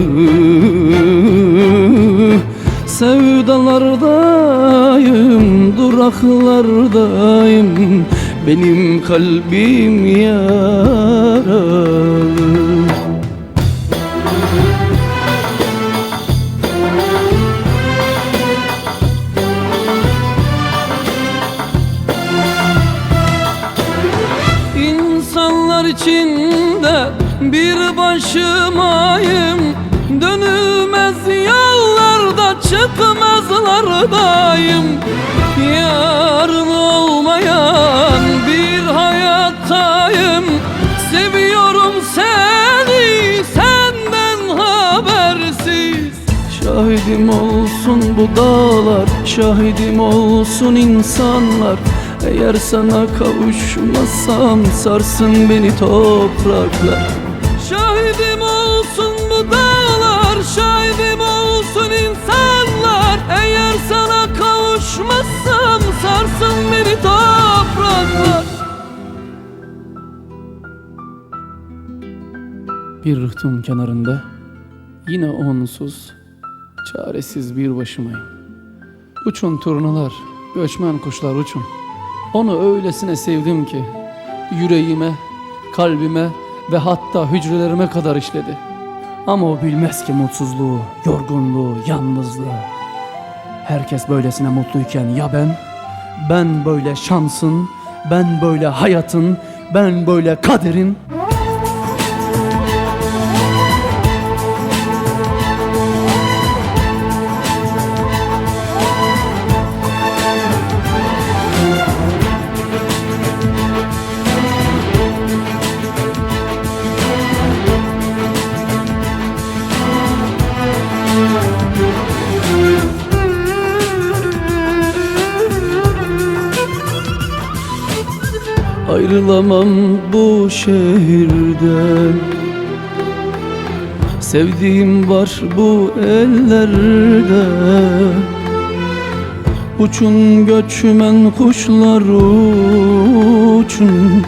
sevdalardayım, duraklardayım. Benim kalbim yaralı. İnsanlar içinde bir başımayım, dönülmez yollarda çıkmazlardayım. Yarın olmayan bir hayattayım, seviyorum seni senden habersiz. Şahidim olsun bu dağlar, şahidim olsun insanlar. Eğer sana kavuşmasam sarsın beni topraklar. Şahidim olsun bu dağlar, şahidim olsun insanlar. Eğer sana kavuşmasam sarsın beni topraklar. Bir rıhtım kenarında yine onsuz, çaresiz bir başımayım. Uçun turnalar, göçmen kuşlar uçun. Onu öylesine sevdim ki yüreğime, kalbime ve hatta hücrelerime kadar işledi. Ama o bilmez ki mutsuzluğu, yorgunluğu, yalnızlığı. Herkes böylesine mutluyken ya ben? Ben böyle şansın, ben böyle hayatın, ben böyle kaderin. Ayrılamam bu şehirden, sevdiğim var bu ellerde. Uçun göçmen kuşlar uçun,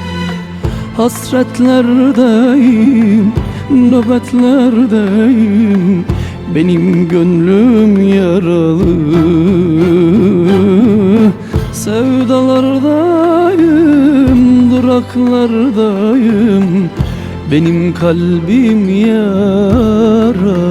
hasretlerdeyim, nöbetlerdeyim. Benim gönlüm yaralı, sevdalardayım, duraklardayım. Benim kalbim yaralı.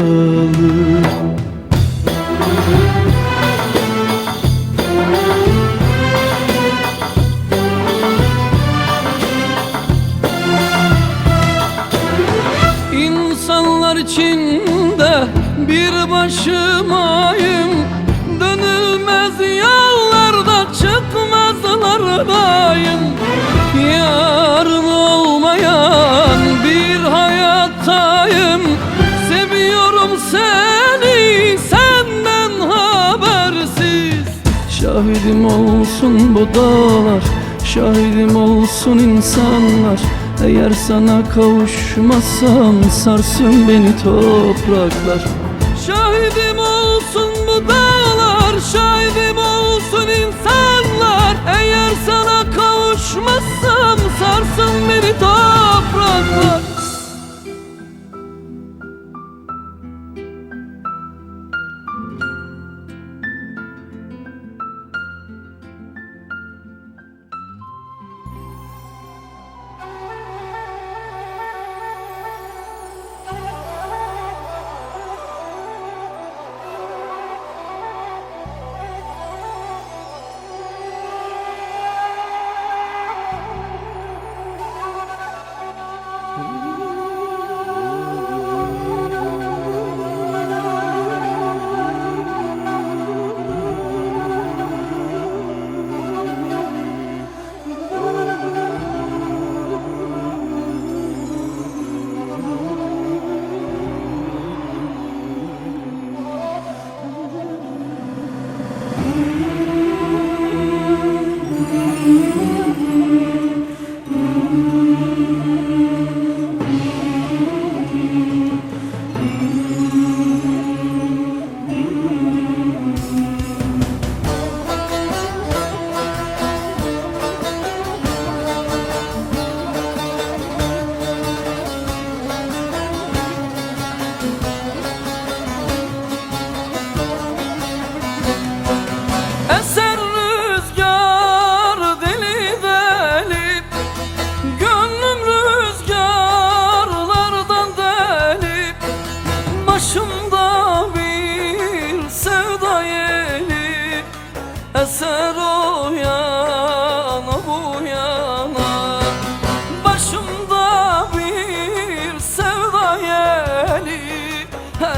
İnsanlar içinde bir başımayım, dönülmez yollarda çıkmazlardayım. Yarın olmayan bir hayattayım, seviyorum seni senden habersiz. Şahidim olsun bu dağlar, şahidim olsun insanlar. Eğer sana kavuşmasam sarsın beni topraklar. Şahidim olsun bu dağlar, var, şahidim olsun insanlar. Eğer sana kavuşmazsam sarsın beni topraklar. Eser rüzgar deli deli, gönlüm rüzgarlardan deli. Başımda bir sevda yeli, eser o yana bu yana. Başımda bir sevda yeli,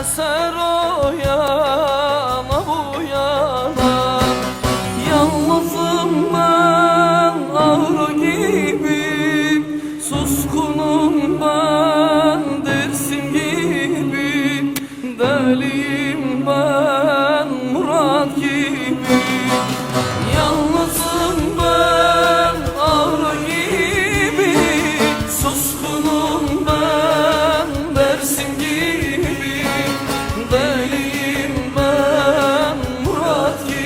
eser o yana bu yana. Yalnızım ben ağrı gibi, suskunum ben dersim gibi. Deliyim ben murat gibi. Yalnızım ben ağrı gibi, suskunum ben dersim gibi. Deliyim ben murat gibi.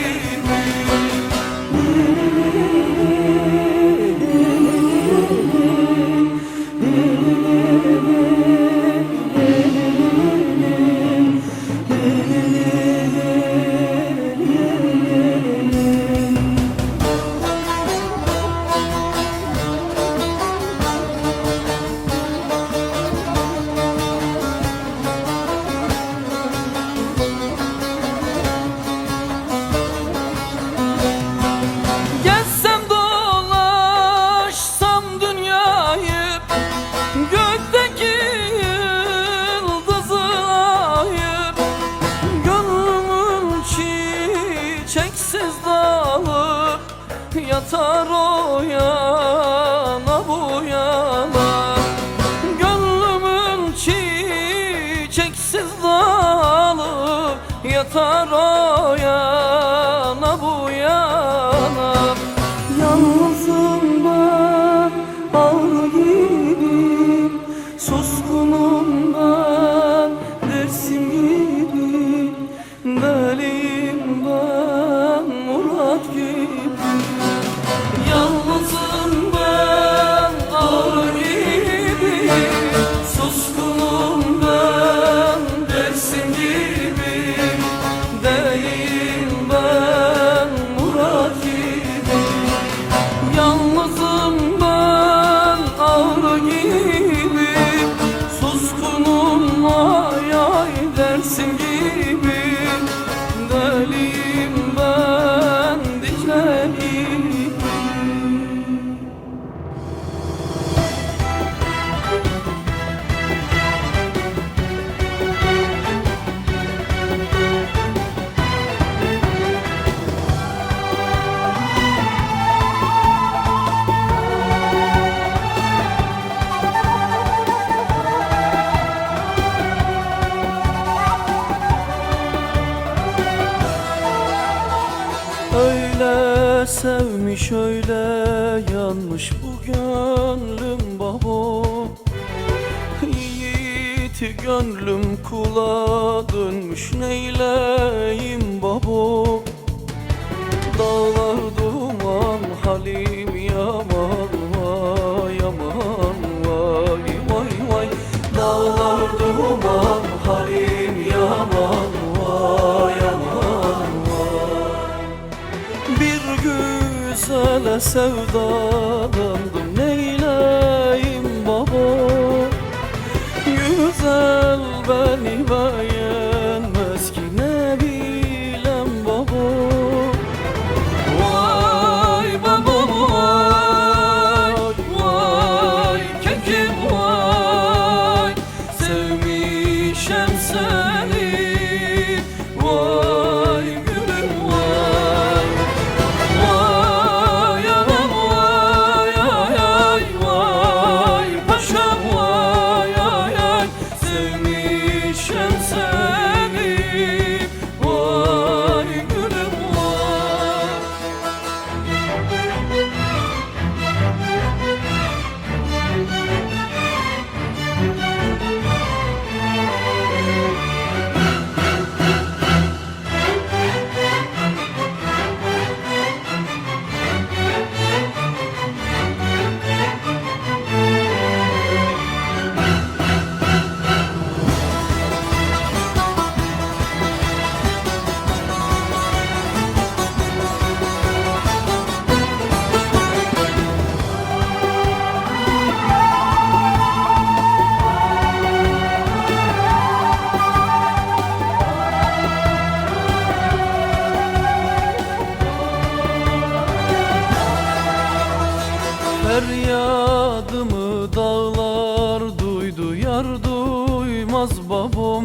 Gezsem dolaşsam dünyayı, gökteki yıldızı ayıp. Gönlümün çiçeksiz dalı yatar o yana bu yana. Gönlümün çiçeksiz dalı yatar o yana bu yana. Yalnızım ben ağrı gibi, suskunum ben dersim gibi. Deliyim ben murat gibi. Yalnızım ben ağrı gibi, suskunum ben dersim gibi. Deliyim ben murat gibi. Yalnızım ben ağrı gibi, suskunum ay ay dersim gibi. Deliyim ben Dicle gibi. Öyle sevmiş öyle yanmış bu gönlüm babo. Yiğit gönlüm kula dönmüş neyleyim babo. Dağlar duman, halim yaman, vay aman, vay vay vay. Dağlar duman, halim yaman, vay aman, vay. Bir güzele sevdalandım, neyleyim baba? Güzel beni beğenmez ki, ne bilem baba. Vay babam vay, vay kekim vay. Sevmişem seni, vay gülüm vay. Vay anam vay ay ay, vay paşam vay ay ay. Sevmişem seni, vay gülüm vay. Feryadımı dağlar duydu, yar duymaz babam.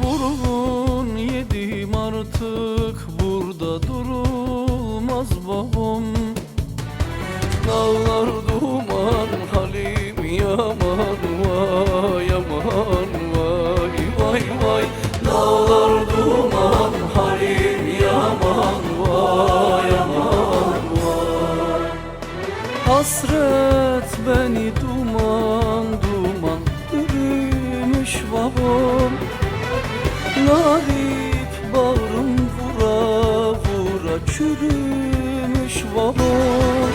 Vurgun yedim artık, burada durulmaz babam. Dağlar duman, halim yaman, vay aman, vay vay vay. Dağlar duman, halim yaman, vay aman, vay. Hasret beni duman duman bürümüş babam. Garip bağrım vura vura çürümüş babam.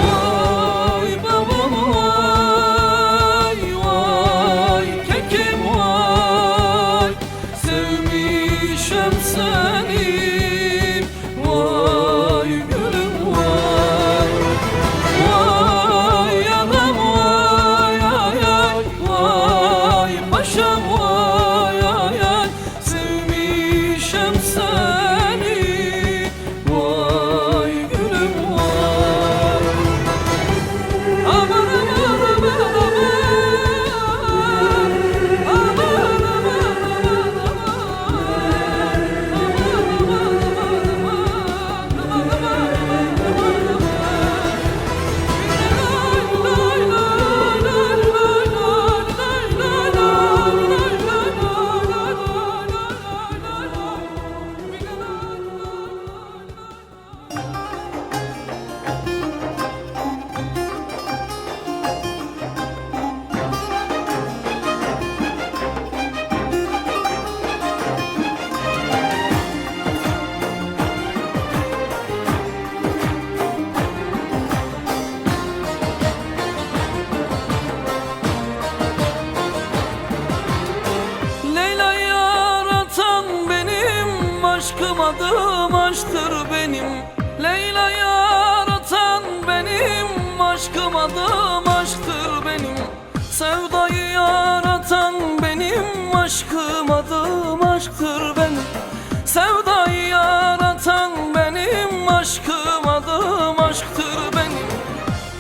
Vay babam vay, vay kekim vay. Sevmişem seni, vay gülüm vay. Vay anam vay ay ay, vay paşam vay ay ay. Sevmişem seni, vay gülüm vay. Aman aman aman aman, aman aman Leyla yaratan benim, aşkım adım aşktır benim. Leyla yaratan benim, aşkım adım aşktır benim. Sevdayı yaratan benim, aşkım adım aşktır benim. Sevdayı yaratan benim, aşkım adım aşktır benim.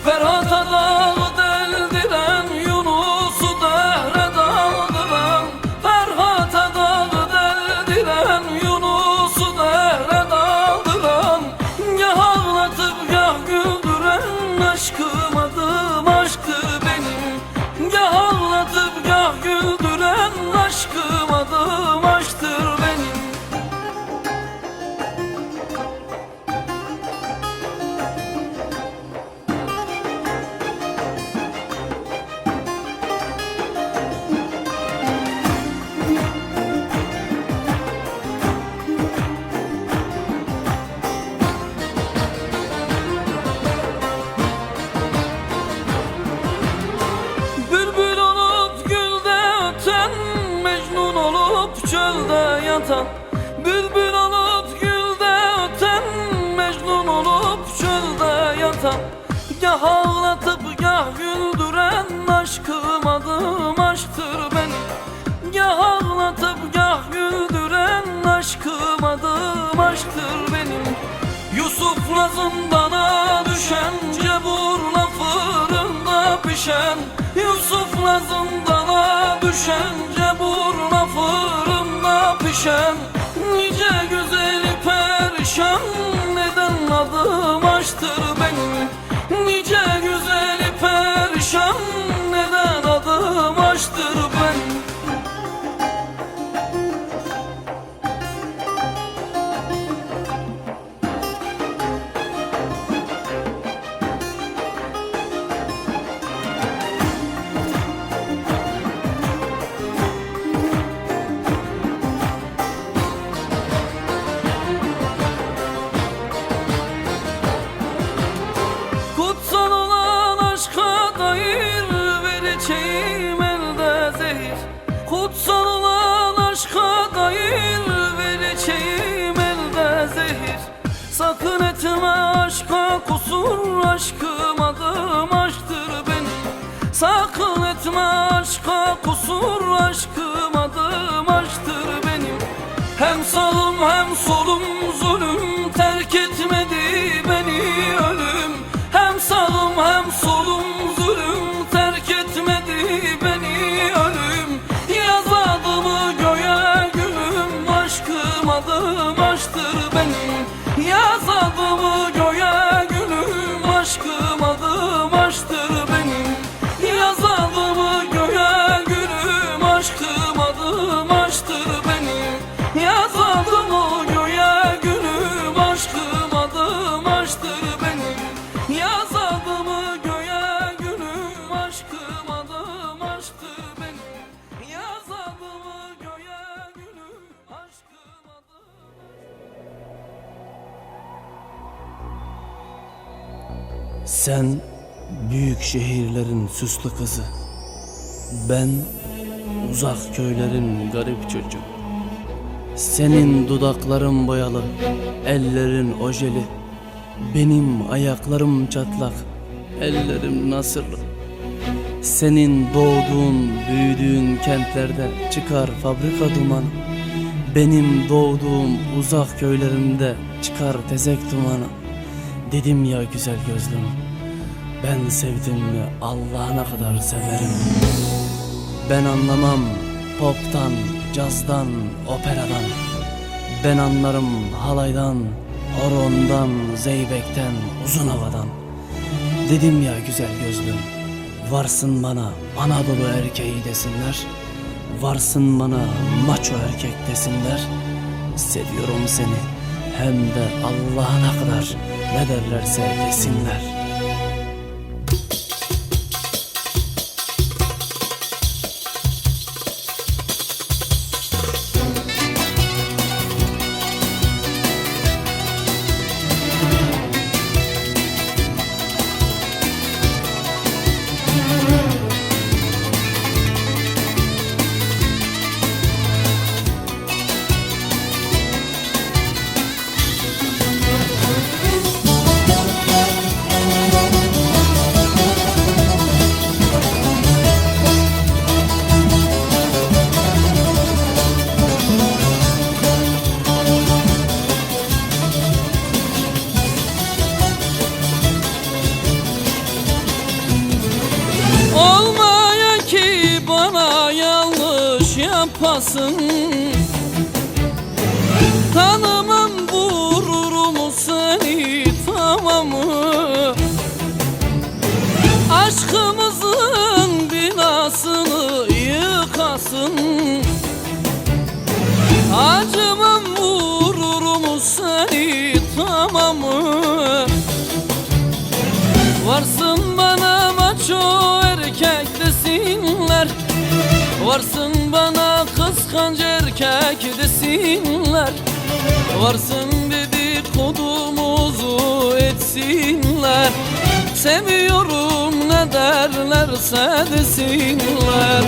Ferhat'a dağı deldiren, Yunus'u dehre daldıran. Ferhat'a dağı deldiren, Yunus'u dehre daldıran. Gah ağlatıp gah güldüren, aşkım adım yatan, bülbül olup gülde öten, Mecnun olup çölde yatan, gah ağlatıp gah güldüren, aşkım adım aşktır benim. Gah ağlatıp gah güldüren, aşkım adım aşktır benim. Yusuf'la zindana düşen, ceburla fırında pişen, Yusuf'la zindana düşen, ceburla fırında pişen, nice güzeli perişan neden adım aşktır benim. Nice güzeli perişan neden adım aşktır benim. Kutsal olan aşka dair vereceğim elde zehir. Kutsal olan aşka dair vereceğim elde zehir. Sakın etme aşka kusur, aşkım adım aşktır benim. Sakın etme aşka kusur, aşkım adım aşktır benim. Hem sağım hem solum zulüm, terk etmedi beni ölüm. Hem sağım hem solum zulüm, terk etmedi beni ölüm. Yaz adımı göğe gülüm, aşkım adım aşktır benim. Yaz adımı göğe gülüm, aşkım adım aşktır benim. Yaz adımı göğe gülüm, aşkım adım aşktır benim. Yaz adımı göğe gülüm, aşkım adım aşktır benim. Yaz adımı göğe gülüm, aşkım adım aşktır benim. Yaz adımı göğe gülüm, aşkım adım. Sen büyük şehirlerin süslü kızı, ben uzak köylerin garip çocuğu. Senin dudakların boyalı, ellerin ojeli, benim ayaklarım çatlak, ellerim nasırlı. Senin doğduğun, büyüdüğün kentlerde çıkar fabrika dumanı, benim doğduğum uzak köylerimde çıkar tezek dumanı. Dedim ya güzel gözlüm, ben sevdim mi Allah'ına kadar severim. Ben anlamam poptan, cazdan, operadan. Ben anlarım halaydan, horondan, zeybekten, uzun havadan. Dedim ya güzel gözlüm, varsın bana Anadolu erkeği desinler, varsın bana maço erkek desinler. Seviyorum seni hem de Allah'ına kadar, ne derlerse desinler. Olmaya ki bana yanlış yapasın, tanımam gururumu seni tamamı. Aşkımızın binasını yıkasın, acımam gururumu seni tamamı. Varsın bana maço erkek desinler, varsın bana kıskanç erkek desinler, varsın dedikodumuzu etsinler. Seviyorum ne derler derlerse desinler.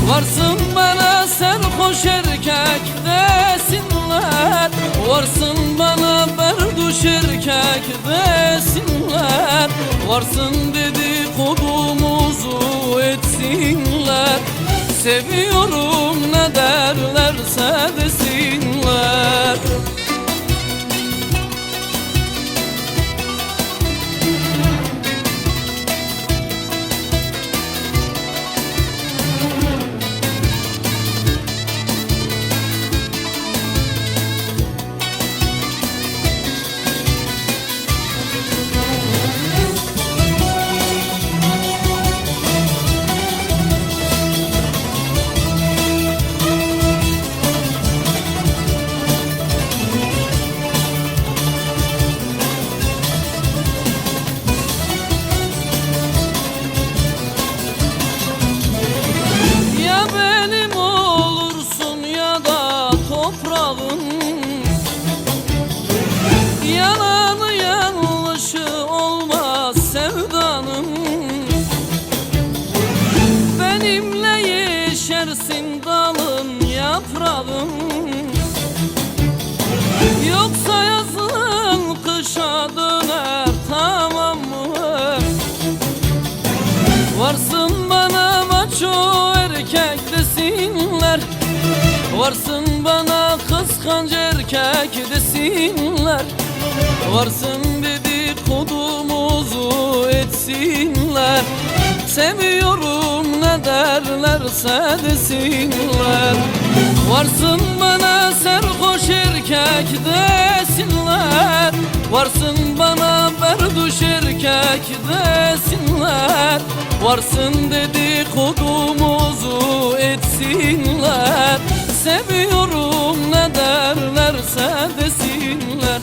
Varsın bana serhoş erkek desinler. Varsın bana berduş erkek desinler. Varsın dedikodumuzu etsinler. Seviyorum ne derlerse desinler. Yalanı yanlışı olmaz sevdanın. Benimle yeşersin dalın yaprağın. Yoksa yazın kışa döner, tamam mı? Varsın bana maço erkek desinler. Varsın bana kıskanç erkek desinler. Varsın dedikodumuzu etsinler. Seviyorum ne derlerse desinler. Varsın bana serhoş erkek desinler. Varsın bana berduş erkek desinler. Varsın dedikodumuzu etsinler. Seviyorum ne derlerse desinler.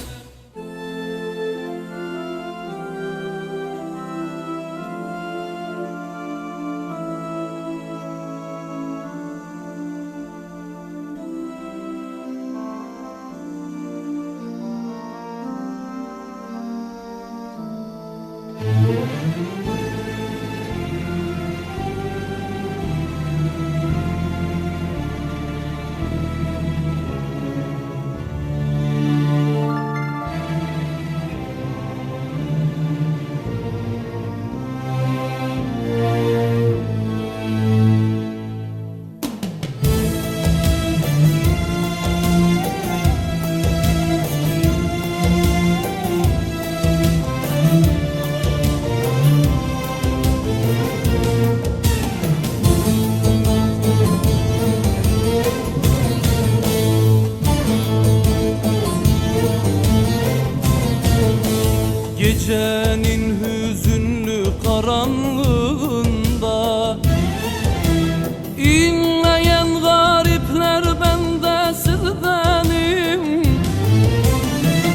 Gecenin hüzünlü karanlığında İnleyen garipler bende sizdenim.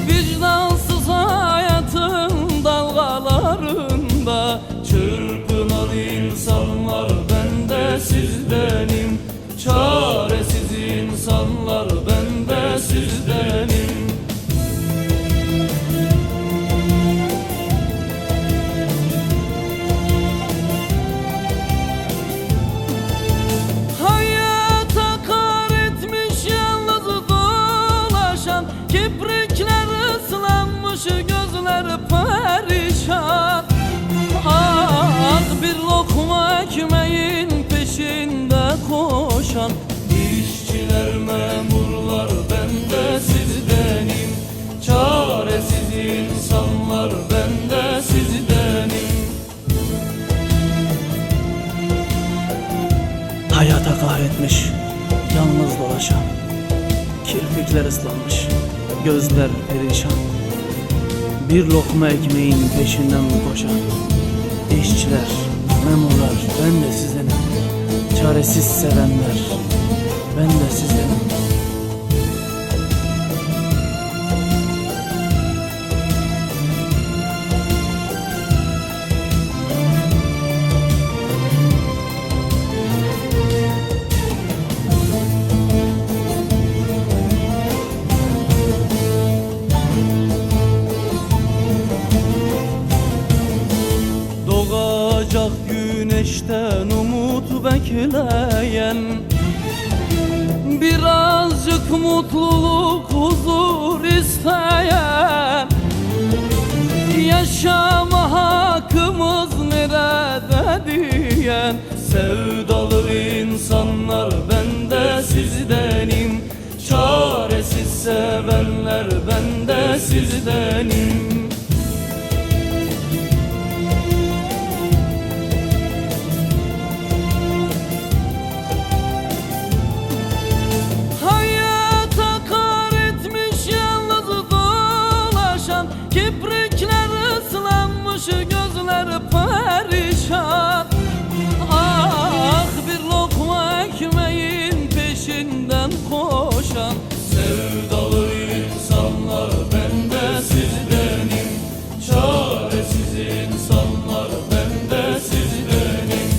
Vicdansız hayatın dalgalarında çırpınan insanlar bende sizdenim. Çaresiz insanlar bende sizdenim. Kiprikler ıslanmış, gözler perişan. Ah, bir lokma ekmeğin peşinde koşan işçiler, memurlar bende sizdenim. Çaresiz insanlar bende sizdenim. Hayata kahretmiş, yalnız dolaşan. Kirpikler ıslanmış, gözler perişan. Bir lokma ekmeğin peşinden koşan işçiler, memurlar ben de sizdenim. Çaresiz sevenler ben de sizdenim. Doğacak güneş güneşten umut bekleyen, birazcık mutluluk, huzur isteyen, yaşama hakkımız nerede diyen sevdalı insanlar, ben de sizdenim. Çaresiz sevenler, ben de sizdenim. Hayata kar etmiş yalnız dolaşan, kiprikler ıslanmış, gözler perişan. Ah, bir lokma ekmeğin peşinden koşan sevdalı insanlar, ben de sizdenim. Çaresiz insanlar, ben de sizdenim.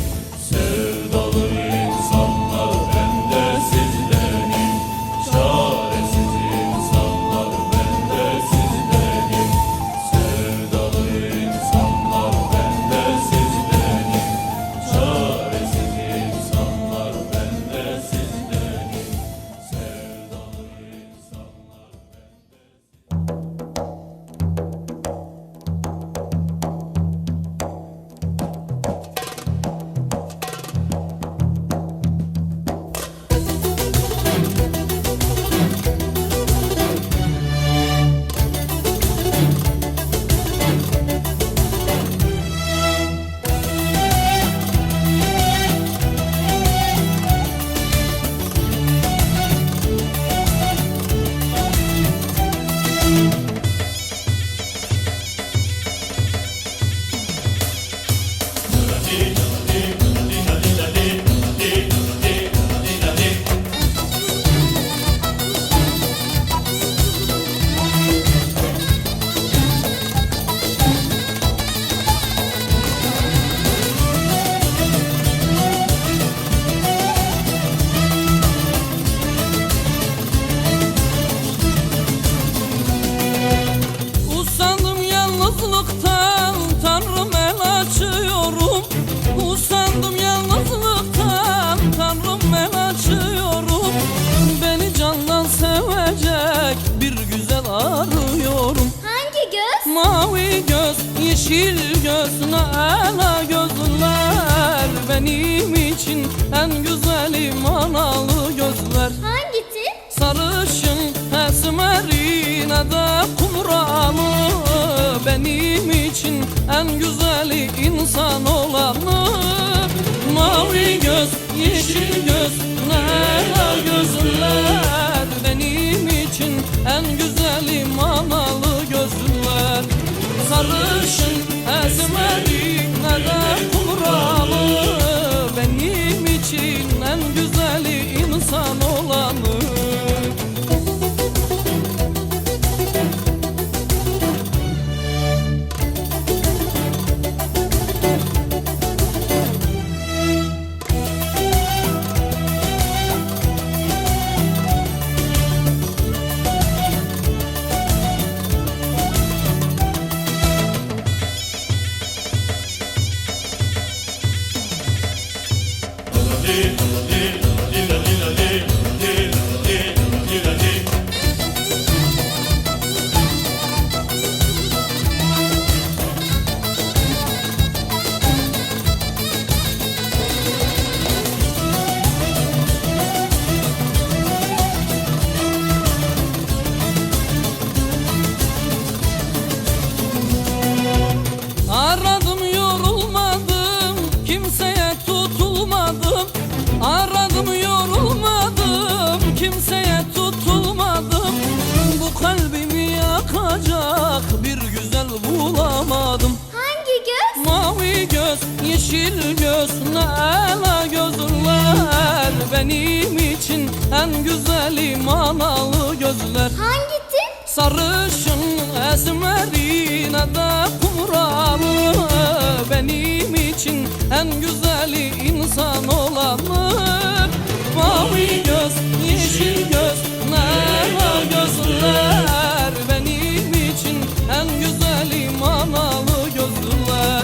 Sevdalı insanlar, ben de sizdenim. Çaresiz insanlar, ben de sizdenim. Sevdalı insanlar, ben de sizdenim. Çaresiz insanlar, ben de sizdenim. Sevdalı insanlar, ben de usandım yalnızlıktan, Tanrım el açıyorum. Usandım yalnızlıktan, Tanrım el açıyorum. Beni candan sevecek bir güzel arıyorum. Hangi göz? Mavi göz, yeşil göz, nala gözler, benim için en güzeli manalı gözler. Hangi tip? Sarışın, esmerine de kumralı, benim için en güzeli insan olanı. Mavi göz, yeşil göz, nela gözler, benim için en güzeli manalı gözler. Sarışın, esmerine de kumralı, benim için en güzeli insan olanı. Aradım yorulmadım, kimseye tutulmadım. Aradım yorulmadım, kimseye tutulmadım. Bu kalbimi yakacak bir güzel bulamadım. Hangi göz? Mavi göz, yeşil göz, nala gözler, benim için en güzeli manalı gözler. Hangi tip? Sarışın, esmerine de kumralı, benim için en güzeli insan olanı. Mavi göz, yeşil göz, nela gözler, benim için en güzeli manalı gözler.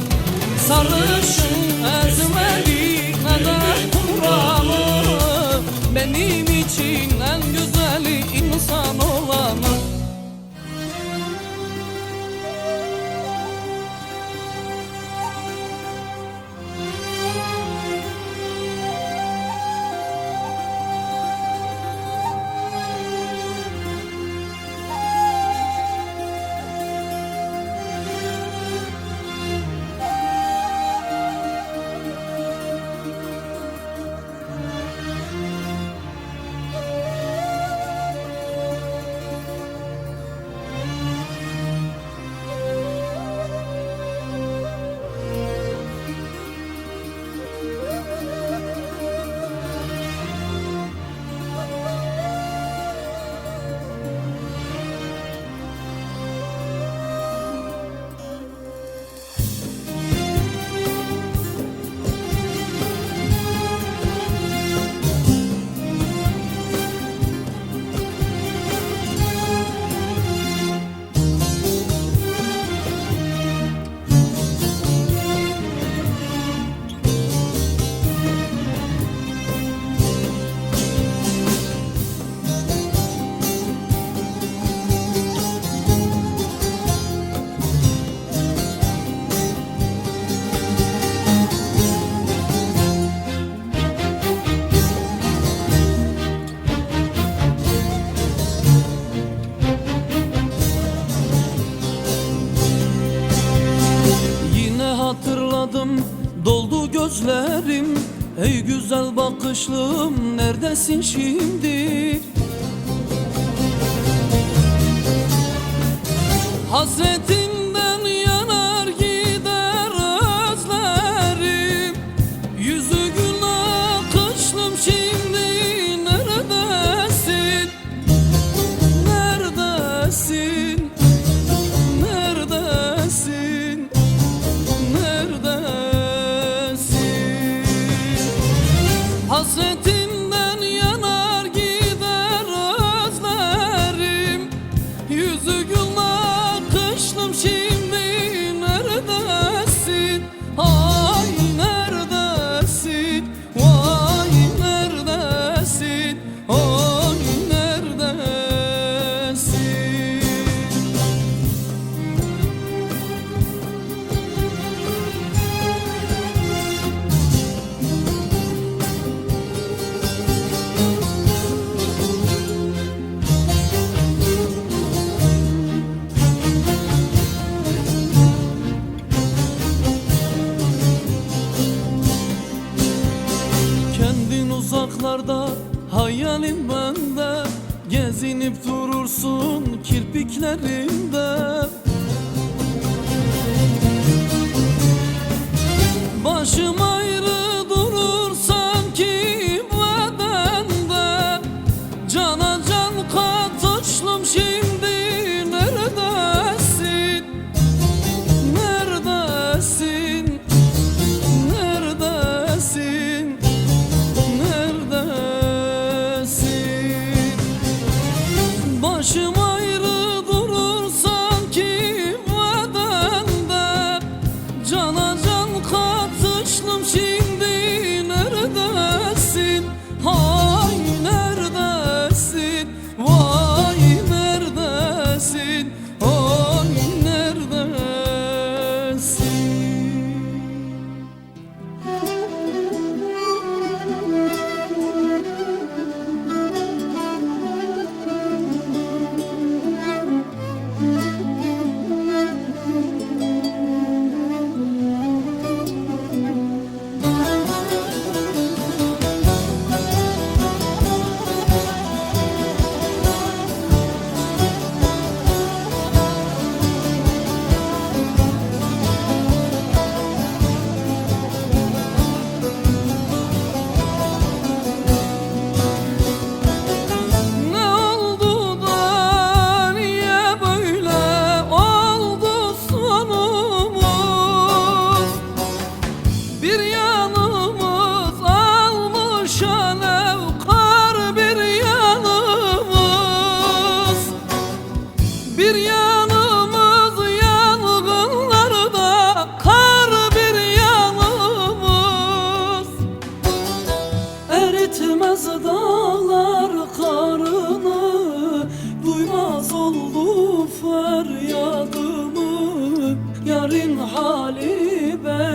sarışın ezmeli ne de kumralı. Benim için en güzeli insan olanı. Hatırladım, doldu gözlerim. Ey güzel bakışlım, neredesin şimdi? Hasretinden yanar gider özlerim. Yüzü gül akışlım şimdi. Neredesin? Neredesin? Neredesin? Hasretinden yanar gider özlerim. Yüzü gül akışlım şimdi. Neredesin? Ay neredesin? Vay neredesin? Ay neredesin? Kendin uzaklarda, hayalim bende. Gezinip durursun kirpiklerimde. Başım ayrı durur sanki bedende. Cana can katışlım şimdi. Neredesin? Neredesin? Neredesin? Neredesin? Başım ayrı durur sanki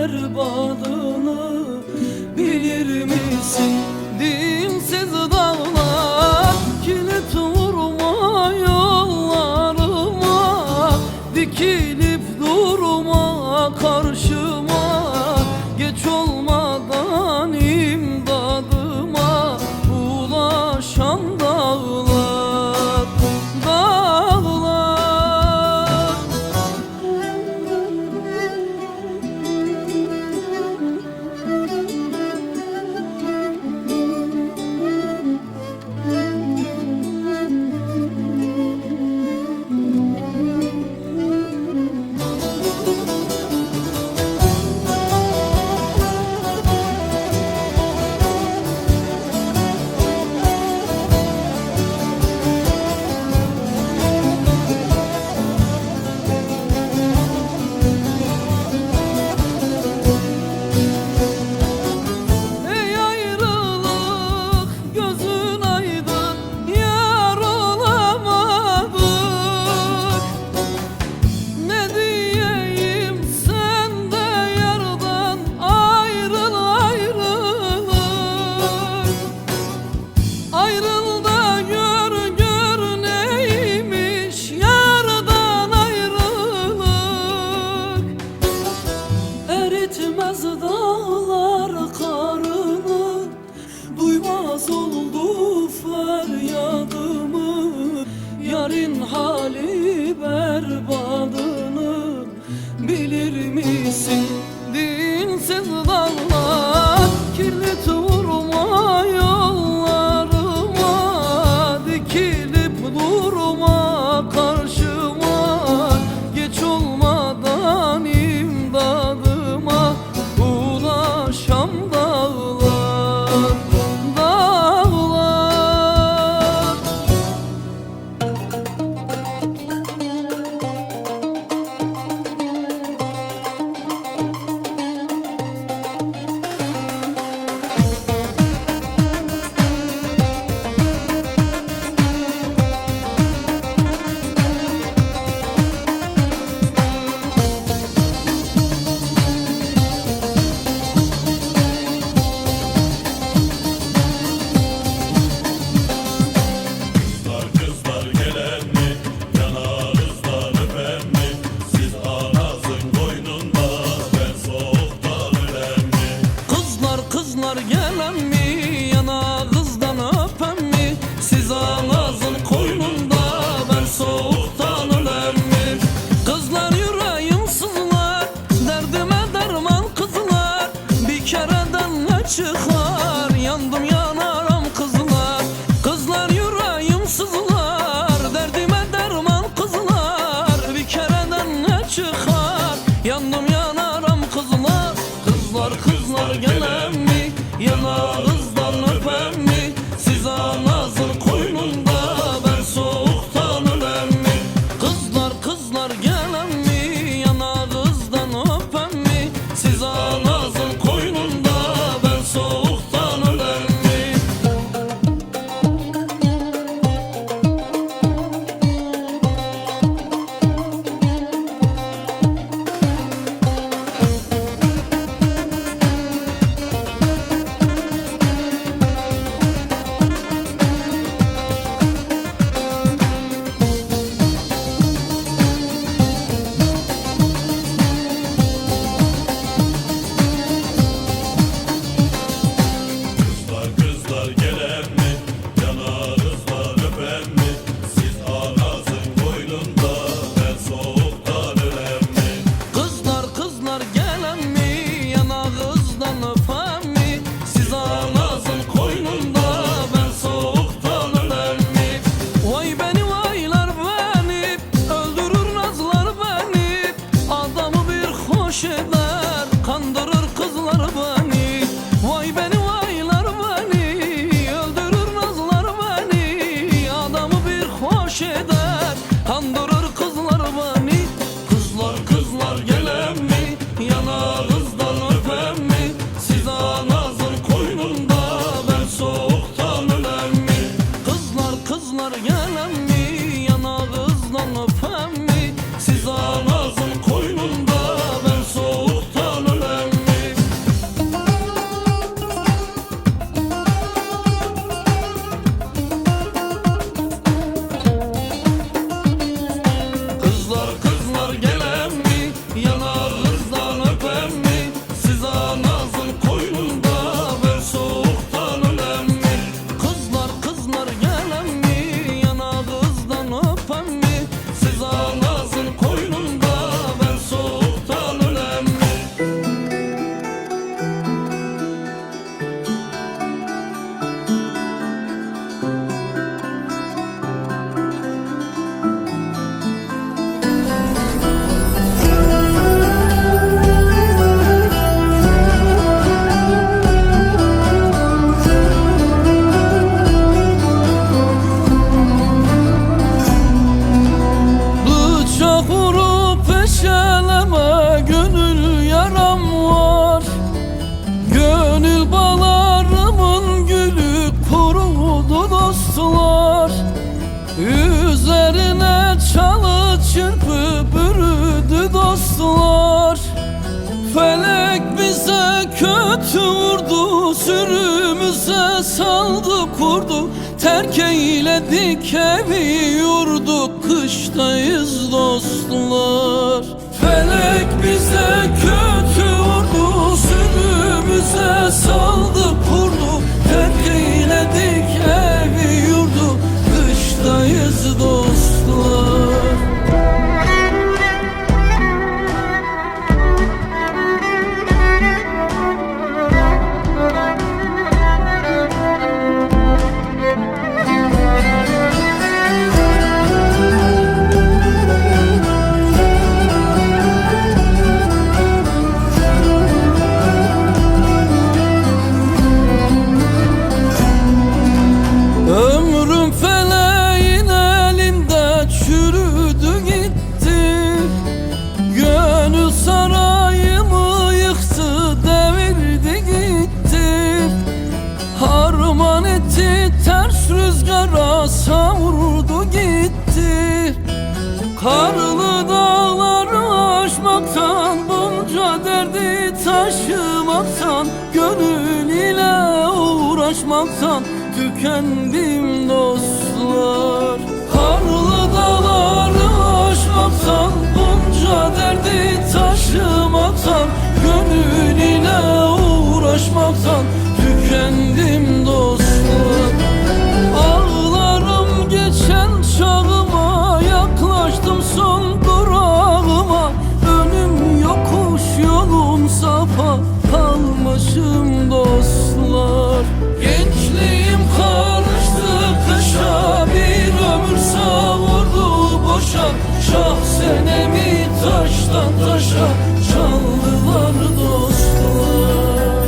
berbadını bilir misin? Dinsiz dağlar kilit vurma yollarıma, dikilip durma karşıma, geç olmadan imdadıma ulaşan dağlar, dağlar. Ey ayrılık gözün aydın, yar olamadık. Ne diyeyim sen de yardan ayrıl ayrılık. Ayrıl da gör neymiş yardan ayrılık. Eritmez dağlar karını, duymaz oldu feryadımı. Yarın hali berbadını bilir misin? Dinsiz dağlar kirlit vurma yollarıma, dikilip durma karşıma, geç olmadan imdadıma ulaşan kötü vurdu, sürümüze saldı kurdu. Terk eyledik evi yurdu, kıştayız dostlar. Felek bize kötü vurdu, sürümüze saldı kurdu. Terk eyledik evi yurdu, kıştayız dostlar. Ömrüm feleğin elinde çürüdü gitti. Gönül sarayımı yıktı, devirdi gitti. Harman etti, ters rüzgara savurdu gitti. Karlı dağları aşmaktan, bunca derdi taşımaktan, gönül ile uğraşmaktan tükendim dostlar. Karlı dağları aşmaktan, bunca derdi taşımaktan, gönül ile uğraşmaktan tükendim dostlar. Ağlarım geçen çağıma, yaklaştım son durağıma. Önüm yokuş, yolum sapa, kalmışım dostlar. Gençliğim karıştı kışa, bir ömür savurdu boşa. Şah senemi taştan taşa çaldılar dostlar.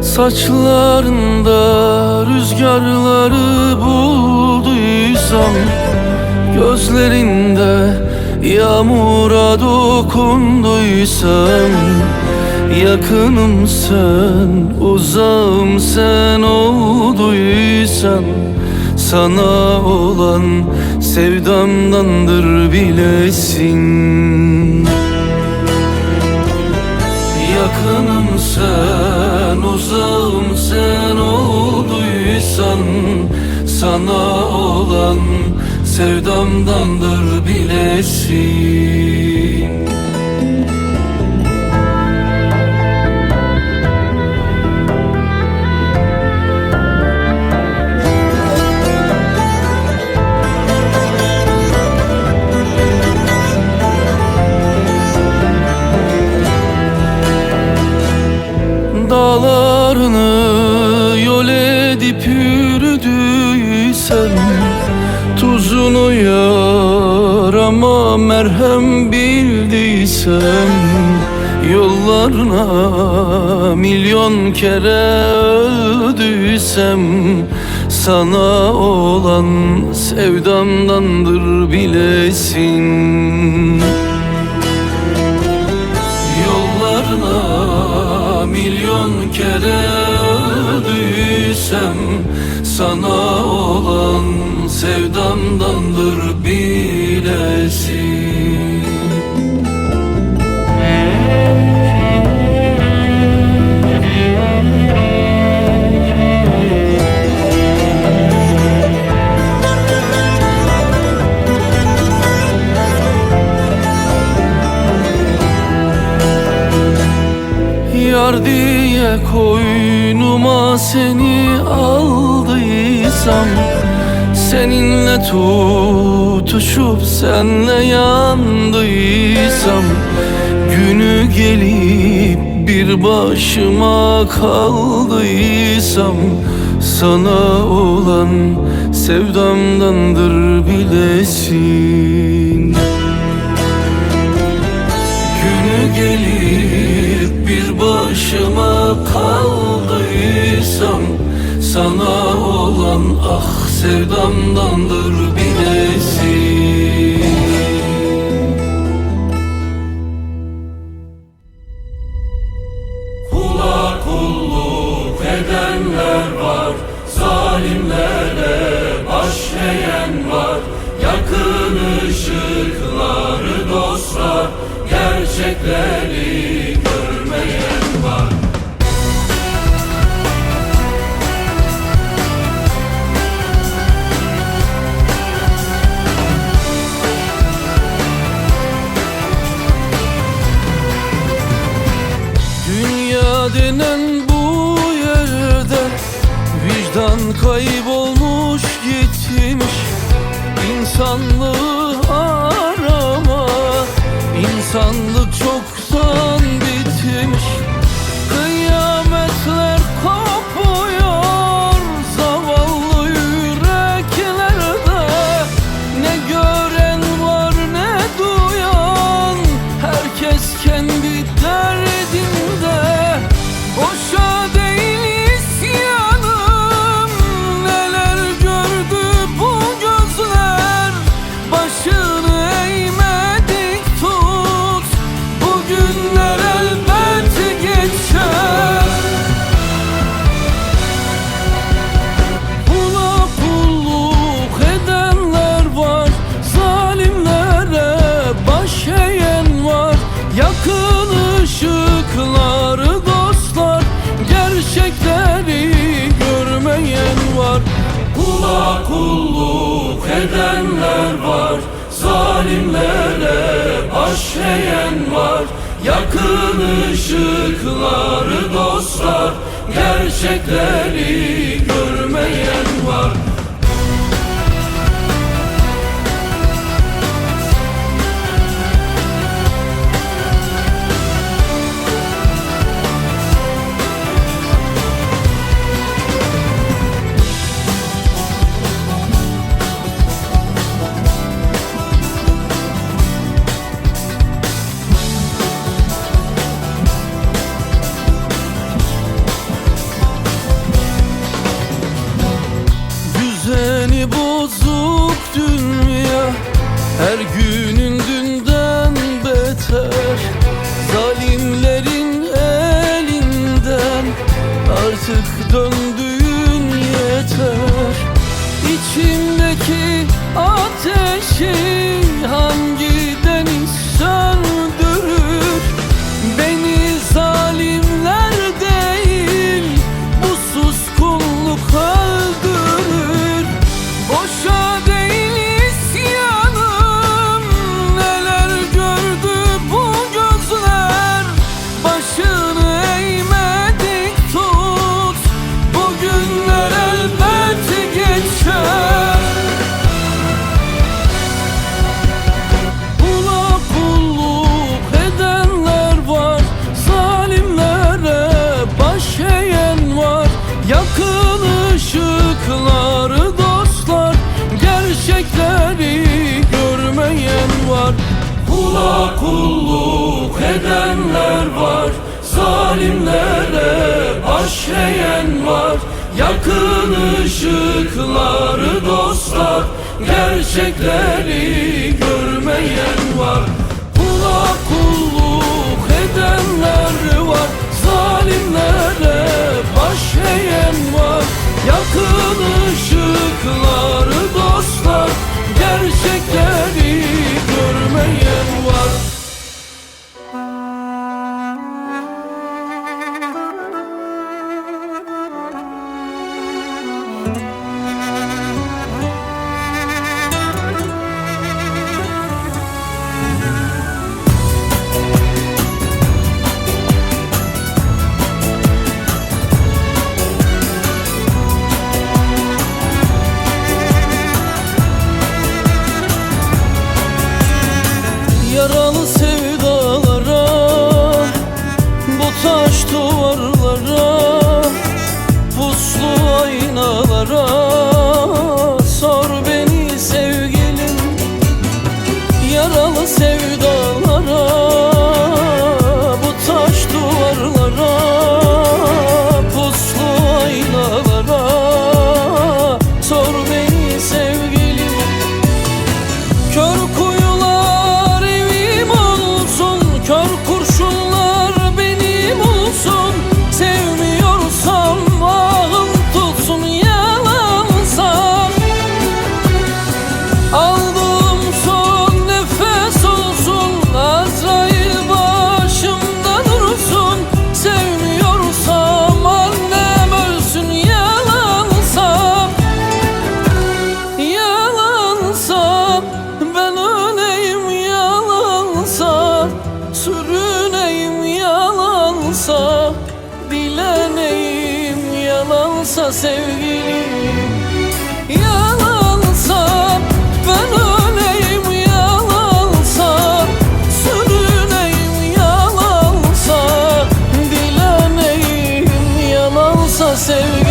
Saçlarında rüzgarları bulduysam, gözlerinde yağmura dokunduysam, yakınım sen, uzağım sen olduysan, sana olan sevdamdandır bilesin. Yakınım sen, uzağım sen olduysan, sana olan sevdamdandır bilesin. Dağlarını yol edip yürüdüysem, tuzunu yarama merhem bildiysem, yollarına milyon kere öldüysem, sana olan sevdamdandır bilesin. Yollarına milyon kere öldüysem, sana olan sevdamdandır bilesin. Yar diye koynuma seni aldıysam, seninle tutuşup senle yandıysam, günü gelip bir başıma kaldıysam, sana olan sevdamdandır bilesin. Günü gelip bir başıma kaldıysam, sana olan ah sevdamdandır bilesin. gerçekleri görmeyen var. Dünya denen bu yerde vicdan kaybolmuş gitmiş. İnsanlığı arama, insanlık çoktan bitmiş. Kıyametler kopuyor zavallı yüreklerde. Ne gören var ne duyan, herkes kendi derdinde. Boşa değil isyanım, neler gördü bu gözler. Başını eğmedik tut, bu günler elbet geçer. Kula kulluk edenler var, zalimlere baş eğen var. Yakın ışıkları dostlar, gerçekleri görmeyen var. Kula kulluk edenler var, zalimlere baş eğen var. Yakın ışıkları dostlar, gerçekleri görmeyen var. Düzeni bozuk dünya, her günün dünden beter. Zalimlerin elinden artık döndüğün yeter. İçimdeki ateşi hangi deniz söndürür? Beni zalimler değil, bu suskunluk öldürür. Boşa değil isyanım, neler gördü bu gözler. Başını eğmedik tut, bu günler elbet geçer. Kula kulluk edenler var, zalimlere baş eğen var. Yakın ışıkları dostlar, gerçekleri görmeyen var. Kula kulluk edenler var, zalimlere baş eğen var. Yakın ışıkları dostlar, gerçekleri görmeyen var. Kula kulluk edenler var, zalimlere baş eğen var. Yakın ışıkları dostlar, gerçekleri görmeyen var. Yaralı sevdalara, bu taş duvarlara, puslu aynalara sor beni sevgilim. Yaralı sevdalara, bu taş duvarlara, puslu aynalara sor beni sevgilim. Kör kuyular evim oldu, yalansa sevgilim, yalansa ben öleyim, yalansa sürüneyim, yalansa dileneyim, yalansa sevgilim.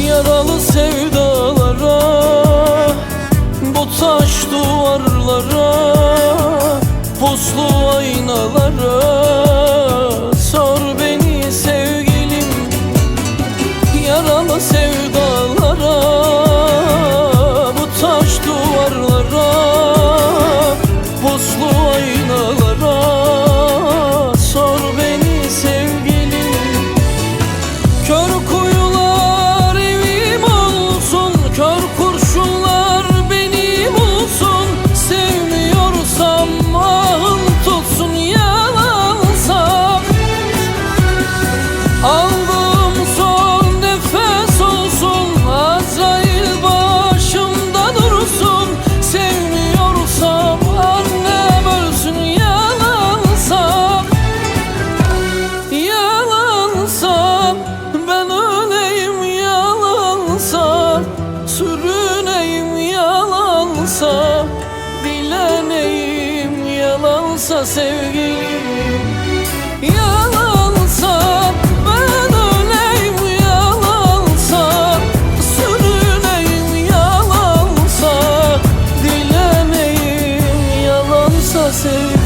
Yaralı sevdalara, bu taş duvarlara, puslu aynalara sor beni sevgilim. Yaralı sevdalara, bu taş duvarlara, puslu aynalara sor beni sevgilim. Kör kuyular evim olsun, kör kurşunlar benim olsun. Sevmiyorsam ahım tutsun, yalansa aldığım son nefes olsun. Azrail başımda dursun. Sevmiyorsam annem ölsün, yalansa, yalansa ben öleyim, yalansa sürüneyim, yalansa dileneyim, yalansa sevgilim, yalansa ben öleyim, yalansa sürüneyim, yalansa dileneyim, yalansa sevgilim.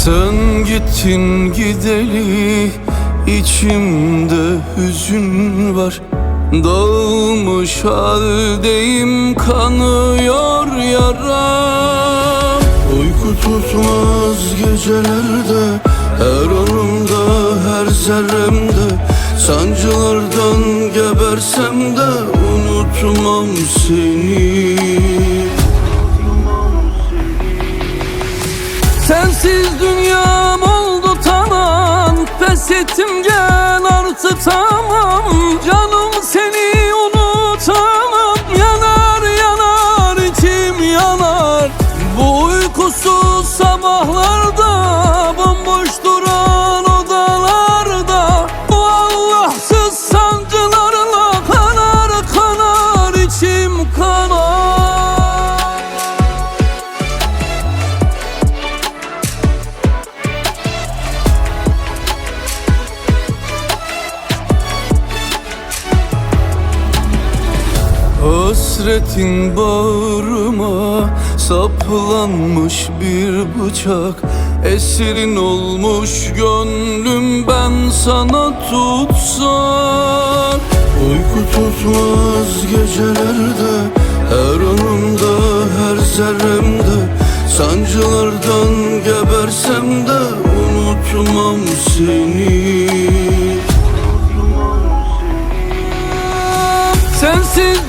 Sen gittin gideli içimde hüzün var. Dağılmış haldeyim, kanıyor yaram. Uyku tutmaz gecelerde, her anımda, her zerremde. Sancılardan gebersem de unutmam seni. Sensiz dünyam oldu tamam, pes ettim gel artık tamam. Canım seni unutamam, yanar yanar içim yanar. Bu uykusuz sabahlarda, bomboş duran odalarda, bu Allahsız sancılarla kanar kanar içim kanar. Hasretin bağrıma saplanmış bir bıçak. Esirin olmuş gönlüm, ben sana tutsak. Uyku tutmaz gecelerde, her anımda, her zerremde. Sancılardan gebersem de unutmam seni. Sensiz